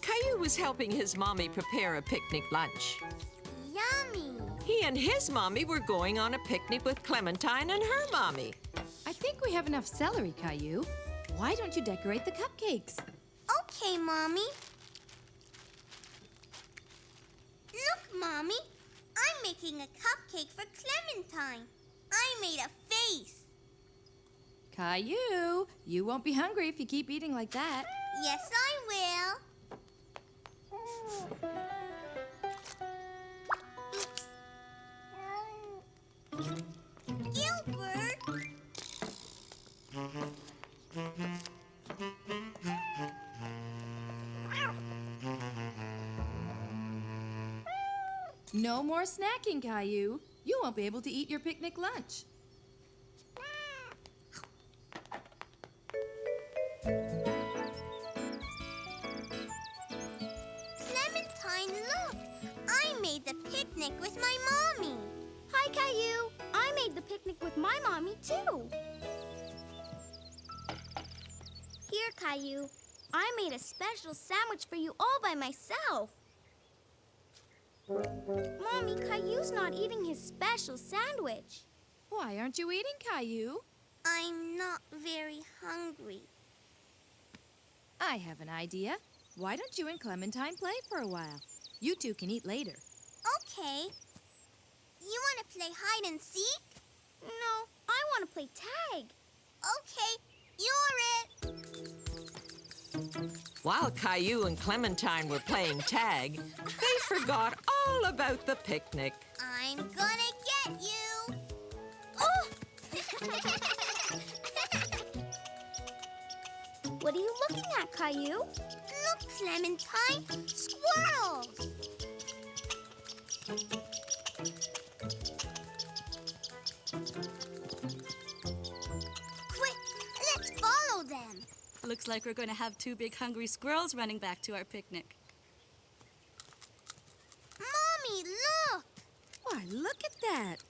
Caillou was helping his mommy prepare a picnic lunch. Yummy! He and his mommy were going on a picnic with Clementine and her mommy. I think we have enough celery, Caillou. Why don't you decorate the cupcakes? Okay, Mommy. Look, Mommy. I'm making a cupcake for Clementine. I made a face. Caillou, you won't be hungry if you keep eating like that. Yes, I will. Oops. Gilbert! No more snacking, Caillou. You won't be able to eat your picnic lunch. Clementine, look! I made the picnic with my mommy. Hi, Caillou. I made the picnic with my mommy, too. Here, Caillou. I made a special sandwich for you all by myself. Mommy, Caillou's not eating his special sandwich. Why aren't you eating, Caillou? I'm not very hungry. I have an idea. Why don't you and Clementine play for a while? You two can eat later. Okay. You want to play hide and seek? No, I want to play tag. Okay, you're it. While Caillou and Clementine were playing tag, they forgot all about the picnic. I'm gonna get you. Oh! What are you looking at, Caillou? Look, Clementine, squirrels. Quick, let's follow them. Looks like we're going to have two big hungry squirrels running back to our picnic. Mommy, look! Why, look at that.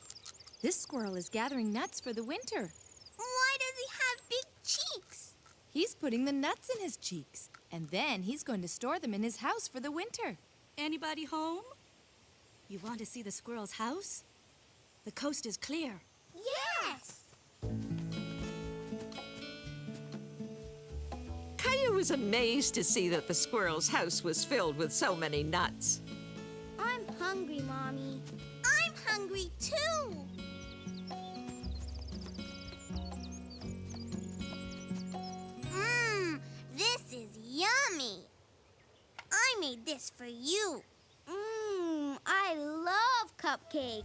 This squirrel is gathering nuts for the winter. Why does he have big cheeks? He's putting the nuts in his cheeks, and then he's going to store them in his house for the winter. Anybody home? You want to see the squirrel's house? The coast is clear. Yes! Caillou was amazed to see that the squirrel's house was filled with so many nuts. I'm hungry, Mommy. I'm hungry, too. This is yummy. I made this for you. I love cupcakes.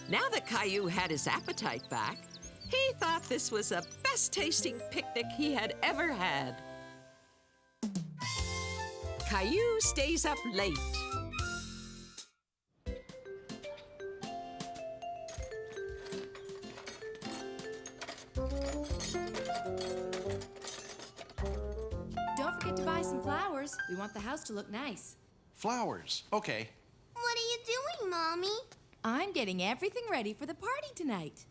Now that Caillou had his appetite back, he thought this was the best-tasting picnic he had ever had. Caillou stays up late. Don't forget to buy some flowers. We want the house to look nice. Flowers. Okay. What are you doing, Mommy? I'm getting everything ready for the party tonight.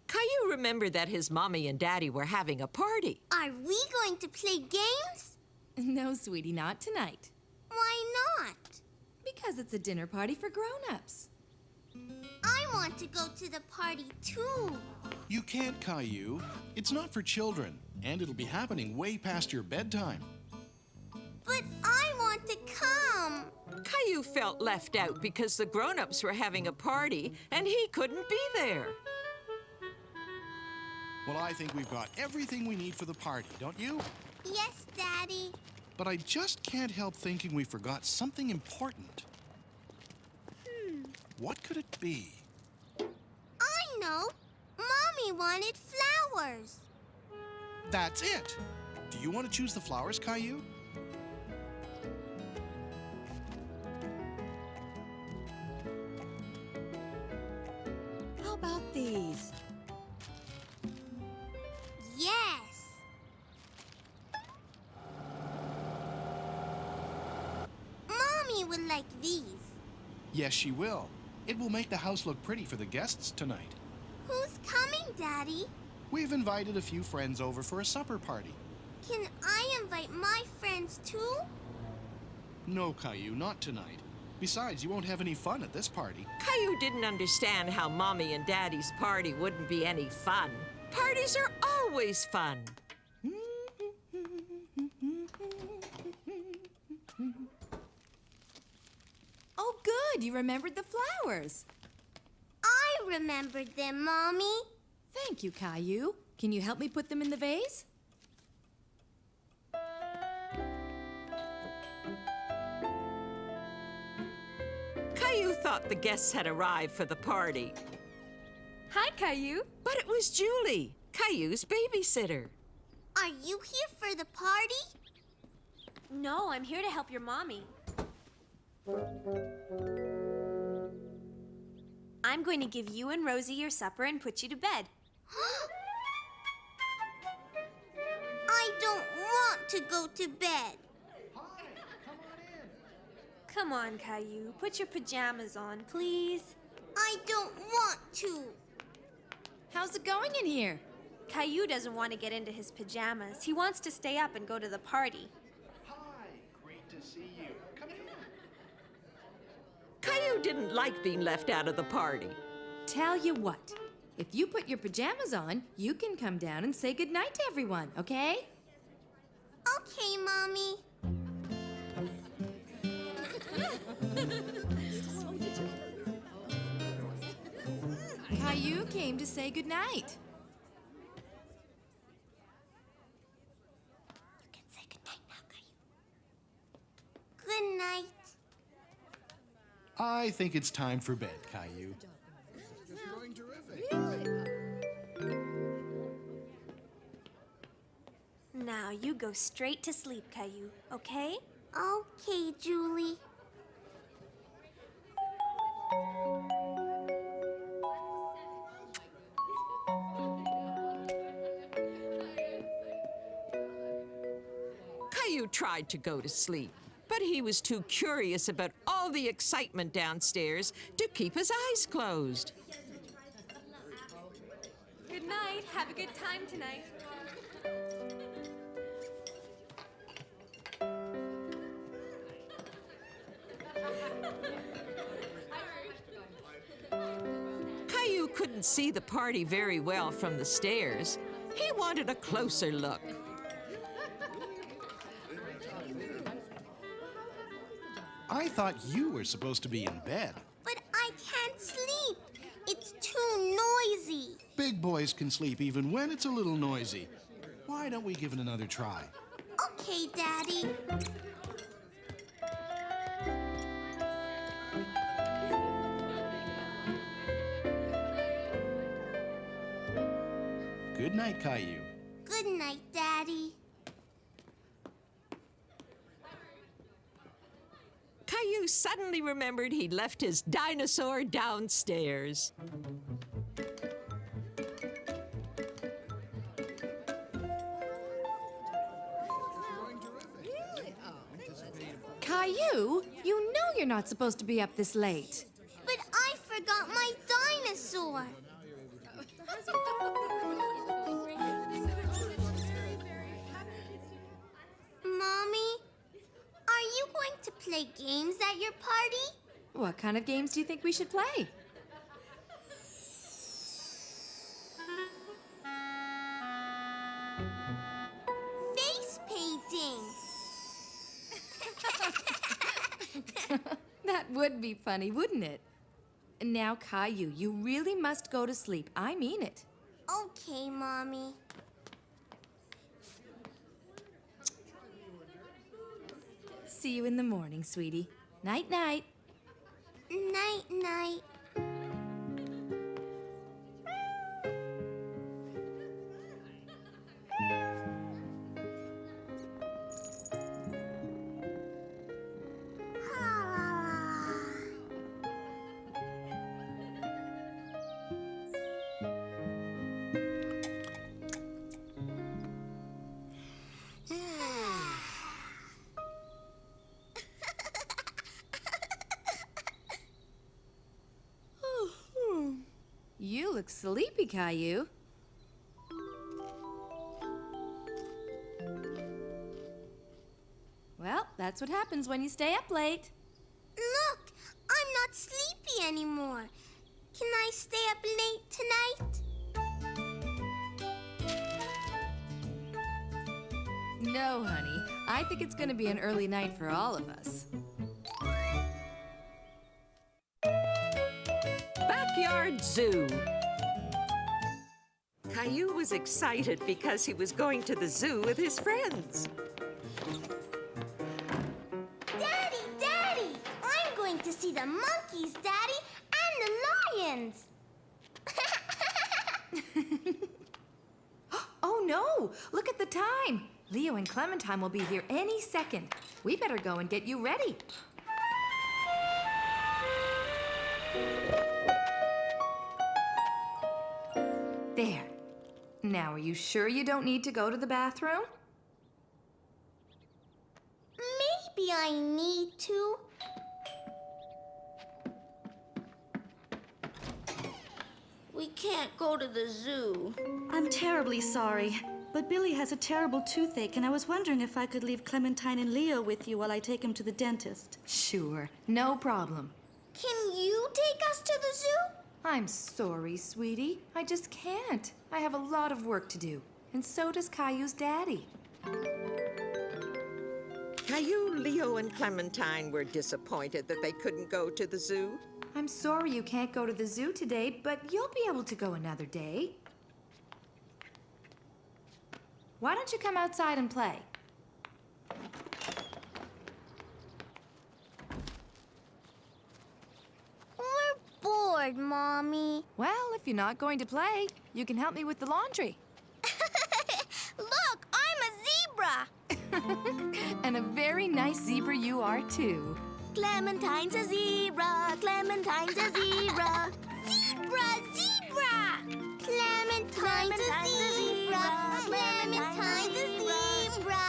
Caillou remembered that his mommy and daddy were having a party. Are we going to play games? No, sweetie, not tonight. Why not? Because it's a dinner party for grown-ups. I want to go to the party, too. You can't, Caillou. It's not for children, and it'll be happening way past your bedtime. But I want to come. Caillou felt left out because the grown-ups were having a party and he couldn't be there. Well, I think we've got everything we need for the party, don't you? Yes, Daddy. But I just can't help thinking we forgot something important. What could it be? I know. Mommy wanted flowers. That's it. Do you want to choose the flowers, Caillou? How about these? Yes! Mommy would like these. Yes, she will. It will make the house look pretty for the guests tonight. Who's coming, Daddy? We've invited a few friends over for a supper party. Can I invite my friends too? No, Caillou, not tonight. Besides, you won't have any fun at this party. Caillou didn't understand how Mommy and Daddy's party wouldn't be any fun. Parties are always fun. Oh, good. You remembered the flowers. I remembered them, Mommy. Thank you, Caillou. Can you help me put them in the vase? Caillou thought the guests had arrived for the party. Hi, Caillou. But it was Julie, Caillou's babysitter. Are you here for the party? No, I'm here to help your mommy. I'm going to give you and Rosie your supper and put you to bed. I don't want to go to bed. Come on, Caillou. Put your pajamas on, please. I don't want to. How's it going in here? Caillou doesn't want to get into his pajamas. He wants to stay up and go to the party. Hi, great to see you. Come in. Caillou didn't like being left out of the party. Tell you what, if you put your pajamas on, you can come down and say goodnight to everyone, okay? Okay, Mommy. Caillou came to say goodnight. You can say goodnight now, Caillou. Good night. I think it's time for bed, Caillou. Now you go straight to sleep, Caillou, okay? Okay, Julie. Caillou tried to go to sleep, but he was too curious about all the excitement downstairs to keep his eyes closed. Good night. Have a good time tonight. Caillou couldn't see the party very well from the stairs. He wanted a closer look. I thought you were supposed to be in bed. But I can't sleep. It's too noisy. Big boys can sleep even when it's a little noisy. Why don't we give it another try? Okay, Daddy. Good night, Caillou. Good night, Daddy. Caillou suddenly remembered he'd left his dinosaur downstairs. Caillou, you know you're not supposed to be up this late. But I forgot my dinosaur. Mommy, are you going to play games at your party? What kind of games do you think we should play? Face painting. That would be funny, wouldn't it? Now, Caillou, you really must go to sleep. I mean it. Okay, Mommy. See you in the morning, sweetie. Night-night. Night-night. look sleepy, Caillou. Well, that's what happens when you stay up late. Look, I'm not sleepy anymore. Can I stay up late tonight? No, honey. I think it's going to be an early night for all of us. Backyard Zoo. Caillou was excited because he was going to the zoo with his friends. Daddy, Daddy! I'm going to see the monkeys, Daddy, and the lions. Oh no! Look at the time! Leo and Clementine will be here any second. We better go and get you ready. There. Now, are you sure you don't need to go to the bathroom? Maybe I need to. We can't go to the zoo. I'm terribly sorry, but Billy has a terrible toothache, and I was wondering if I could leave Clementine and Leo with you while I take him to the dentist. Sure, no problem. Can you take us to the zoo? I'm sorry, sweetie. I just can't. I have a lot of work to do, and so does Caillou's daddy. Caillou, Leo, and Clementine were disappointed that they couldn't go to the zoo. I'm sorry you can't go to the zoo today, but you'll be able to go another day. Why don't you come outside and play? We're bored, Mommy. Well, if you're not going to play, you can help me with the laundry. Look, I'm a zebra. And a very nice zebra you are, too. Clementine's a zebra. Clementine's a zebra. Zebra, zebra. Clementine's a zebra. Clementine's a zebra.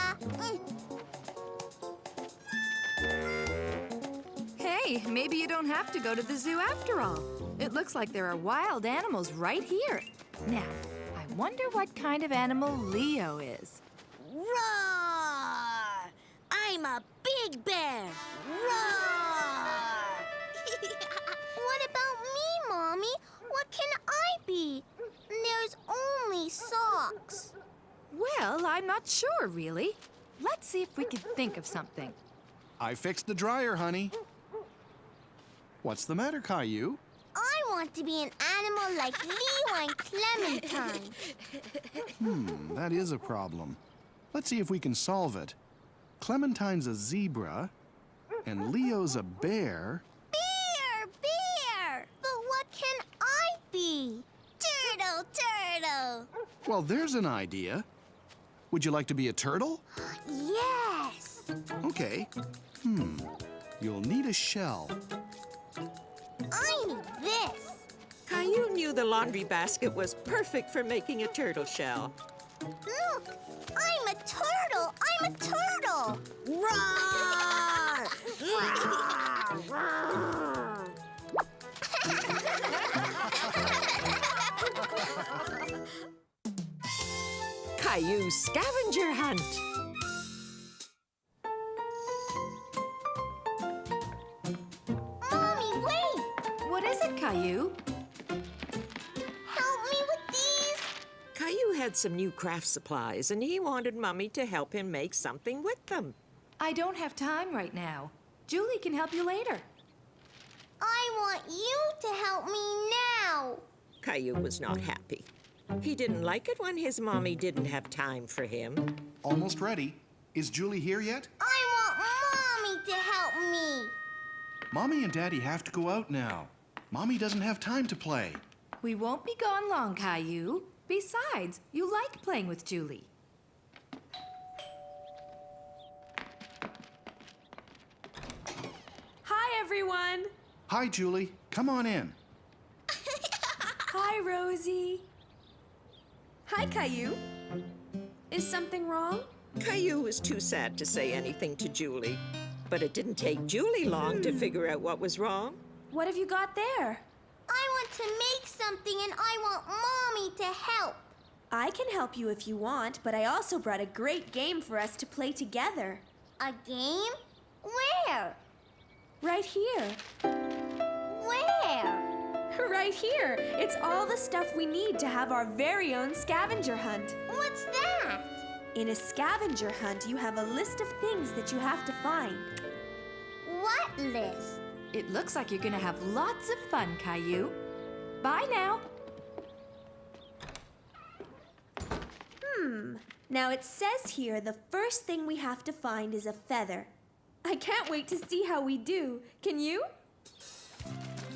Hey, maybe you don't have to go to the zoo after all. It looks like there are wild animals right here. Now, I wonder what kind of animal Leo is. Roar! I'm a big bear. Roar! What about me, Mommy? What can I be? There's only socks. Well, I'm not sure, really. Let's see if we can think of something. I fixed the dryer, honey. What's the matter, Caillou? I want to be an animal like Leo and Clementine. That is a problem. Let's see if we can solve it. Clementine's a zebra, and Leo's a bear. Bear! But what can I be? Turtle! Well, there's an idea. Would you like to be a turtle? Yes! Okay. You'll need a shell. I need this. Caillou knew the laundry basket was perfect for making a turtle shell. Look! I'm a turtle! I'm a turtle! Roar! Caillou's scavenger hunt. Mommy, wait! What is it, Caillou? Help me with these. Caillou had some new craft supplies, and he wanted Mummy to help him make something with them. I don't have time right now. Julie can help you later. I want you to help me now. Caillou was not happy. He didn't like it when his mommy didn't have time for him. Almost ready. Is Julie here yet? I want Mommy to help me. Mommy and Daddy have to go out now. Mommy doesn't have time to play. We won't be gone long, Caillou. Besides, you like playing with Julie. Hi, everyone. Hi, Julie. Come on in. Hi, Rosie. Hi, Caillou. Is something wrong? Caillou was too sad to say anything to Julie. But it didn't take Julie long to figure out what was wrong. What have you got there? I want to make something and I want Mommy to help. I can help you if you want, but I also brought a great game for us to play together. A game? Where? Right here. Where? Right here. It's all the stuff we need to have our very own scavenger hunt. What's that? In a scavenger hunt, you have a list of things that you have to find. What list? It looks like you're gonna have lots of fun, Caillou. Bye now. Now it says here the first thing we have to find is a feather. I can't wait to see how we do. Can you?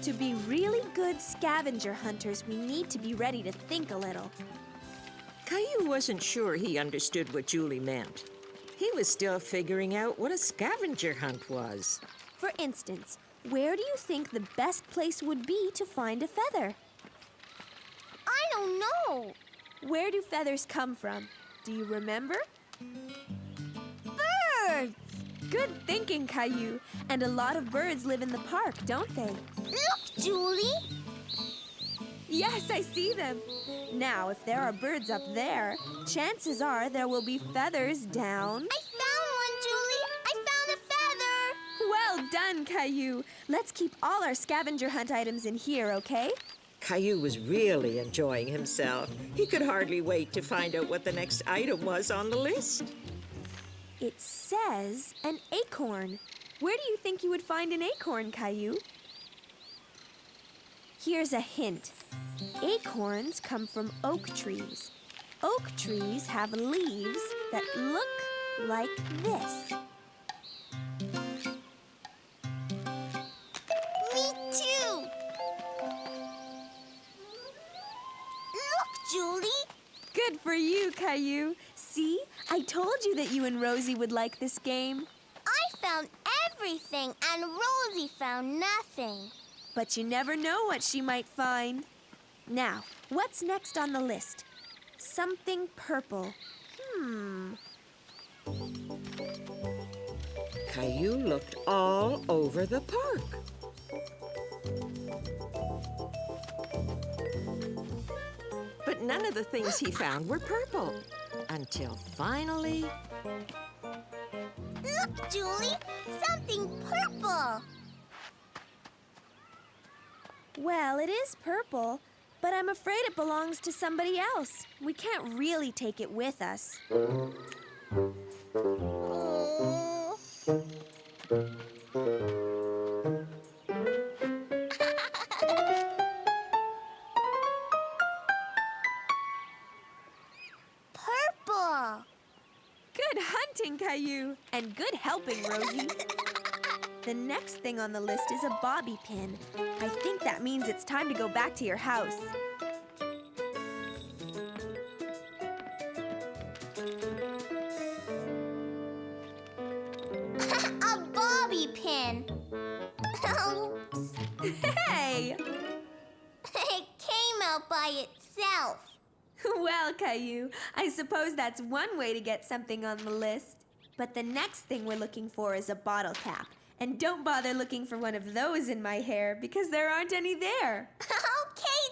To be really good scavenger hunters, we need to be ready to think a little. Caillou wasn't sure he understood what Julie meant. He was still figuring out what a scavenger hunt was. For instance, where do you think the best place would be to find a feather? I don't know. Where do feathers come from? Do you remember? Birds! Good thinking, Caillou. And a lot of birds live in the park, don't they? Look, Julie! Yes, I see them. Now, if there are birds up there, chances are there will be feathers down. I found one, Julie! I found a feather! Well done, Caillou. Let's keep all our scavenger hunt items in here, okay? Caillou was really enjoying himself. He could hardly wait to find out what the next item was on the list. It says an acorn. Where do you think you would find an acorn, Caillou? Here's a hint. Acorns come from oak trees. Oak trees have leaves that look like this. Me too! Look, Julie! Good for you, Caillou. See? I told you that you and Rosie would like this game. I found everything and Rosie found nothing. But you never know what she might find. Now, what's next on the list? Something purple. Caillou looked all over the park. But none of the things he found were purple. Until finally... Look, Julie! Something purple! Well, it is purple, but I'm afraid it belongs to somebody else. We can't really take it with us. Oh. Purple! Good hunting, Caillou, and good helping, Rosie. The next thing on the list is a bobby pin. I think that means it's time to go back to your house. A bobby pin! Oops. Hey! It came out by itself. Well, Caillou, I suppose that's one way to get something on the list. But the next thing we're looking for is a bottle cap. And don't bother looking for one of those in my hair because there aren't any there. Okay,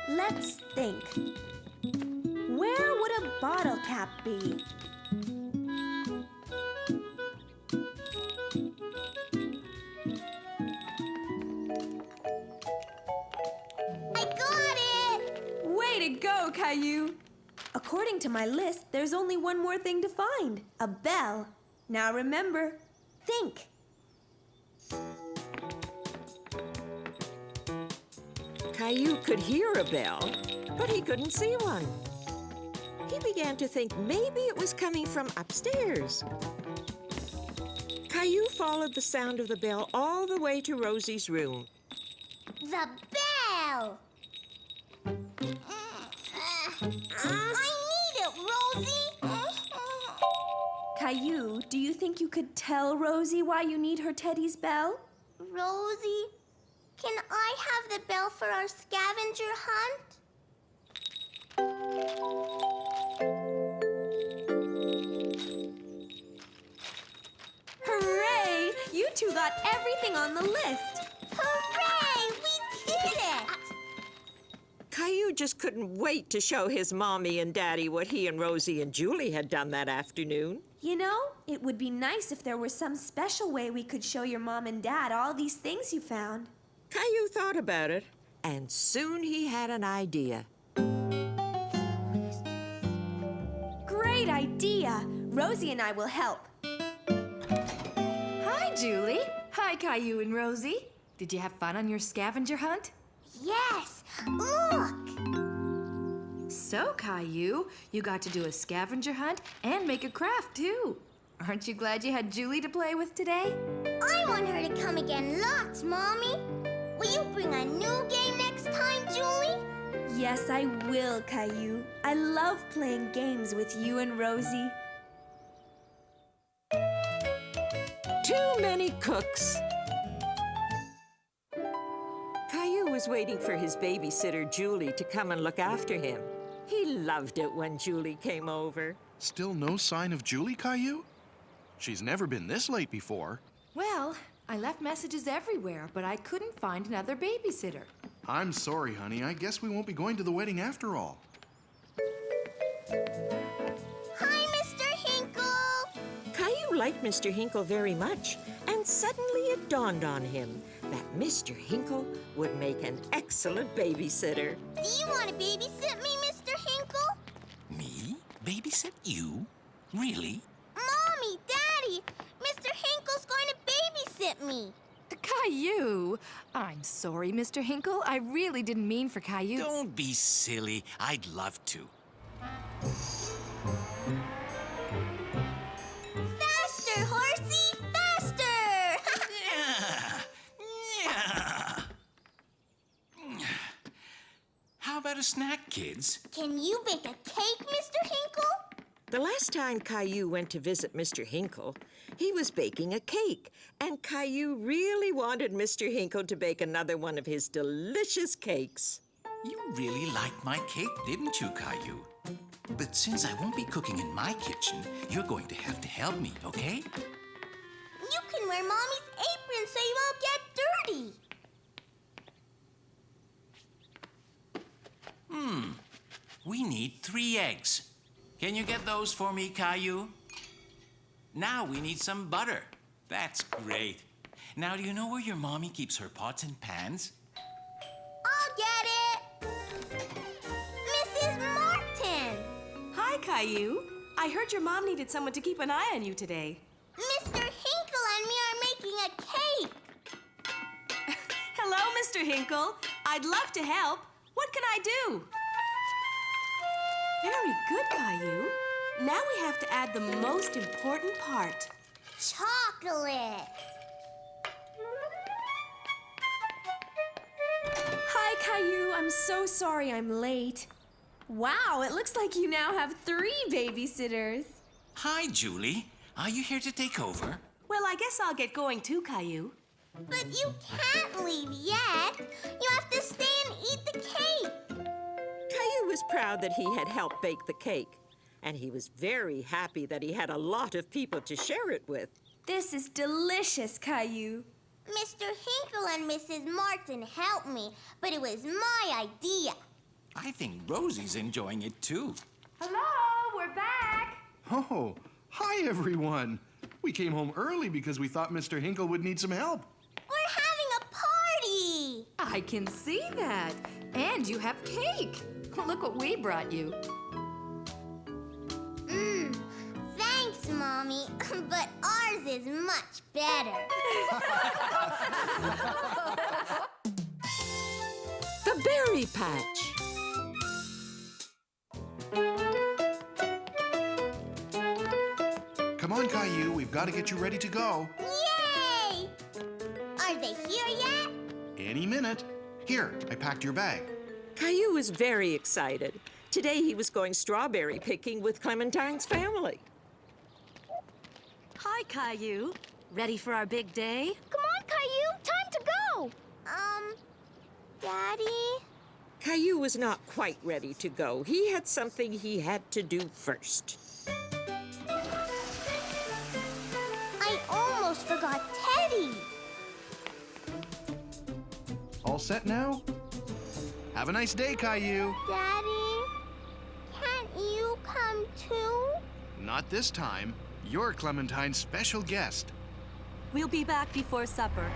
Julie. Let's think. Where would a bottle cap be? I got it! Way to go, Caillou! According to my list, there's only one more thing to find. A bell. Now remember, think. Caillou could hear a bell, but he couldn't see one. He began to think maybe it was coming from upstairs. Caillou followed the sound of the bell all the way to Rosie's room. The bell! I need it, Rosie! Caillou, do you think you could tell Rosie why you need her Teddy's bell? Rosie, can I have the bell for our scavenger hunt? Hooray! You two got everything on the list. Hooray! Caillou just couldn't wait to show his mommy and daddy what he and Rosie and Julie had done that afternoon. You know, it would be nice if there was some special way we could show your mom and dad all these things you found. Caillou thought about it, and soon he had an idea. Great idea! Rosie and I will help. Hi, Julie. Hi, Caillou and Rosie. Did you have fun on your scavenger hunt? Yes! Look! So, Caillou, you got to do a scavenger hunt and make a craft, too. Aren't you glad you had Julie to play with today? I want her to come again lots, Mommy. Will you bring a new game next time, Julie? Yes, I will, Caillou. I love playing games with you and Rosie. Too many cooks. Caillou was waiting for his babysitter, Julie, to come and look after him. He loved it when Julie came over. Still no sign of Julie, Caillou? She's never been this late before. Well, I left messages everywhere, but I couldn't find another babysitter. I'm sorry, honey. I guess we won't be going to the wedding after all. Hi, Mr. Hinkle! Caillou liked Mr. Hinkle very much, and suddenly it dawned on him that Mr. Hinkle would make an excellent babysitter. Do you want to babysit me, Mr. Hinkle? Me? Babysit you? Really? Mommy, Daddy, Mr. Hinkle's going to babysit me. Caillou! I'm sorry, Mr. Hinkle. I really didn't mean for Caillou. Don't be silly. I'd love to. Faster, horsey, faster! How about a snack, kids? Can you bake a cake, Mr. Hinkle? The last time Caillou went to visit Mr. Hinkle, he was baking a cake, and Caillou really wanted Mr. Hinkle to bake another one of his delicious cakes. You really liked my cake, didn't you, Caillou? But since I won't be cooking in my kitchen, you're going to have to help me, okay? You can wear Mommy's apron so you won't get dirty. We need 3 eggs. Can you get those for me, Caillou? Now we need some butter. That's great. Now, do you know where your mommy keeps her pots and pans? I'll get it. Mrs. Martin. Hi, Caillou. I heard your mom needed someone to keep an eye on you today. Mr. Hinkle and me are making a cake. Hello, Mr. Hinkle. I'd love to help. What can I do? Very good, Caillou. Now we have to add the most important part. Chocolate. Hi, Caillou. I'm so sorry I'm late. Wow, it looks like you now have 3 babysitters. Hi, Julie. Are you here to take over? Well, I guess I'll get going too, Caillou. But you can't leave yet. You have to stay and eat the cake. Caillou was proud that he had helped bake the cake, and he was very happy that he had a lot of people to share it with. This is delicious, Caillou. Mr. Hinkle and Mrs. Martin helped me, but it was my idea. I think Rosie's enjoying it too. Hello, we're back. Oh, hi, everyone. We came home early because we thought Mr. Hinkle would need some help. We're having a party. I can see that. And you have cake. Look what we brought you. Thanks, Mommy, but ours is much better. The Berry Patch. Come on, Caillou. We've got to get you ready to go. Yay! Are they here yet? Any minute. Here, I packed your bag. Caillou was very excited. Today he was going strawberry picking with Clementine's family. Hi, Caillou. Ready for our big day? Come on, Caillou. Time to go. Daddy? Caillou was not quite ready to go. He had something he had to do first. I almost forgot Teddy. All set now? Have a nice day, Caillou. Daddy, can't you come too? Not this time. You're Clementine's special guest. We'll be back before supper.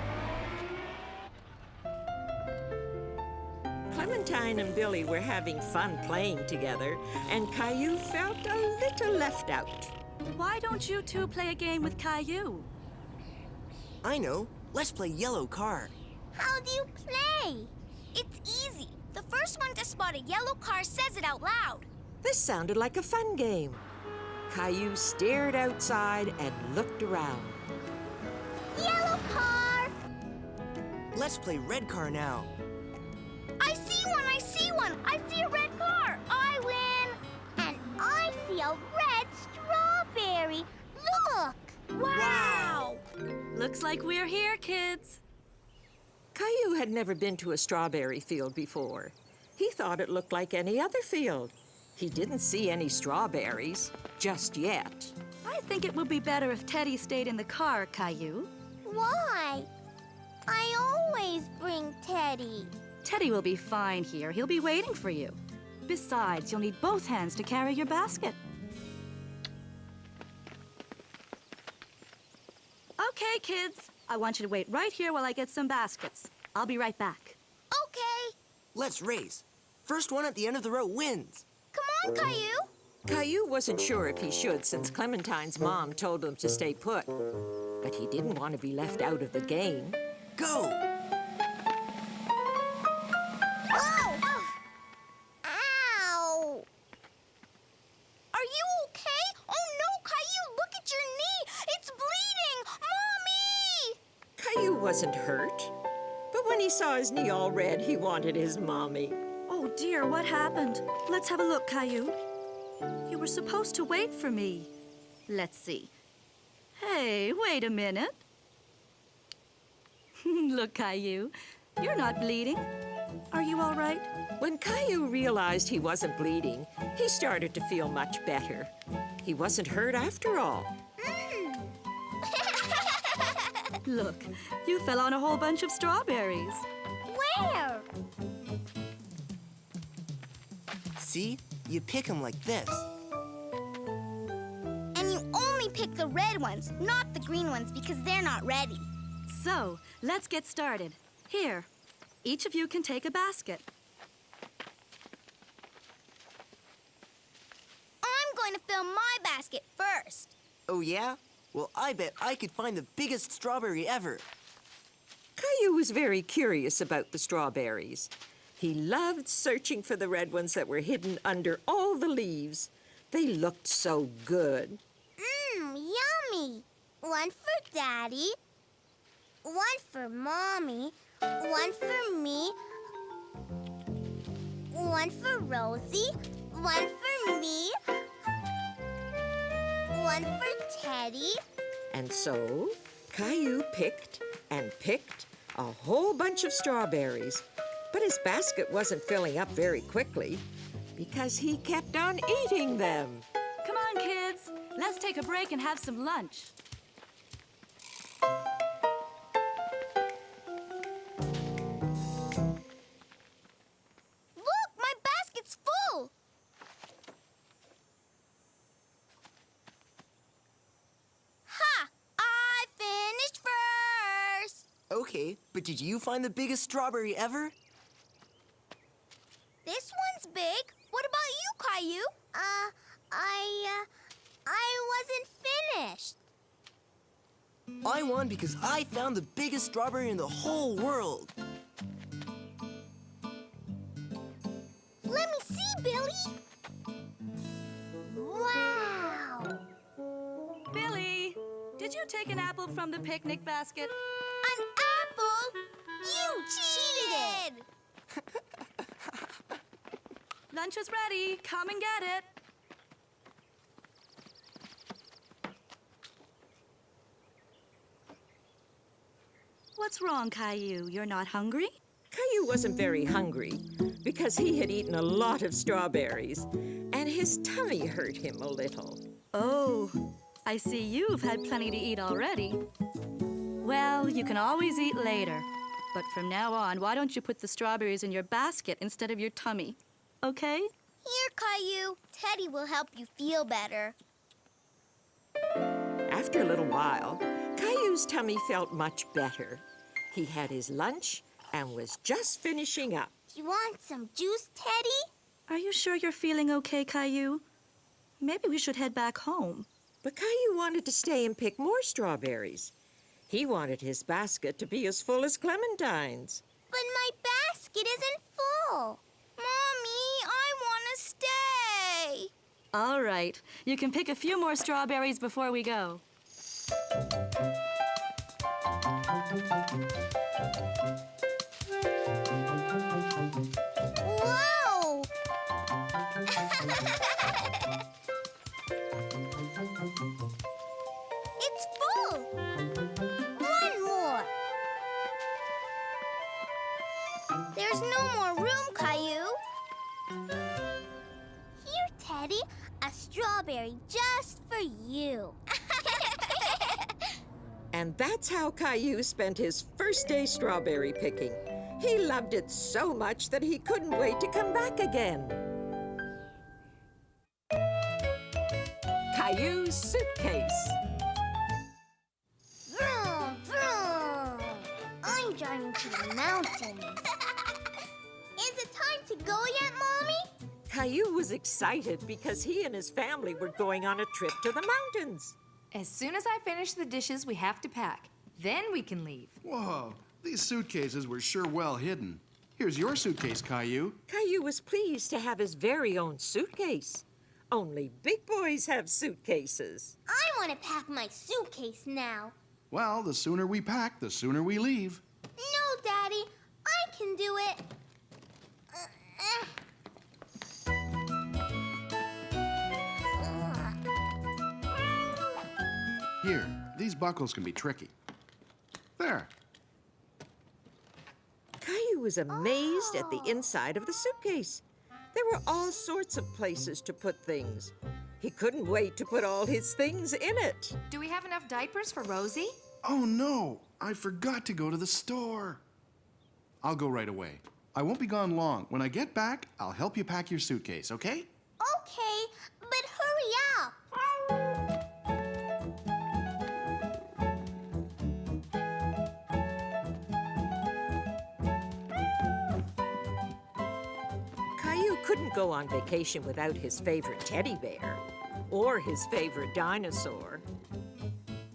Clementine and Billy were having fun playing together, and Caillou felt a little left out. Why don't you two play a game with Caillou? I know. Let's play yellow car. How do you play? It's easy. The first one to spot a yellow car says it out loud. This sounded like a fun game. Caillou stared outside and looked around. Yellow car! Let's play red car now. I see one! I see one! I see a red car! I win! And I see a red strawberry! Look! Wow! Looks like we're here, kids. Caillou had never been to a strawberry field before. He thought it looked like any other field. He didn't see any strawberries, just yet. I think it would be better if Teddy stayed in the car, Caillou. Why? I always bring Teddy. Teddy will be fine here. He'll be waiting for you. Besides, you'll need both hands to carry your basket. Okay, kids. I want you to wait right here while I get some baskets. I'll be right back. Okay. Let's race. First one at the end of the row wins. Come on, Caillou. Caillou wasn't sure if he should since Clementine's mom told him to stay put. But he didn't want to be left out of the game. Go! Oh! Ow! Are you okay? Oh no, Caillou, look at your knee! It's bleeding! Mommy! Caillou wasn't hurt. But when he saw his knee all red, he wanted his mommy. Oh dear, what happened? Let's have a look, Caillou. You were supposed to wait for me. Let's see. Hey, wait a minute. Look, Caillou, you're not bleeding. Are you all right? When Caillou realized he wasn't bleeding, he started to feel much better. He wasn't hurt after all. Look, you fell on a whole bunch of strawberries. Where? See? You pick them like this. And you only pick the red ones, not the green ones, because they're not ready. So, let's get started. Here, each of you can take a basket. I'm going to fill my basket first. Oh, yeah? Well, I bet I could find the biggest strawberry ever. Caillou was very curious about the strawberries. He loved searching for the red ones that were hidden under all the leaves. They looked so good. Yummy. One for Daddy, one for Mommy, one for me, one for Rosie, one for me, one for Teddy. And so, Caillou picked and picked a whole bunch of strawberries. But his basket wasn't filling up very quickly because he kept on eating them. Come on, kids. Let's take a break and have some lunch. Look, my basket's full. Ha! I finished first. Okay, but did you find the biggest strawberry ever? This one's big. What about you, Caillou? I wasn't finished. I won because I found the biggest strawberry in the whole world. Let me see, Billy. Wow. Billy, did you take an apple from the picnic basket? An apple? You cheated! Lunch is ready. Come and get it. What's wrong, Caillou? You're not hungry? Caillou wasn't very hungry because he had eaten a lot of strawberries, and his tummy hurt him a little. Oh, I see you've had plenty to eat already. Well, you can always eat later, But from now on, why don't you put the strawberries in your basket instead of your tummy? Okay? Here, Caillou. Teddy will help you feel better. After a little while, Caillou's tummy felt much better. He had his lunch and was just finishing up. You want some juice, Teddy? Are you sure you're feeling okay, Caillou? Maybe we should head back home. But Caillou wanted to stay and pick more strawberries. He wanted his basket to be as full as clementines. But my basket isn't full. Mommy, I want to stay. All right. You can pick a few more strawberries before we go. Whoa! It's full. One more. There's no more room, Caillou. Here, Teddy, a strawberry just for you. And that's how Caillou spent his first day strawberry picking. He loved it so much that he couldn't wait to come back again. Caillou's suitcase. Vroom, vroom. I'm driving to the mountains. Is it time to go yet, Mommy? Caillou was excited because he and his family were going on a trip to the mountains. As soon as I finish the dishes, we have to pack. Then we can leave. Whoa, these suitcases were sure well hidden. Here's your suitcase, Caillou. Caillou was pleased to have his very own suitcase. Only big boys have suitcases. I want to pack my suitcase now. Well, the sooner we pack, the sooner we leave. No, Daddy, I can do it. Here, these buckles can be tricky. There. Caillou was amazed at the inside of the suitcase. There were all sorts of places to put things. He couldn't wait to put all his things in it. Do we have enough diapers for Rosie? Oh, no. I forgot to go to the store. I'll go right away. I won't be gone long. When I get back, I'll help you pack your suitcase, okay? Okay, but hurry up. Caillou couldn't go on vacation without his favorite teddy bear or his favorite dinosaur.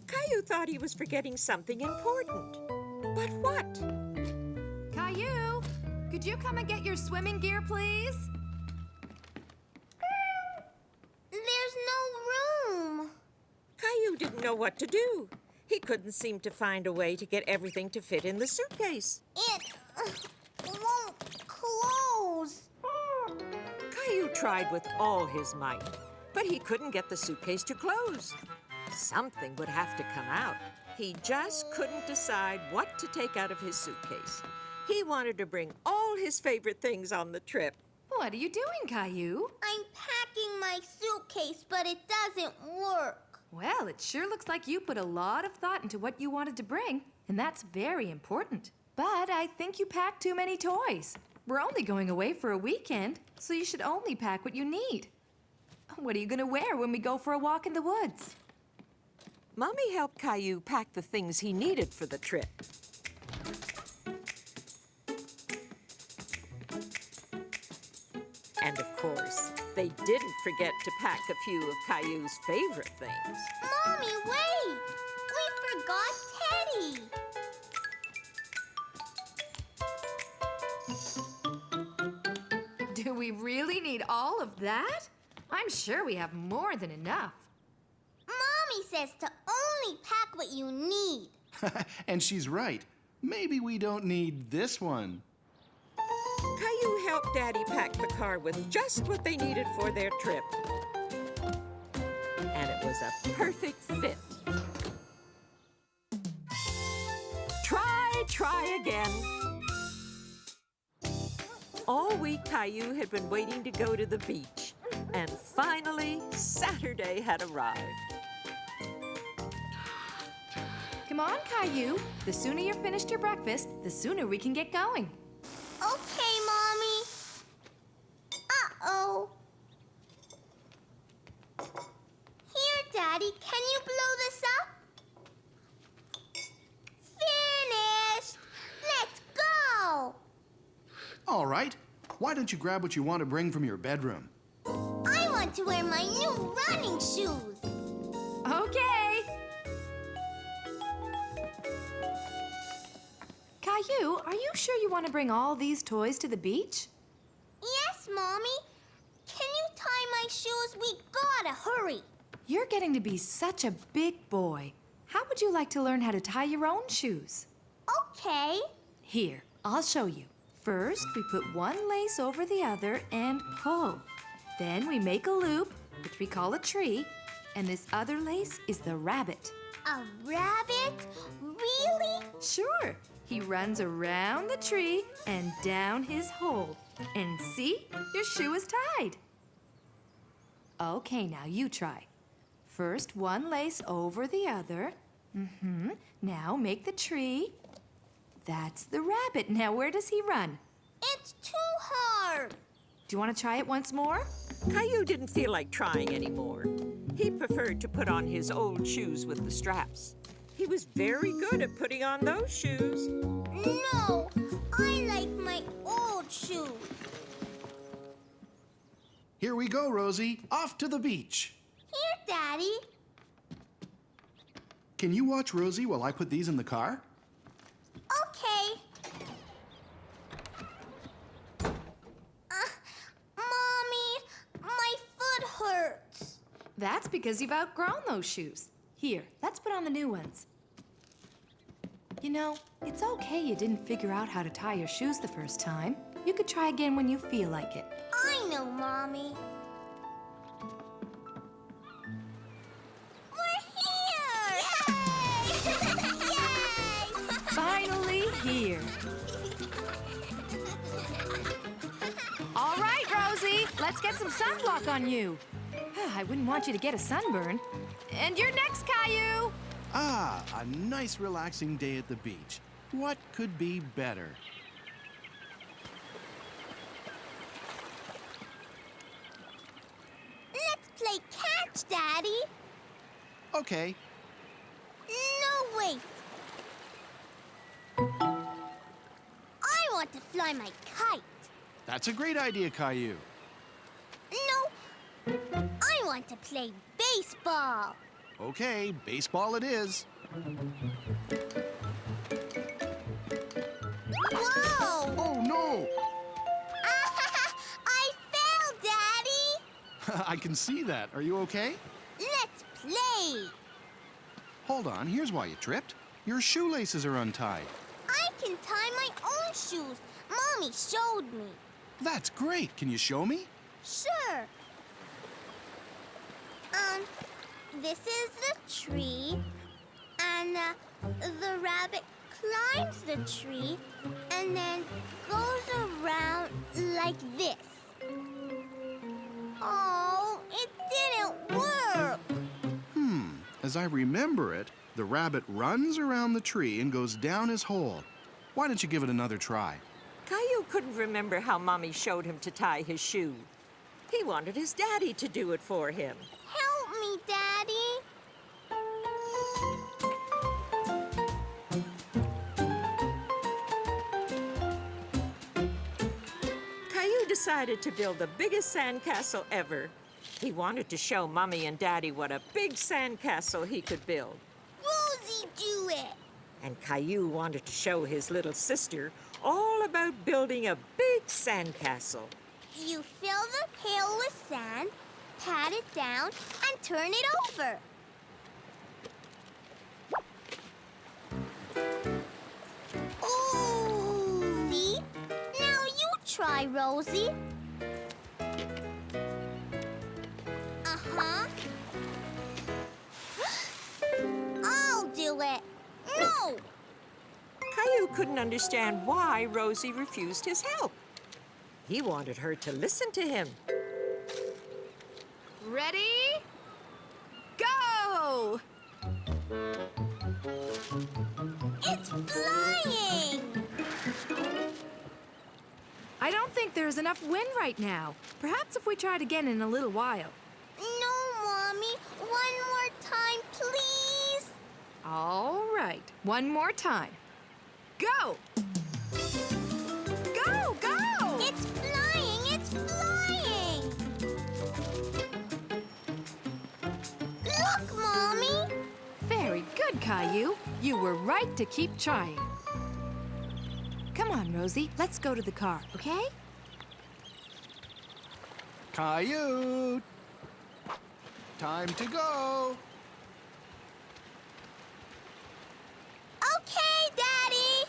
Caillou thought he was forgetting something important. But what? Caillou, could you come and get your swimming gear, please? There's no room. Caillou didn't know what to do. He couldn't seem to find a way to get everything to fit in the suitcase. It won't close. Caillou tried with all his might, but he couldn't get the suitcase to close. Something would have to come out. He just couldn't decide what to take out of his suitcase. He wanted to bring all his favorite things on the trip. What are you doing, Caillou? I'm packing my suitcase, but it doesn't work. Well, it sure looks like you put a lot of thought into what you wanted to bring, and that's very important. But I think you packed too many toys. We're only going away for a weekend, so you should only pack what you need. What are you going to wear when we go for a walk in the woods? Mommy helped Caillou pack the things he needed for the trip. And of course, they didn't forget to pack a few of Caillou's favorite things. Mommy, wait! We forgot Teddy! Do we really need all of that? I'm sure we have more than enough. Mommy says to only pack what you need. And she's right. Maybe we don't need this one. Caillou helped Daddy pack the car with just what they needed for their trip. And it was a perfect fit. Try again. All week, Caillou had been waiting to go to the beach. And finally, Saturday had arrived. Come on, Caillou. The sooner you're finished your breakfast, the sooner we can get going. Okay, Mommy. Uh-oh. Here, Daddy, can you blow this up? Finished! Let's go! All right. Why don't you grab what you want to bring from your bedroom? I want to wear my new running shoes. Okay. Caillou, are you sure you want to bring all these toys to the beach? Yes, Mommy. Can you tie my shoes? We gotta hurry. You're getting to be such a big boy. How would you like to learn how to tie your own shoes? Okay. Here, I'll show you. First, we put one lace over the other and pull. Then we make a loop, which we call a tree, and this other lace is the rabbit. A rabbit? Really? Sure. He runs around the tree and down his hole. And see? Your shoe is tied. Okay, now you try. First, one lace over the other. Now make the tree. That's the rabbit. Now where does he run? It's too hard. Do you want to try it once more? Caillou didn't feel like trying anymore. He preferred to put on his old shoes with the straps. He was very good at putting on those shoes. No, I like my old shoes. Here we go, Rosie. Off to the beach. Here, Daddy. Can you watch Rosie while I put these in the car? Okay. Mommy, my foot hurts. That's because you've outgrown those shoes. Here, let's put on the new ones. You know, it's okay you didn't figure out how to tie your shoes the first time. You could try again when you feel like it. I know, Mommy. We're here! Yay! Finally here. All right, Rosie, let's get some sunblock on you. I wouldn't want you to get a sunburn. And you're next, Caillou. Ah, a nice relaxing day at the beach. What could be better? Let's play catch, Daddy. Okay. No, wait. I want to fly my kite. That's a great idea, Caillou. No, I want to play baseball. Okay, baseball it is. Whoa! Oh, no! I fell, Daddy. I can see that. Are you okay? Let's play. Hold on, here's why you tripped. Your shoelaces are untied. I can tie my own shoes. Mommy showed me. That's great. Can you show me? Sure. This is the tree, and the rabbit climbs the tree and then goes around like this. Oh, it didn't work. As I remember it, the rabbit runs around the tree and goes down his hole. Why don't you give it another try? Caillou couldn't remember how Mommy showed him to tie his shoe. He wanted his daddy to do it for him. Help me, Daddy. Caillou decided to build the biggest sandcastle ever. He wanted to show Mommy and Daddy what a big sandcastle he could build. Rosie, do it. And Caillou wanted to show his little sister all about building a big sandcastle. You fill the pail with sand, pat it down, and turn it over. Oh! See? Now you try, Rosie. Uh-huh. I'll do it. No! Caillou couldn't understand why Rosie refused his help. He wanted her to listen to him. Ready? Go! It's flying! I don't think there's enough wind right now. Perhaps if we tried again in a little while. No, Mommy. One more time, please. All right, one more time. Go! Go, go! It's flying! It's flying! Look, Mommy! Very good, Caillou. You were right to keep trying. Come on, Rosie. Let's go to the car, okay? Caillou! Time to go! Okay, Daddy!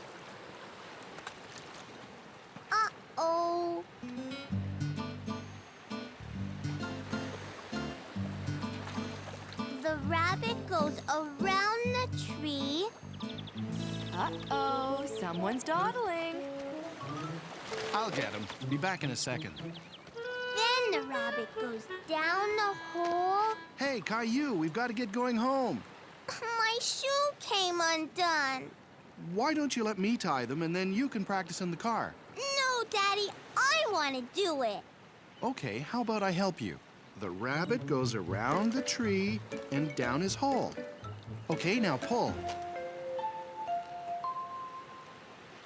Uh-oh. The rabbit goes around the tree. Uh-oh, someone's dawdling. I'll get him. Be back in a second. Then the rabbit goes down the hole. Hey, Caillou, we've got to get going home. My shoe came undone. Why don't you let me tie them and then you can practice in the car? No, Daddy, I want to do it. Okay, how about I help you? The rabbit goes around the tree and down his hole. Okay, now pull.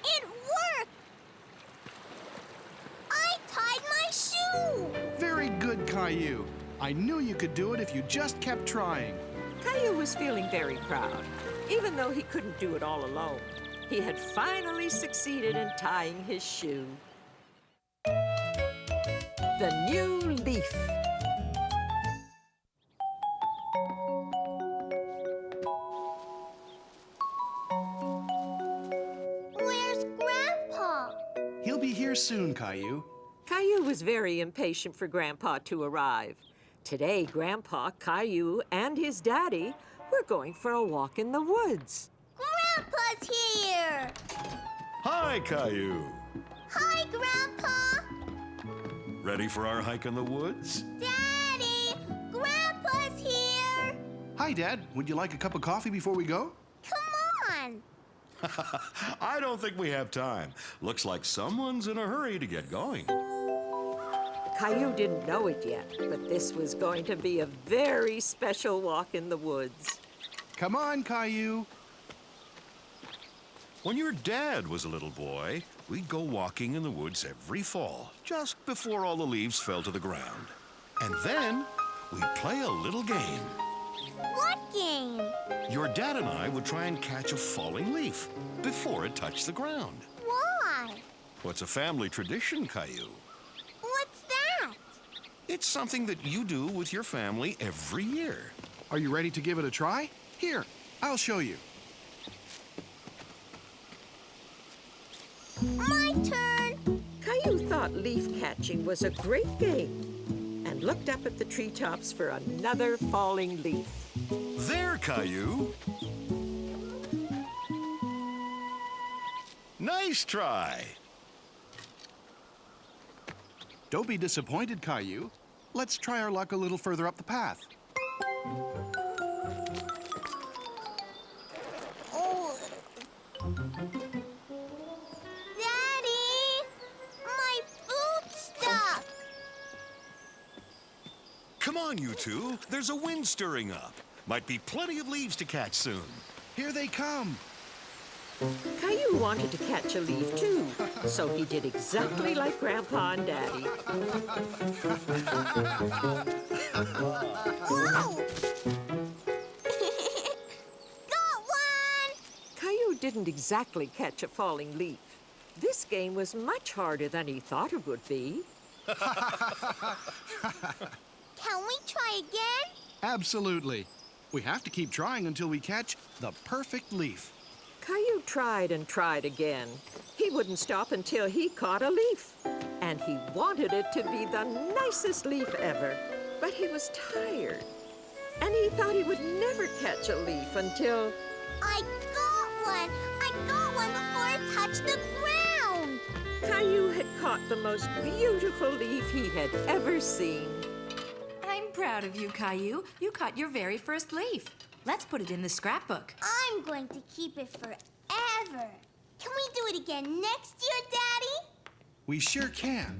It worked! I tied my shoe! Very good, Caillou. I knew you could do it if you just kept trying. Caillou was feeling very proud, even though he couldn't do it all alone. He had finally succeeded in tying his shoe. The new leaf. Where's Grandpa? He'll be here soon, Caillou. Caillou was very impatient for Grandpa to arrive. Today, Grandpa, Caillou, and his daddy were going for a walk in the woods. Grandpa's here! Hi, Caillou. Hi, Grandpa! Ready for our hike in the woods? Daddy! Grandpa's here! Hi, Dad. Would you like a cup of coffee before we go? Come on! I don't think we have time. Looks like someone's in a hurry to get going. Caillou didn't know it yet, but this was going to be a very special walk in the woods. Come on, Caillou. When your dad was a little boy, we'd go walking in the woods every fall, just before all the leaves fell to the ground. And then we'd play a little game. What game? Your dad and I would try and catch a falling leaf before it touched the ground. Why? What's a family tradition, Caillou? What's that? It's something that you do with your family every year. Are you ready to give it a try? Here, I'll show you. My turn! Caillou thought leaf catching was a great game and looked up at the treetops for another falling leaf. There, Caillou. Nice try. Don't be disappointed, Caillou. Let's try our luck a little further up the path. Oh. Daddy! My boot's stuck! Come on, you two. There's a wind stirring up. Might be plenty of leaves to catch soon. Here they come. Caillou wanted to catch a leaf too, so he did exactly like Grandpa and Daddy. Whoa! Got one! Caillou didn't exactly catch a falling leaf. This game was much harder than he thought it would be. Can we try again? Absolutely. We have to keep trying until we catch the perfect leaf. Caillou tried and tried again. He wouldn't stop until he caught a leaf. And he wanted it to be the nicest leaf ever. But he was tired. And he thought he would never catch a leaf until... I got one! I got one before it touched the ground! Caillou had caught the most beautiful leaf he had ever seen. I'm proud of you, Caillou. You caught your very first leaf. Let's put it in the scrapbook. I'm going to keep it forever. Can we do it again next year, Daddy? We sure can.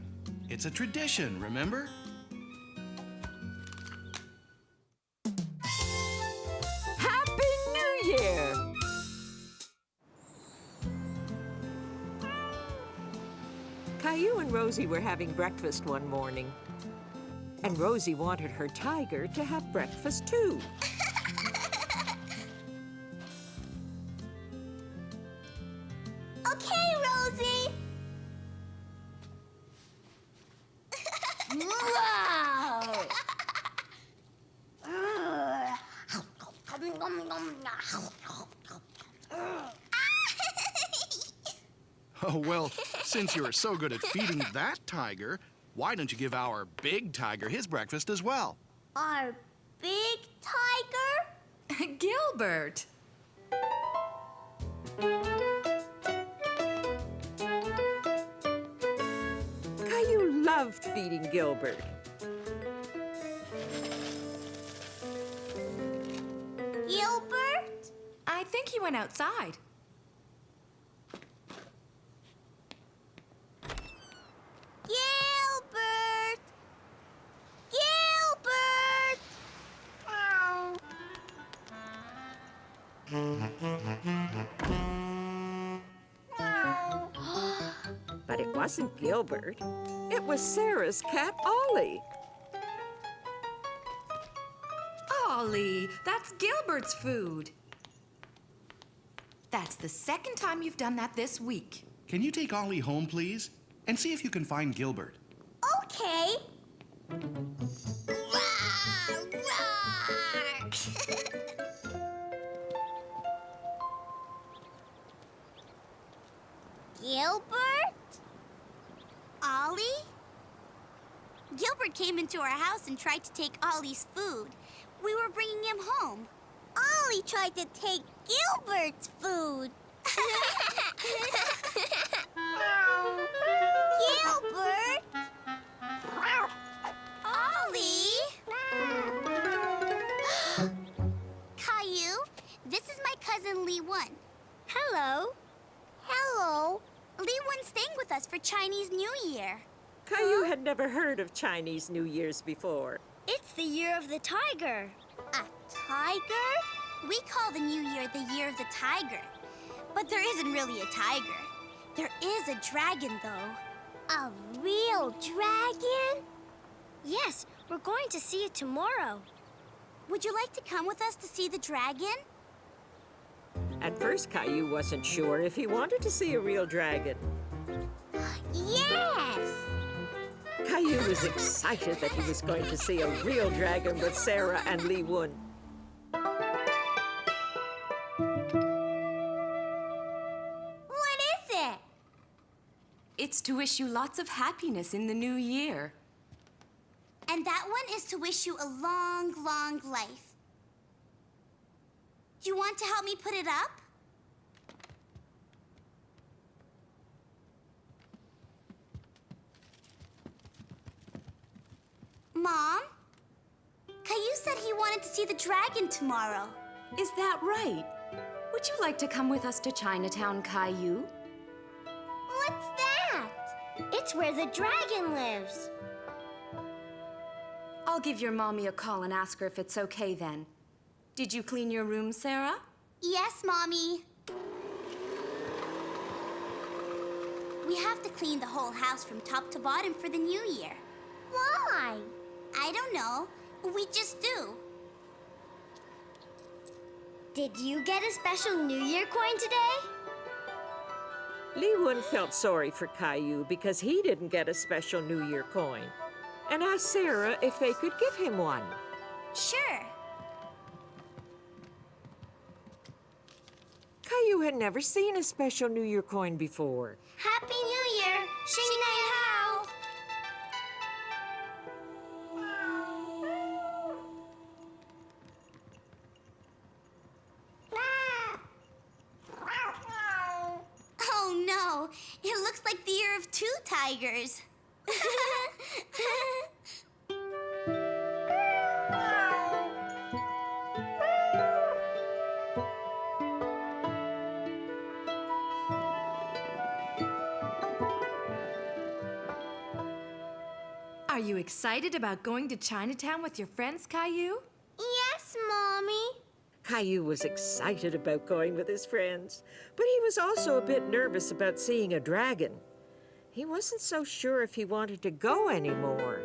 It's a tradition, remember? Happy New Year! Caillou and Rosie were having breakfast one morning. And Rosie wanted her tiger to have breakfast too. Okay, Rosie. Wow. Oh, well, since you're so good at feeding that tiger, why don't you give our big tiger his breakfast as well? Our big tiger? Gilbert! Caillou loved feeding Gilbert. Gilbert? I think he went outside. Gilbert! Gilbert! But it wasn't Gilbert. It was Sarah's cat, Ollie. Ollie, that's Gilbert's food. That's the second time you've done that this week. Can you take Ollie home, please? And see if you can find Gilbert. Okay. Gilbert? Ollie? Gilbert came into our house and tried to take Ollie's food. We were bringing him home. Ollie tried to take Gilbert's food. Gilbert? Ollie? Caillou, this is my cousin Lee Won. Hello. Hello. Lee Won's staying with us for Chinese New Year. Caillou had never heard of Chinese New Year's before. It's the year of the tiger. A tiger? We call the new year the year of the tiger. But there isn't really a tiger. There is a dragon, though. A real dragon? Yes, we're going to see it tomorrow. Would you like to come with us to see the dragon? At first, Caillou wasn't sure if he wanted to see a real dragon. Yes! Caillou was excited that he was going to see a real dragon with Sarah and Lee Won. What is it? It's to wish you lots of happiness in the new year. And that one is to wish you a long, long life. Do you want to help me put it up? Mom? Caillou said he wanted to see the dragon tomorrow. Is that right? Would you like to come with us to Chinatown, Caillou? What's that? It's where the dragon lives. I'll give your mommy a call and ask her if it's okay then. Did you clean your room, Sarah? Yes, Mommy. We have to clean the whole house from top to bottom for the new year. Why? I don't know. We just do. Did you get a special New Year coin today? Lee Won felt sorry for Caillou because he didn't get a special New Year coin and asked Sarah if they could give him one. Sure. Caillou had never seen a special New Year coin before. Happy New Year! Xing Nai Hao! Oh no! It looks like the year of 2 tigers. Are you excited about going to Chinatown with your friends, Caillou? Yes, Mommy. Caillou was excited about going with his friends, but he was also a bit nervous about seeing a dragon. He wasn't so sure if he wanted to go anymore.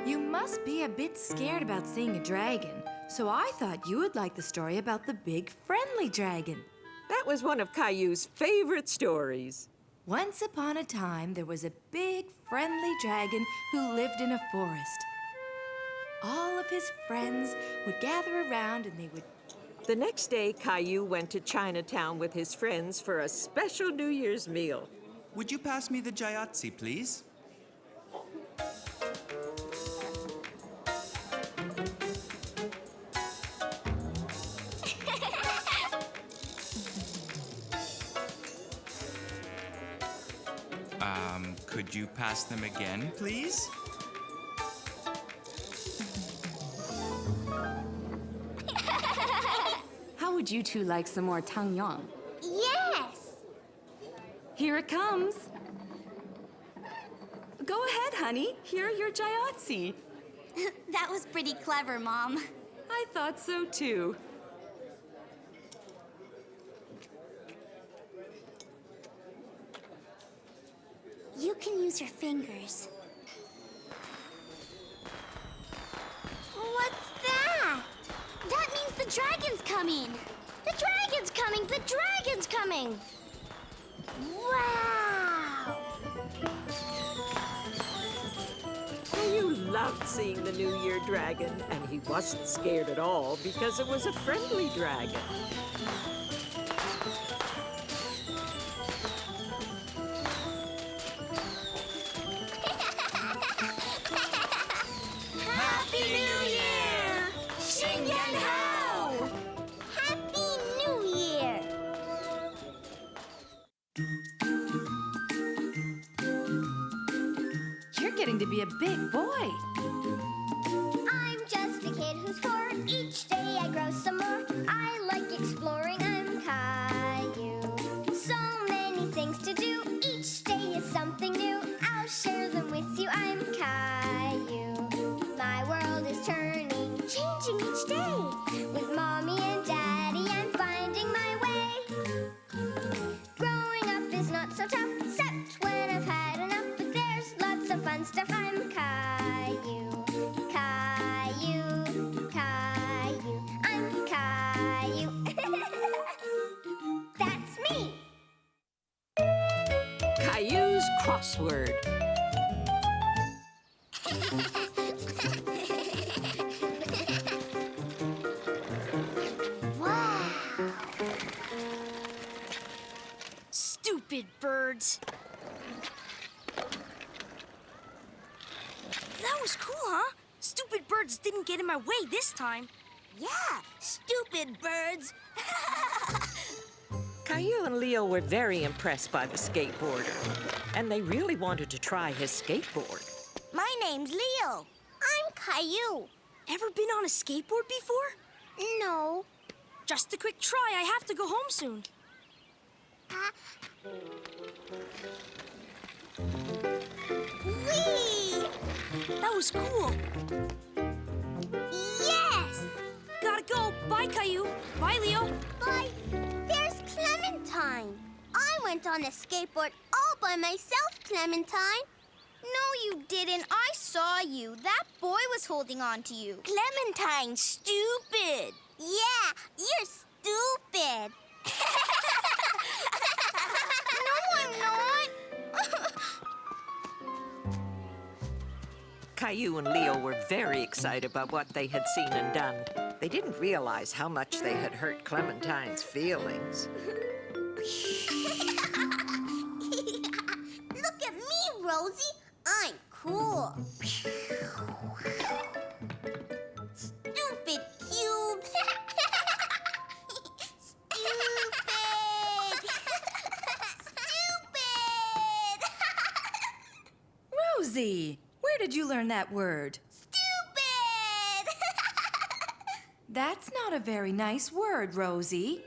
You must be a bit scared about seeing a dragon, so I thought you would like the story about the big friendly dragon. That was one of Caillou's favorite stories. Once upon a time, there was a big friendly dragon who lived in a forest. All of his friends would gather around and they would... The next day, Caillou went to Chinatown with his friends for a special New Year's meal. Would you pass me the Jayatsi, please? Could you pass them again, please? How would you two like some more tangyang? Yes! Here it comes. Go ahead, honey. Here are your Jayatsi. That was pretty clever, Mom. I thought so, too. You can use your fingers. What's that? That means the dragon's coming. The dragon's coming! The dragon's coming! Wow! Caillou loved seeing the New Year dragon, and he wasn't scared at all because it was a friendly dragon. Happy New Year! Xing Yan Hao! Happy New Year! You're getting to be a big boy. I'm just a kid who's 4. Each day I grow some more. I like exploring. I'm Caillou. So many things to do. Each day is something new. I'll share them with you. I'm Caillou. My world is turning, changing each day. With Mommy and Daddy, I'm finding my way. Growing up is not so tough, except when I've had enough. But there's lots of fun stuff. I'm Caillou. Caillou, Caillou, I'm Caillou. That's me. Caillou's crossword. Wow. Stupid birds. That was cool, huh? Stupid birds didn't get in my way this time. Yeah, stupid birds. Caillou and Leo were very impressed by the skateboarder, and they really wanted to try his skateboard. My name's Leo. I'm Caillou. Ever been on a skateboard before? No. Just a quick try. I have to go home soon. Whee! That was cool. Yes! Gotta go. Bye, Caillou. Bye, Leo. Bye. There's Clementine. I went on a skateboard all by myself, Clementine. No, you didn't. I saw you. That boy was holding on to you. Clementine, stupid. Yeah, you're stupid. No, I'm not. Caillou and Leo were very excited about what they had seen and done. They didn't realize how much they had hurt Clementine's feelings. Look at me, Rosie. I'm cool. Stupid cube. Stupid. Stupid. Rosie, where did you learn that word? Stupid. That's not a very nice word, Rosie.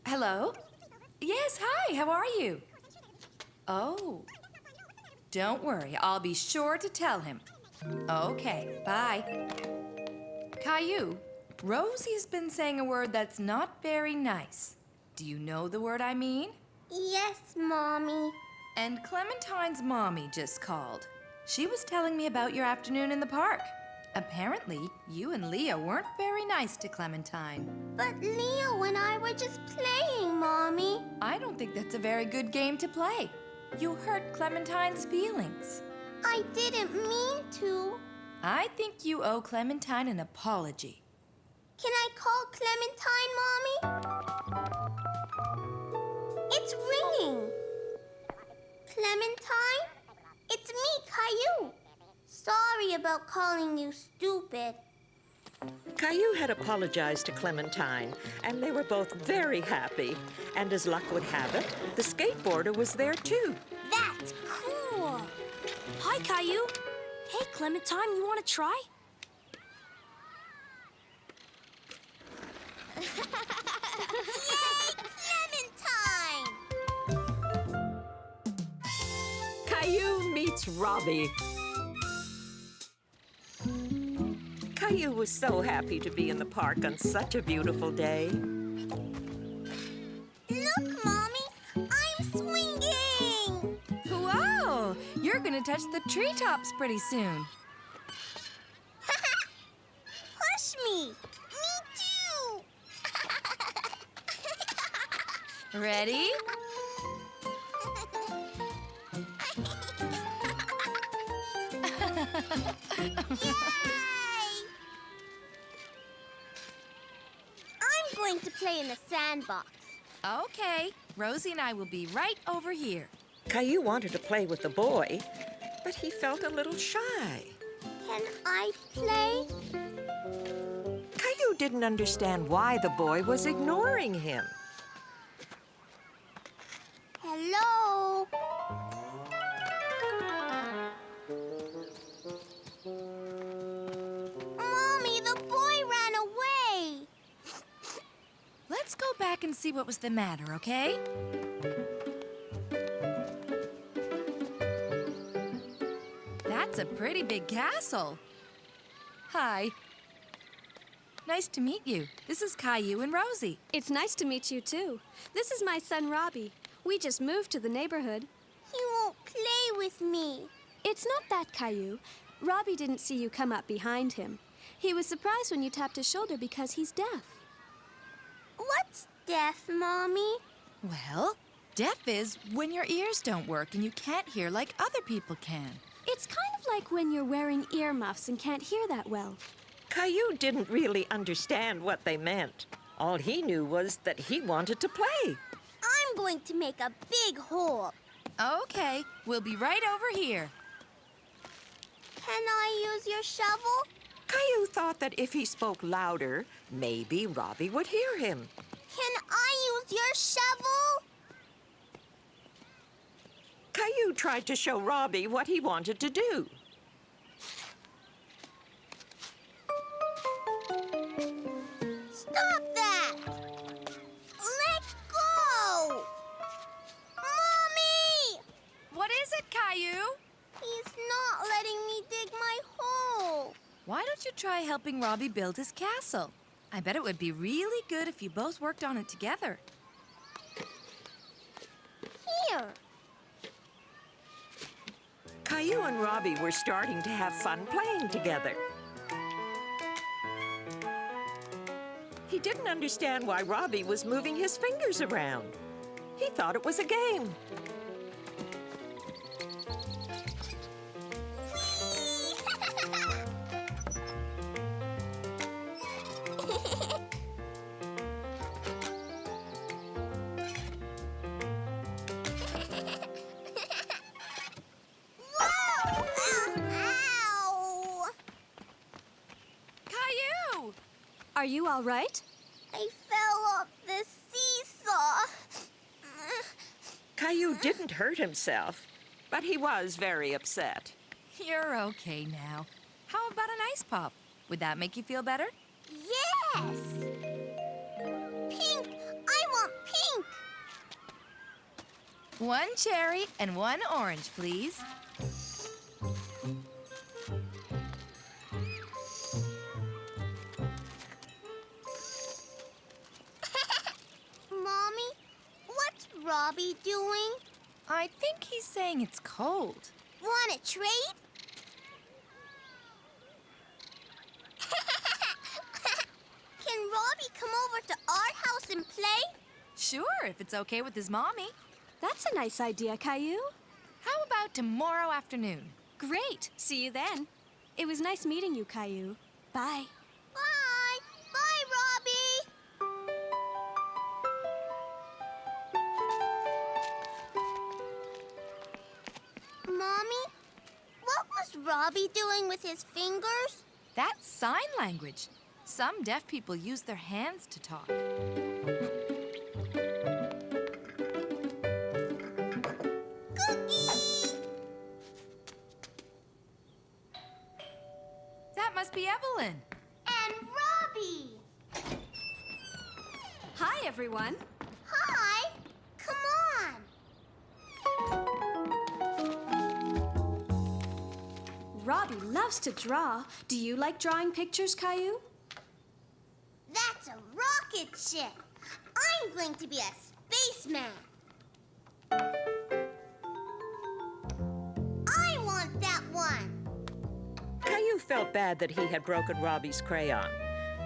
Hello? Yes, hi, how are you? Oh. Don't worry, I'll be sure to tell him. Okay, bye. Caillou, Rosie's been saying a word that's not very nice. Do you know the word I mean? Yes, Mommy. And Clementine's mommy just called. She was telling me about your afternoon in the park. Apparently, you and Leo weren't very nice to Clementine. But Leo and I were just playing, Mommy. I don't think that's a very good game to play. You hurt Clementine's feelings. I didn't mean to. I think you owe Clementine an apology. Can I call Clementine, Mommy? It's ringing. Clementine? It's me, Caillou. Sorry about calling you stupid. Caillou had apologized to Clementine, and they were both very happy. And as luck would have it, the skateboarder was there too. That's cool. Hi, Caillou. Hey, Clementine, you want to try? Yay, Clementine! Caillou meets Robbie. Caillou was so happy to be in the park on such a beautiful day. Look, Mommy, I'm swinging! Whoa! You're gonna touch the treetops pretty soon. Push me! Me too! Ready? I'm going to play in the sandbox. Okay, Rosie and I will be right over here. Caillou wanted to play with the boy, but he felt a little shy. Can I play? Caillou didn't understand why the boy was ignoring him. Hello? Mommy, the boy ran away. Let's go back and see what was the matter, okay? That's a pretty big castle. Hi. Nice to meet you. This is Caillou and Rosie. It's nice to meet you, too. This is my son, Robbie. We just moved to the neighborhood. He won't play with me. It's not that, Caillou. Robbie didn't see you come up behind him. He was surprised when you tapped his shoulder because he's deaf. What's deaf, Mommy? Well, deaf is when your ears don't work and you can't hear like other people can. It's kind of like when you're wearing earmuffs and can't hear that well. Caillou didn't really understand what they meant. All he knew was that he wanted to play. I'm going to make a big hole. Okay, we'll be right over here. Can I use your shovel? Caillou thought that if he spoke louder, maybe Robbie would hear him. Can I use your shovel? Caillou tried to show Robbie what he wanted to do. Stop that! Let go! Mommy! What is it, Caillou? He's not letting me dig my hole. Why don't you try helping Robbie build his castle? I bet it would be really good if you both worked on it together. Here. Caillou and Robbie were starting to have fun playing together. He didn't understand why Robbie was moving his fingers around. He thought it was a game. Ow! Caillou! Are you all right? I fell off the seesaw. Caillou didn't hurt himself, but he was very upset. You're okay now. How about an ice pop? Would that make you feel better? Yes! Pink! I want pink! 1 cherry and 1 orange, please. Mommy, what's Robbie doing? I think he's saying it's cold. Want a treat? Can Robbie come over to our house and play? Sure, if it's okay with his mommy. That's a nice idea, Caillou. How about tomorrow afternoon? Great. See you then. It was nice meeting you, Caillou. Bye. Bye. Bye, Robbie. Mommy, what was Robbie doing with his fingers? That's sign language. Some deaf people use their hands to talk. That must be Evelyn. And Robbie. Hi, everyone. Hi. Come on. Robbie loves to draw. Do you like drawing pictures, Caillou? That's a rocket ship. I'm going to be a spaceman. I want that one. Caillou felt bad that he had broken Robbie's crayon.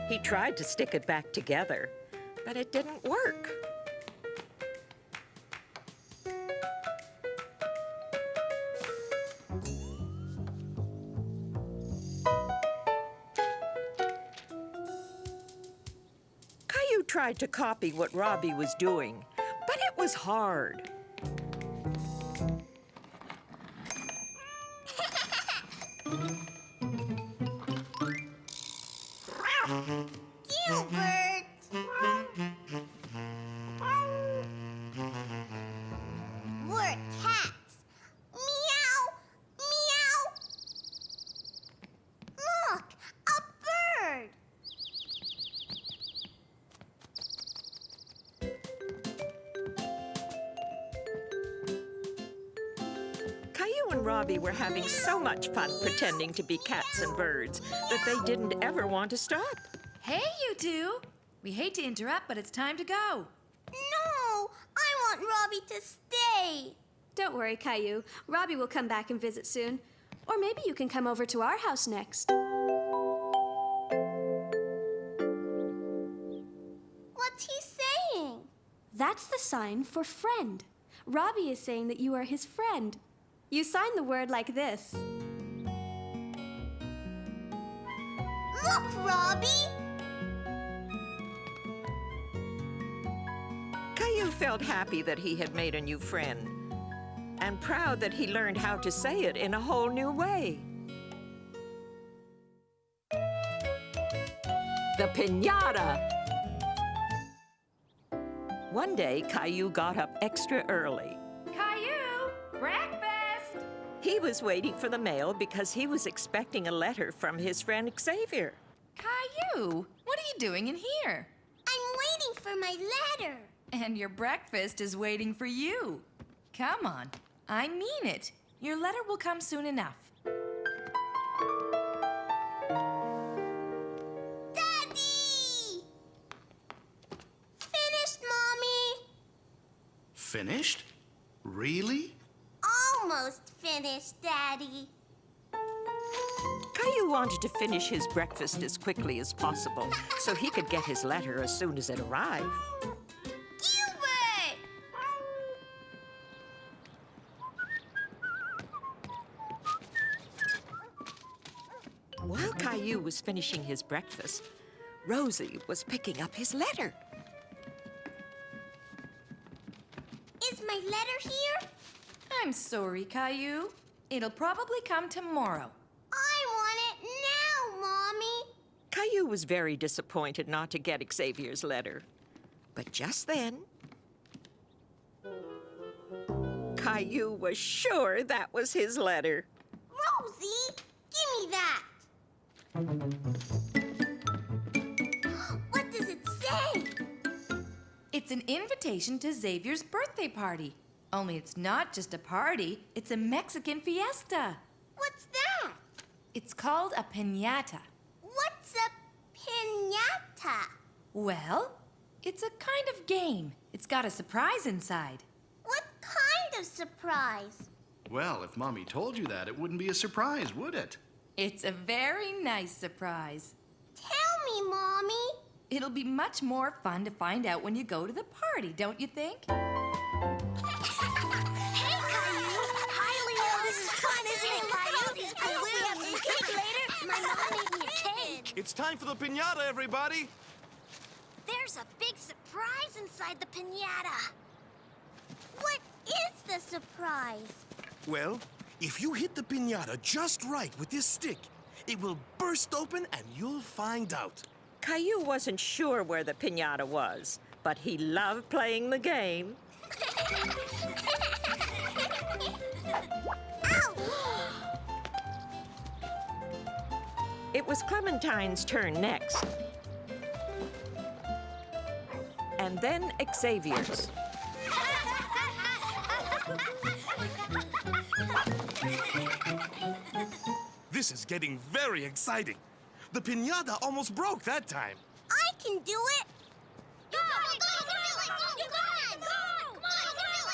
He tried to stick it back together, but it didn't work. Caillou tried to copy what Robbie was doing, but it was hard. Gilbert! We're cats. Meow! Meow! Look! A bird! Caillou and Robbie were having so much fun pretending to be cats and birds that they didn't ever want to stop. Hey, you two. We hate to interrupt, but it's time to go. No! I want Robbie to stay. Don't worry, Caillou. Robbie will come back and visit soon. Or maybe you can come over to our house next. What's he saying? That's the sign for friend. Robbie is saying that you are his friend. You sign the word like this. Look, Robbie! Caillou felt happy that he had made a new friend, and proud that he learned how to say it in a whole new way. The piñata! One day, Caillou got up extra early. Caillou, breakfast! He was waiting for the mail because he was expecting a letter from his friend Xavier. Caillou, what are you doing in here? I'm waiting for my letter. And your breakfast is waiting for you. Come on, I mean it. Your letter will come soon enough. Daddy! Finished, Mommy? Finished? Really? Almost finished, Daddy. Caillou wanted to finish his breakfast as quickly as possible so he could get his letter as soon as it arrived. Gilbert! While Caillou was finishing his breakfast, Rosie was picking up his letter. Is my letter here? I'm sorry, Caillou. It'll probably come tomorrow. I want it now, Mommy. Caillou was very disappointed not to get Xavier's letter. But just then, Caillou was sure that was his letter. Rosie, give me that. What does it say? It's an invitation to Xavier's birthday party. Only it's not just a party, it's a Mexican fiesta. What's that? It's called a piñata. What's a piñata? Well, it's a kind of game. It's got a surprise inside. What kind of surprise? Well, if Mommy told you that, it wouldn't be a surprise, would it? It's a very nice surprise. Tell me, Mommy. It'll be much more fun to find out when you go to the party, don't you think? Hey, Caillou. Hi, Leo. This is fun, isn't it, Caillou? I hope we have some cake later. My mom made me a cake. It's time for the piñata, everybody. There's a big surprise inside the piñata. What is the surprise? Well, if you hit the piñata just right with this stick, it will burst open and you'll find out. Caillou wasn't sure where the piñata was, but he loved playing the game. It was Clementine's turn next. And then Xavier's. This is getting very exciting. The piñata almost broke that time. I can do it. Go,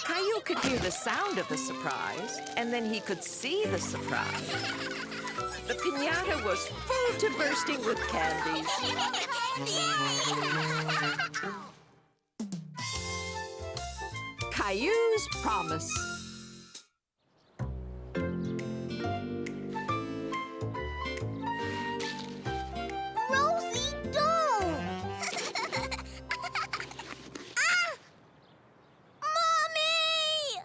Caillou could hear the sound of the surprise, and then he could see the surprise. The piñata was full to bursting with candies. Caillou's promise. Rosie, don't! Mommy!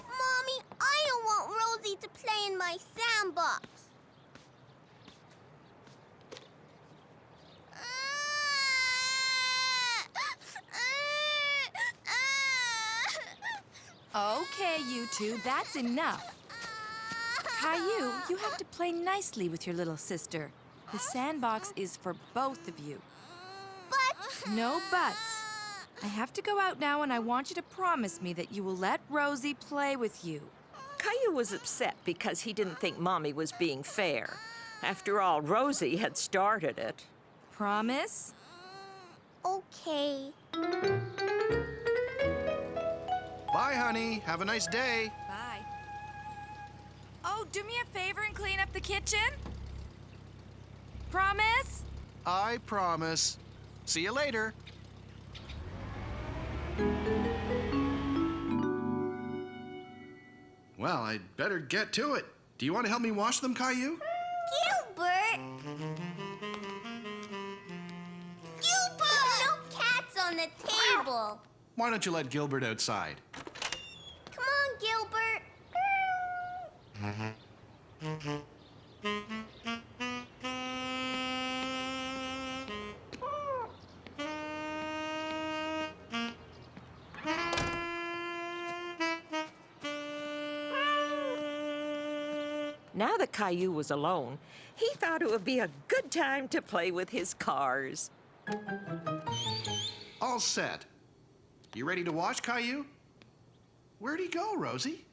Mommy, I don't want Rosie to play in my sandbox. Okay, you two, that's enough. Caillou, you have to play nicely with your little sister. The sandbox is for both of you. But... No buts. I have to go out now, and I want you to promise me that you will let Rosie play with you. Caillou was upset because he didn't think Mommy was being fair. After all, Rosie had started it. Promise? Okay. Bye, honey. Have a nice day. Bye. Oh, do me a favor and clean up the kitchen? Promise? I promise. See you later. Well, I'd better get to it. Do you want to help me wash them, Caillou? Gilbert! Gilbert! No cats on the table. Why don't you let Gilbert outside? Come on, Gilbert. Now that Caillou was alone, he thought it would be a good time to play with his cars. All set. You ready to wash, Caillou? Where'd he go, Rosie?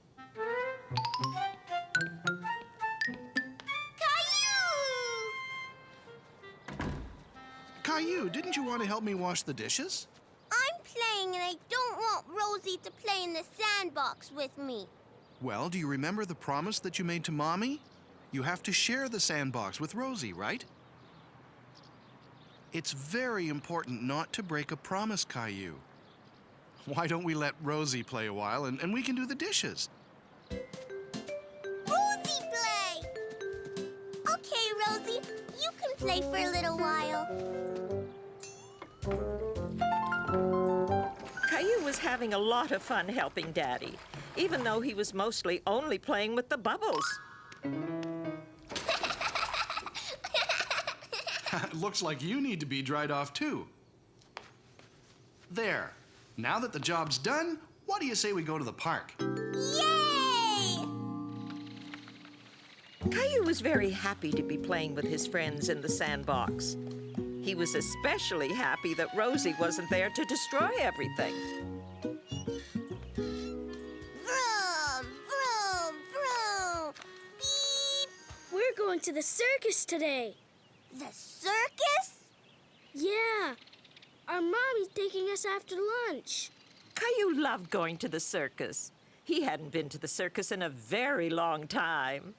Caillou, didn't you want to help me wash the dishes? I'm playing and I don't want Rosie to play in the sandbox with me. Well, do you remember the promise that you made to Mommy? You have to share the sandbox with Rosie, right? It's very important not to break a promise, Caillou. Why don't we let Rosie play a while and we can do the dishes? Rosie play! Okay, Rosie, you can play for a little while. Caillou was having a lot of fun helping Daddy, even though he was mostly only playing with the bubbles. Looks like you need to be dried off too. There. Now that the job's done, what do you say we go to the park? Yay! Caillou was very happy to be playing with his friends in the sandbox. He was especially happy that Rosie wasn't there to destroy everything. going to the circus today. The circus? Yeah. Our mommy's taking us after lunch. Caillou loved going to the circus. He hadn't been to the circus in a very long time.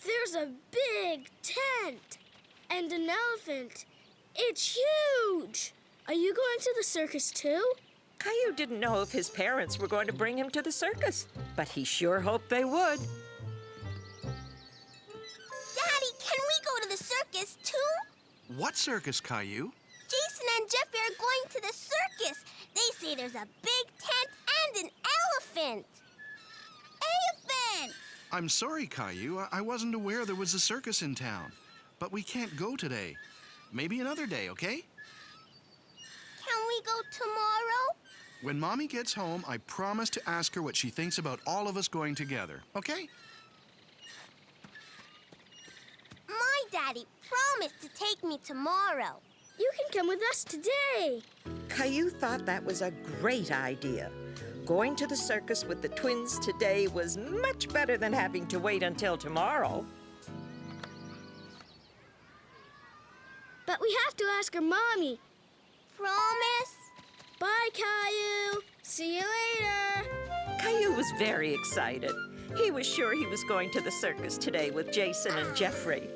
There's a big tent and an elephant. It's huge. Are you going to the circus too? Caillou didn't know if his parents were going to bring him to the circus, but he sure hoped they would. Daddy, can we go to the circus too? What circus, Caillou? Jason and Jeffrey are going to the circus. They say there's a big tent and an elephant. Elephant! I'm sorry, Caillou. I wasn't aware there was a circus in town. But we can't go today. Maybe another day, okay? Can we go tomorrow? When Mommy gets home, I promise to ask her what she thinks about all of us going together, okay? My daddy promised to take me tomorrow. You can come with us today. Caillou thought that was a great idea. Going to the circus with the twins today was much better than having to wait until tomorrow. But we have to ask our mommy. Promise? Bye, Caillou. See you later. Caillou was very excited. He was sure he was going to the circus today with Jason and Jeffrey.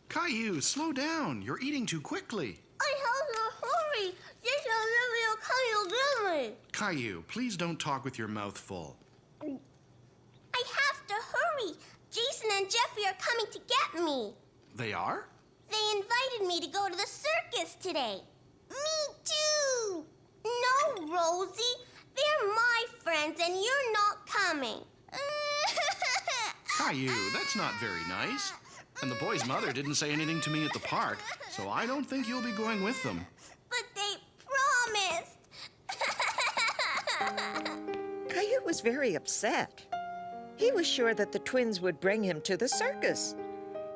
Caillou, slow down. You're eating too quickly. I have to hurry. Jason and Jeffrey are coming to get me. Caillou, please don't talk with your mouth full. I have to hurry. Jason and Jeffrey are coming to get me. They are? They invited me to go to the circus today. Me too. No, Rosie. They're my friends and you're not coming. Caillou, that's not very nice. And the boy's mother didn't say anything to me at the park, so I don't think you'll be going with them. But they promised. Caillou was very upset. He was sure that the twins would bring him to the circus.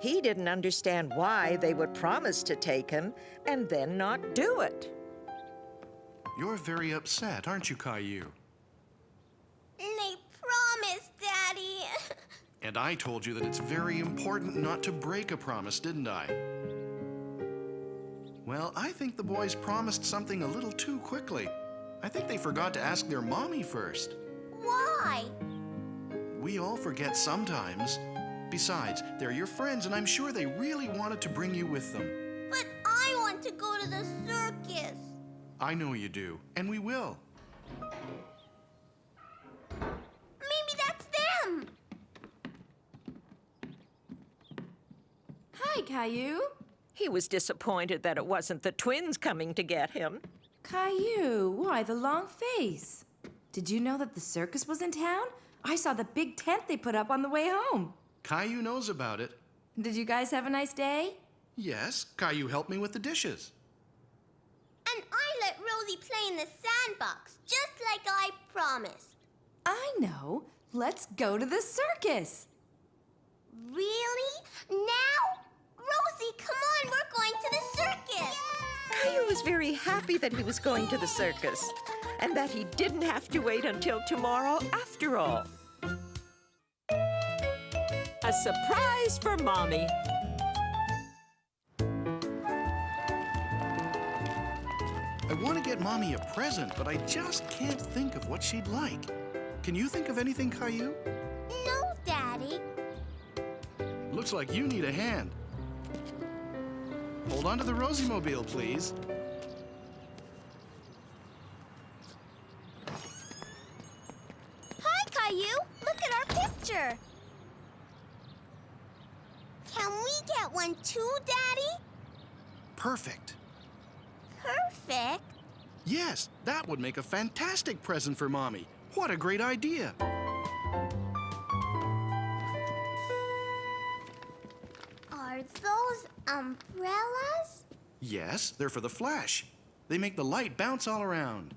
He didn't understand why they would promise to take him and then not do it. You're very upset, aren't you, Caillou? They promised, Daddy. And I told you that it's very important not to break a promise, didn't I? Well, I think the boys promised something a little too quickly. I think they forgot to ask their mommy first. Why? We all forget sometimes. Besides, they're your friends, and I'm sure they really wanted to bring you with them. But I want to go to the circus. I know you do, and we will. Maybe that's them. Hi, Caillou. He was disappointed that it wasn't the twins coming to get him. Caillou, why the long face? Did you know that the circus was in town? I saw the big tent they put up on the way home. Caillou knows about it. Did you guys have a nice day? Yes, Caillou helped me with the dishes. And I let Rosie play in the sandbox, just like I promised. I know. Let's go to the circus. Really? Now? Rosie, come on, we're going to the circus. Caillou was very happy that he was going to the circus and that he didn't have to wait until tomorrow after all. A surprise for Mommy. I want to get Mommy a present, but I just can't think of what she'd like. Can you think of anything, Caillou? No, Daddy. Looks like you need a hand. Hold on to the Rosie mobile, please. Hi, Caillou. Look at our picture. Can we get one too, Daddy? Perfect. Perfect? Yes, that would make a fantastic present for Mommy. What a great idea. Are those umbrellas? Yes, they're for the flash. They make the light bounce all around.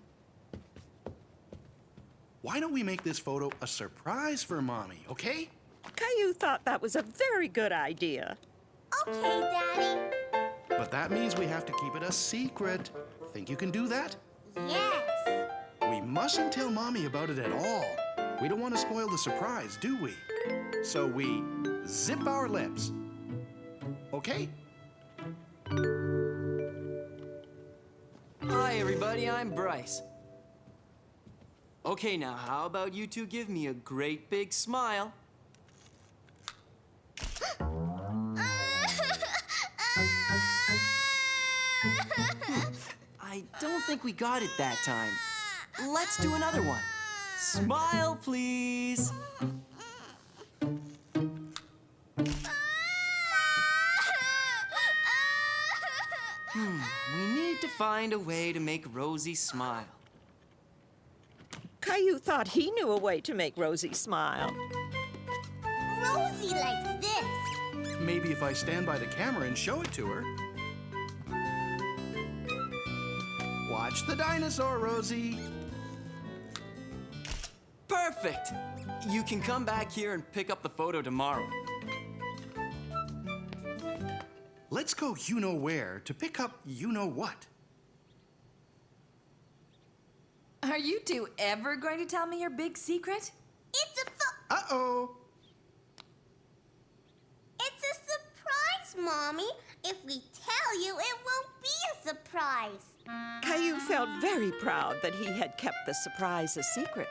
Why don't we make this photo a surprise for Mommy, okay? Caillou thought that was a very good idea. Okay, Daddy. But that means we have to keep it a secret. Think you can do that? Yes. We mustn't tell Mommy about it at all. We don't want to spoil the surprise, do we? So we zip our lips. Okay? Hi, everybody, I'm Bryce. Okay, now, how about you two give me a great big smile? I don't think we got it that time. Let's do another one. Smile, please. We need to find a way to make Rosie smile. Caillou thought he knew a way to make Rosie smile. Rosie likes this. Maybe if I stand by the camera and show it to her. Watch the dinosaur, Rosie. Perfect! You can come back here and pick up the photo tomorrow. Let's go you-know-where to pick up you-know-what. Are you two ever going to tell me your big secret? It's a Uh-oh. It's a surprise, Mommy. If we tell you, it won't be a surprise. Caillou felt very proud that he had kept the surprise a secret.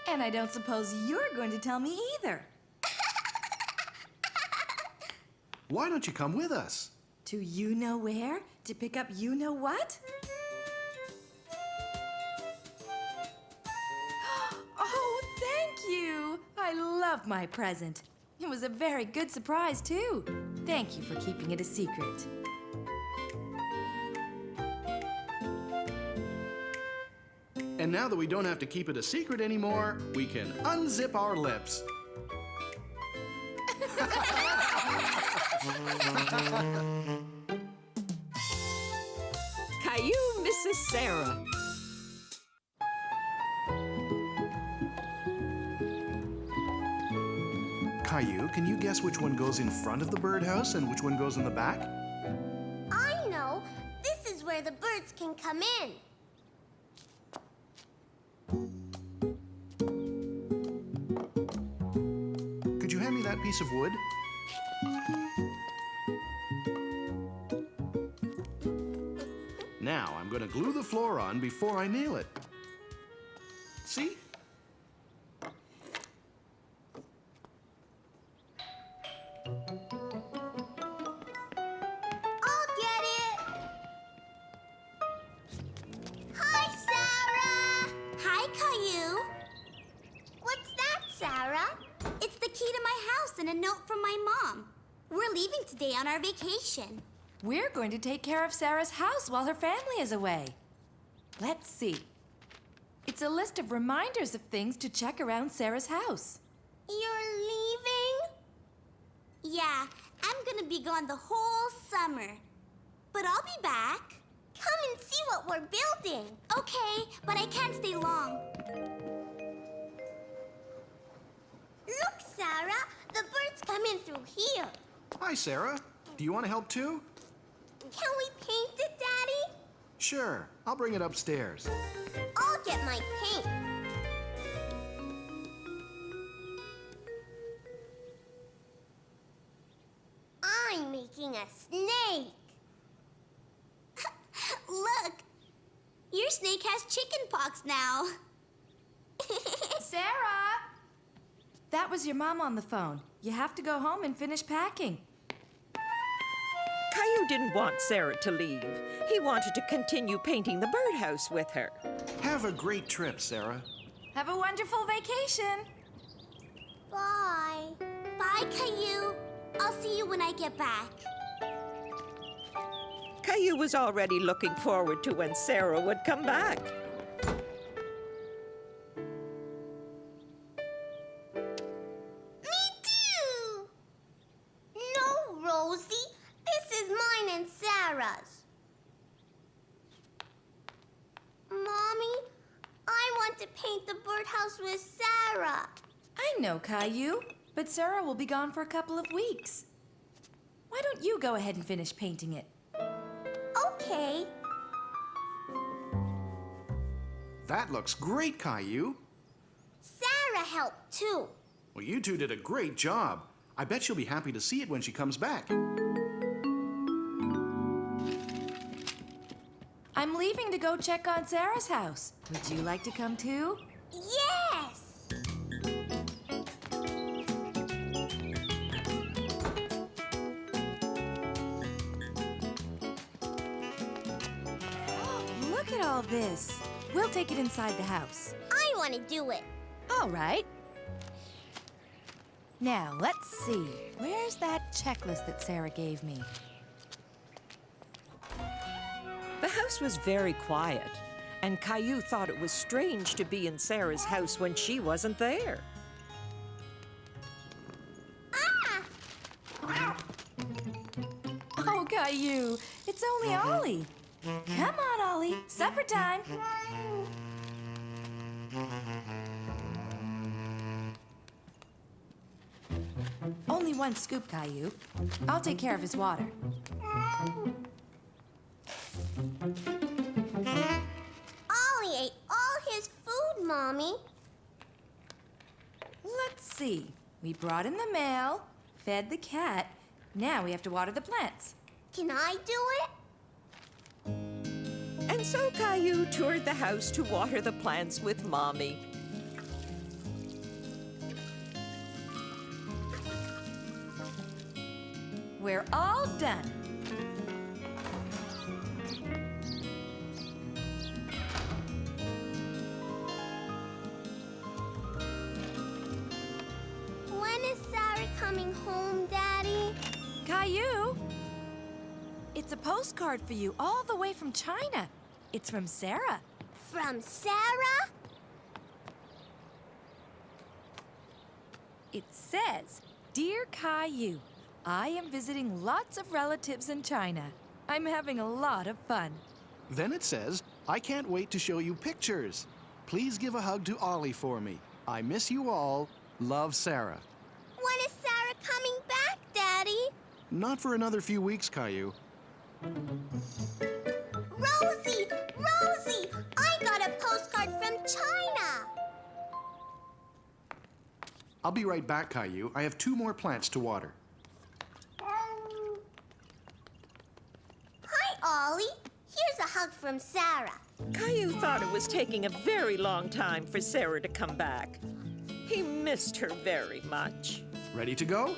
And I don't suppose you're going to tell me either. Why don't you come with us? To you-know-where? To pick up you-know-what? Oh, thank you! I love my present. It was a very good surprise, too. Thank you for keeping it a secret. And now that we don't have to keep it a secret anymore, we can unzip our lips. Caillou misses Sarah. Caillou, can you guess which one goes in front of the birdhouse and which one goes in the back? I know. This is where the birds can come in. Could you hand me that piece of wood? Now I'm going to glue the floor on before I nail it. See? I'll get it. Hi, Sarah. Hi, Caillou. What's that, Sarah? It's the key to my house and a note from my mom. We're leaving today on our vacation. We're going to take care of Sarah's house while her family is away. Let's see. It's a list of reminders of things to check around Sarah's house. You're leaving? Yeah, I'm gonna be gone the whole summer. But I'll be back. Come and see what we're building. Okay, but I can't stay long. Look, Sarah, the birds come in through here. Hi, Sarah. Do you want to help too? Can we paint it, Daddy? Sure. I'll bring it upstairs. I'll get my paint. I'm making a snake. Look, your snake has chicken pox now. Sarah! That was your mom on the phone. You have to go home and finish packing. Caillou didn't want Sarah to leave. He wanted to continue painting the birdhouse with her. Have a great trip, Sarah. Have a wonderful vacation. Bye. Bye, Caillou. I'll see you when I get back. Caillou was already looking forward to when Sarah would come back. Me too! No, Rosie. This is mine and Sarah's. Mommy, I want to paint the birdhouse with Sarah. I know, Caillou, but Sarah will be gone for a couple of weeks. Why don't you go ahead and finish painting it? Okay. That looks great, Caillou. Sarah helped too. Well, you two did a great job. I bet she'll be happy to see it when she comes back. I'm leaving to go check on Sarah's house. Would you like to come too? Yes! Look at all this. We'll take it inside the house. I want to do it. All right. Now, let's see. Where's that checklist that Sarah gave me? The house was very quiet, and Caillou thought it was strange to be in Sarah's house when she wasn't there. Oh, Caillou, it's only Ollie. Come on, Ollie, supper time. Only one scoop, Caillou. I'll take care of his water. Ollie ate all his food, Mommy. Let's see. We brought in the mail, fed the cat. Now we have to water the plants. Can I do it? And so Caillou toured the house to water the plants with Mommy. We're all done. When is Sarah coming home, Daddy? Caillou, it's a postcard for you all the way from China. It's from Sarah. From Sarah? It says, "Dear Caillou, I am visiting lots of relatives in China. I'm having a lot of fun." Then it says, I can't wait to show you pictures. Please give a hug to Ollie for me. I miss you all. Love, Sarah. When is Sarah coming back, Daddy? Not for another few weeks, Caillou. Rosie! Rosie! I got a postcard from China! I'll be right back, Caillou. I have 2 more plants to water. Hi, Ollie. Here's a hug from Sarah. Caillou thought it was taking a very long time for Sarah to come back. He missed her very much. Ready to go?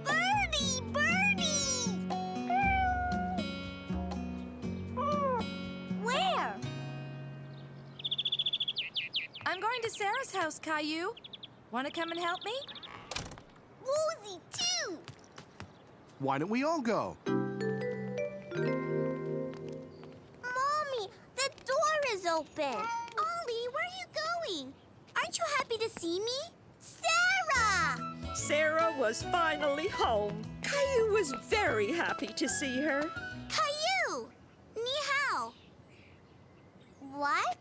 Birdie! Birdie! Where? I'm going to Sarah's house, Caillou. Want to come and help me? Rosie, too! Why don't we all go? Mommy, the door is open. Ollie, where are you going? Aren't you happy to see me? Sarah! Sarah was finally home. Caillou was very happy to see her. Caillou! Ni hao. What?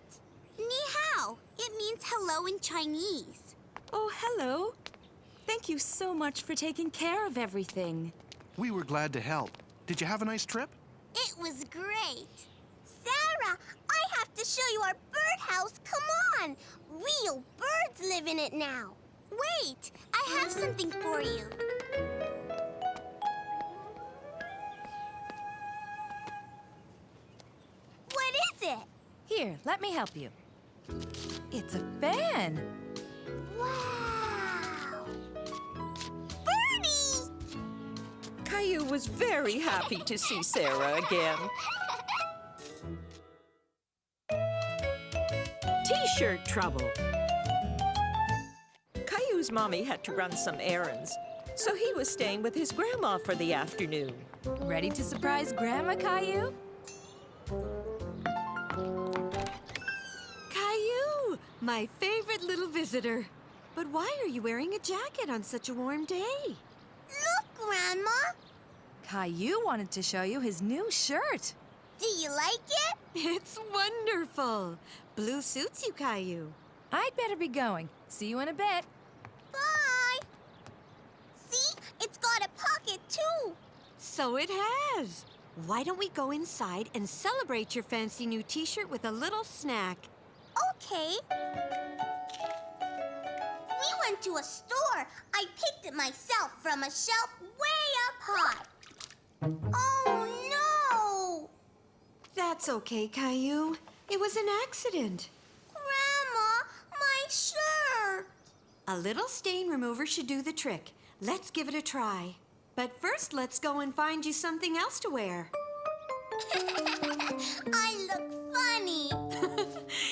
Ni hao. It means hello in Chinese. Oh, hello. Thank you so much for taking care of everything. We were glad to help. Did you have a nice trip? It was great. Sarah, I have to show you our birdhouse. Come on. Real birds live in it now. Wait, I have something for you. What is it? Here, let me help you. It's a fan. Wow! Birdie! Caillou was very happy to see Sarah again. T-shirt trouble. Caillou's mommy had to run some errands, so he was staying with his grandma for the afternoon. Ready to surprise Grandma, Caillou? Caillou, my favorite little visitor. But why are you wearing a jacket on such a warm day? Look, Grandma. Caillou wanted to show you his new shirt. Do you like it? It's wonderful. Blue suits you, Caillou. I'd better be going. See you in a bit. Bye. See? It's got a pocket, too. So it has. Why don't we go inside and celebrate your fancy new t-shirt with a little snack? Okay. went to a store. I picked it myself from a shelf way up high. Oh, no! That's okay, Caillou. It was an accident. Grandma, my shirt! A little stain remover should do the trick. Let's give it a try. But first, let's go and find you something else to wear. I look funny.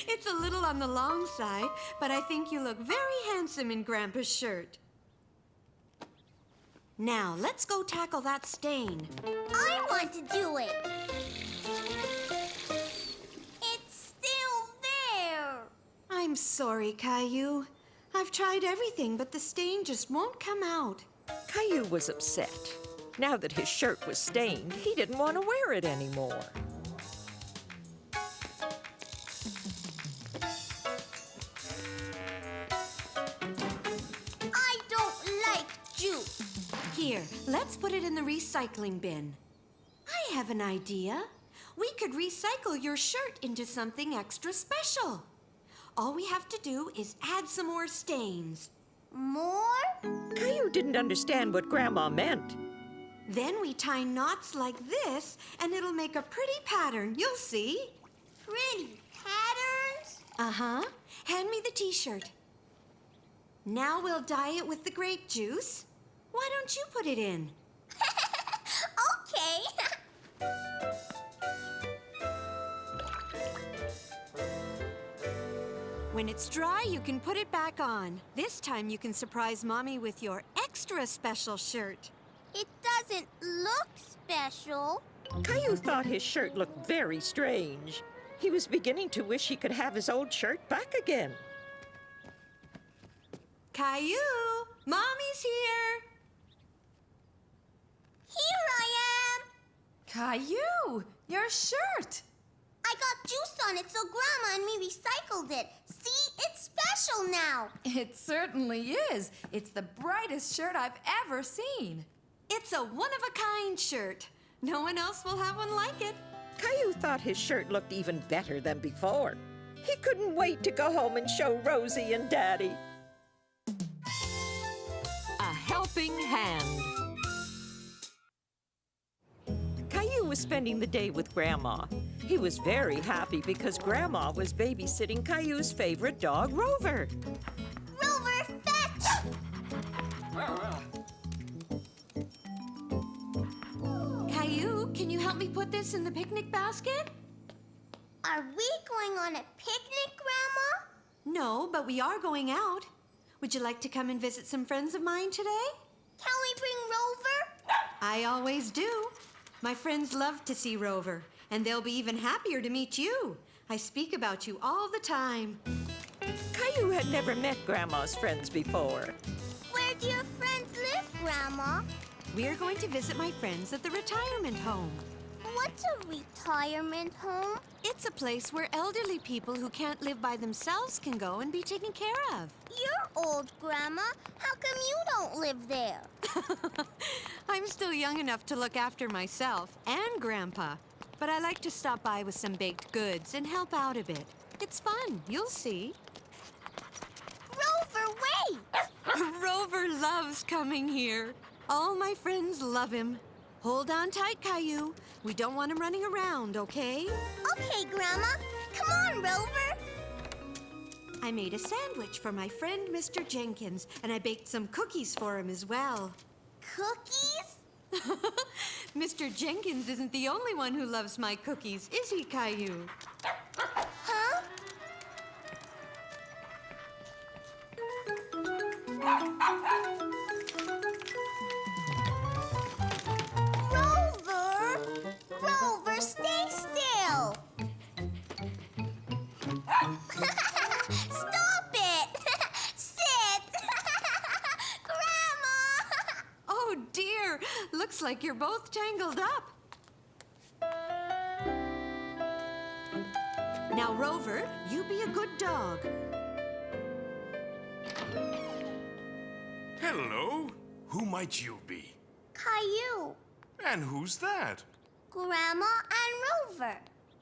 It's a little on the long side, but I think you look very handsome in Grandpa's shirt. Now, let's go tackle that stain. I want to do it. It's still there. I'm sorry, Caillou. I've tried everything, but the stain just won't come out. Caillou was upset. Now that his shirt was stained, he didn't want to wear it anymore. I don't like juice. Here, let's put it in the recycling bin. I have an idea. We could recycle your shirt into something extra special. All we have to do is add some more stains. More? Caillou didn't understand what Grandma meant. Then we tie knots like this, and it'll make a pretty pattern. You'll see. Pretty patterns? Uh-huh. Hand me the t-shirt. Now we'll dye it with the grape juice. Why don't you put it in? Okay. When it's dry, you can put it back on. This time you can surprise Mommy with your extra special shirt. It doesn't look special. Caillou thought his shirt looked very strange. He was beginning to wish he could have his old shirt back again. Caillou, Mommy's here. Here I am. Caillou, your shirt. I got juice on it, so Grandma and me recycled it. See, it's special now. It certainly is. It's the brightest shirt I've ever seen. It's a one-of-a-kind shirt. No one else will have one like it. Caillou thought his shirt looked even better than before. He couldn't wait to go home and show Rosie and Daddy. A helping hand. Caillou was spending the day with Grandma. He was very happy because Grandma was babysitting Caillou's favorite dog, Rover. Rover, fetch! Caillou, can you help me put this in the picnic basket? Are we going on a picnic, Grandma? No, but we are going out. Would you like to come and visit some friends of mine today? Can we bring Rover? I always do. My friends love to see Rover, and they'll be even happier to meet you. I speak about you all the time. Caillou had never met Grandma's friends before. Where do your friends live, Grandma? We're going to visit my friends at the retirement home. What's a retirement home? It's a place where elderly people who can't live by themselves can go and be taken care of. You're old, Grandma. How come you don't live there? I'm still young enough to look after myself and Grandpa. But I like to stop by with some baked goods and help out a bit. It's fun, you'll see. Rover, wait! Rover loves coming here. All my friends love him. Hold on tight, Caillou. We don't want him running around, okay? Okay, Grandma. Come on, Rover. I made a sandwich for my friend Mr. Jenkins, and I baked some cookies for him as well. Cookies? Mr. Jenkins isn't the only one who loves my cookies, is he, Caillou? Huh? Rover, stay still. Stop it. Sit. Grandma. Oh, dear. Looks like you're both tangled up. Now, Rover, you be a good dog. Hello. Who might you be? Caillou. And who's that? Grandma and Rover.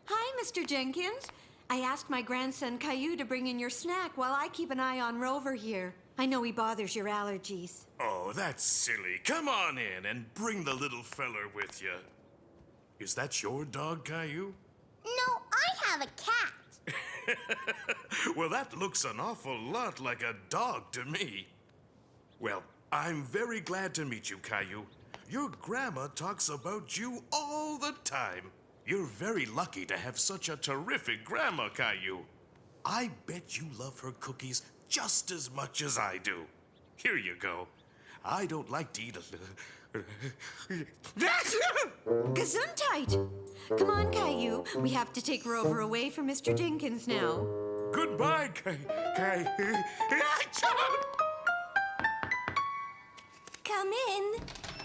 Hi, Mr. Jenkins. I asked my grandson Caillou to bring in your snack while I keep an eye on Rover here. I know he bothers your allergies. Oh, that's silly. Come on in and bring the little feller with you. Is that your dog, Caillou? No, I have a cat. Well, that looks an awful lot like a dog to me. Well, I'm very glad to meet you, Caillou. Your grandma talks about you all the time. You're very lucky to have such a terrific grandma, Caillou. I bet you love her cookies just as much as I do. Here you go. I don't like to eat a... Gesundheit! Come on, Caillou. We have to take Rover away from Mr. Jenkins now. Goodbye, Come in.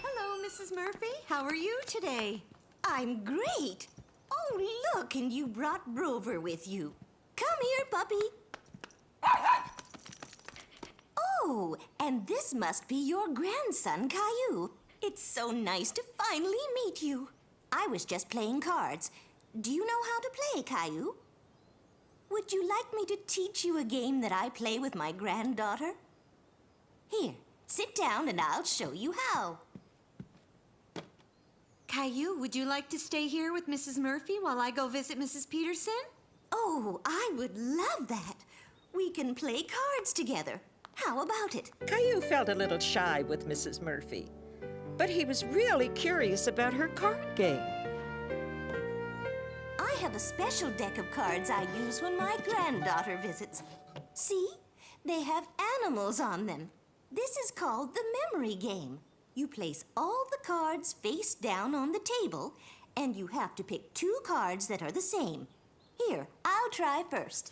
Hello, Mrs. Murphy. How are you today? I'm great. Oh, look, and you brought Rover with you. Come here, puppy. Oh, and this must be your grandson, Caillou. It's so nice to finally meet you. I was just playing cards. Do you know how to play, Caillou? Would you like me to teach you a game that I play with my granddaughter? Here, sit down and I'll show you how. Caillou, would you like to stay here with Mrs. Murphy while I go visit Mrs. Peterson? Oh, I would love that. We can play cards together. How about it? Caillou felt a little shy with Mrs. Murphy, but he was really curious about her card game. I have a special deck of cards I use when my granddaughter visits. See? They have animals on them. This is called the memory game. You place all the cards face down on the table, and you have to pick 2 cards that are the same. Here, I'll try first.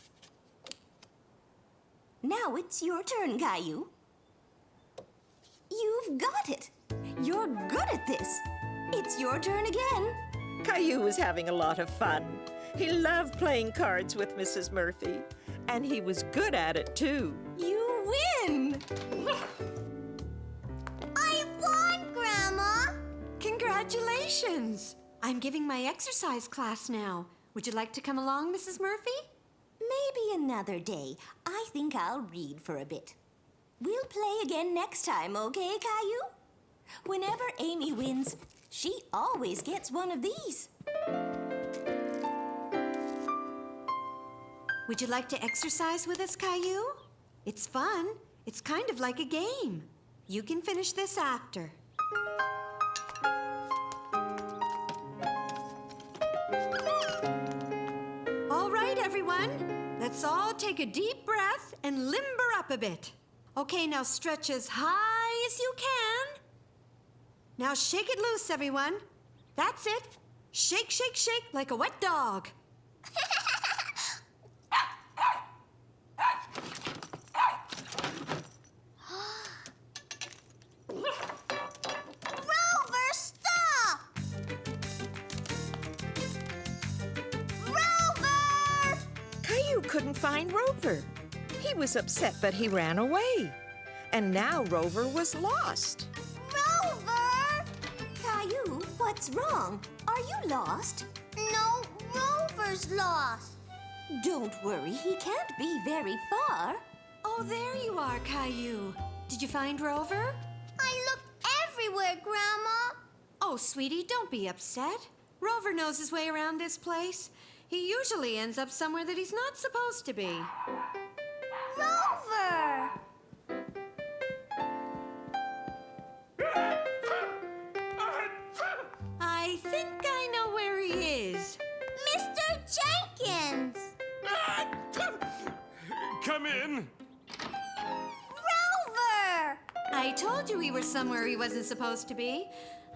Now it's your turn, Caillou. You've got it. You're good at this. It's your turn again. Caillou was having a lot of fun. He loved playing cards with Mrs. Murphy, and he was good at it, too. You win! I won, Grandma! Congratulations! I'm giving my exercise class now. Would you like to come along, Mrs. Murphy? Maybe another day. I think I'll read for a bit. We'll play again next time, okay, Caillou? Whenever Amy wins, she always gets one of these. Would you like to exercise with us, Caillou? It's fun. It's kind of like a game. You can finish this after. All right, everyone. Let's all take a deep breath and limber up a bit. Okay, now stretch as high as you can. Now shake it loose, everyone. That's it. Shake, shake, shake like a wet dog. Rover, stop! Rover! Caillou couldn't find Rover. He was upset, but he ran away. And now Rover was lost. Rover! Caillou, what's wrong? Are you lost? No, Rover's lost. Don't worry, he can't be very far. Oh, there you are, Caillou. Did you find Rover? I looked everywhere, Grandma. Oh, sweetie, don't be upset. Rover knows his way around this place. He usually ends up somewhere that he's not supposed to be. Rover! I think I know where he is. Mr. Jenkins! Come in. Rover! I told you he was somewhere he wasn't supposed to be.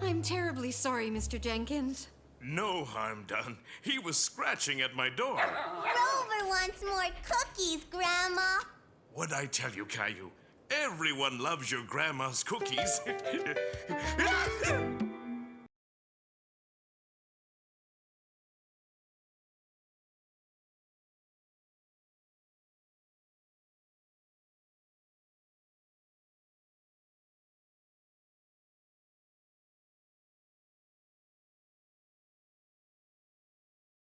I'm terribly sorry, Mr. Jenkins. No harm done. He was scratching at my door. Rover wants more cookies, Grandma. What'd I tell you, Caillou? Everyone loves your grandma's cookies.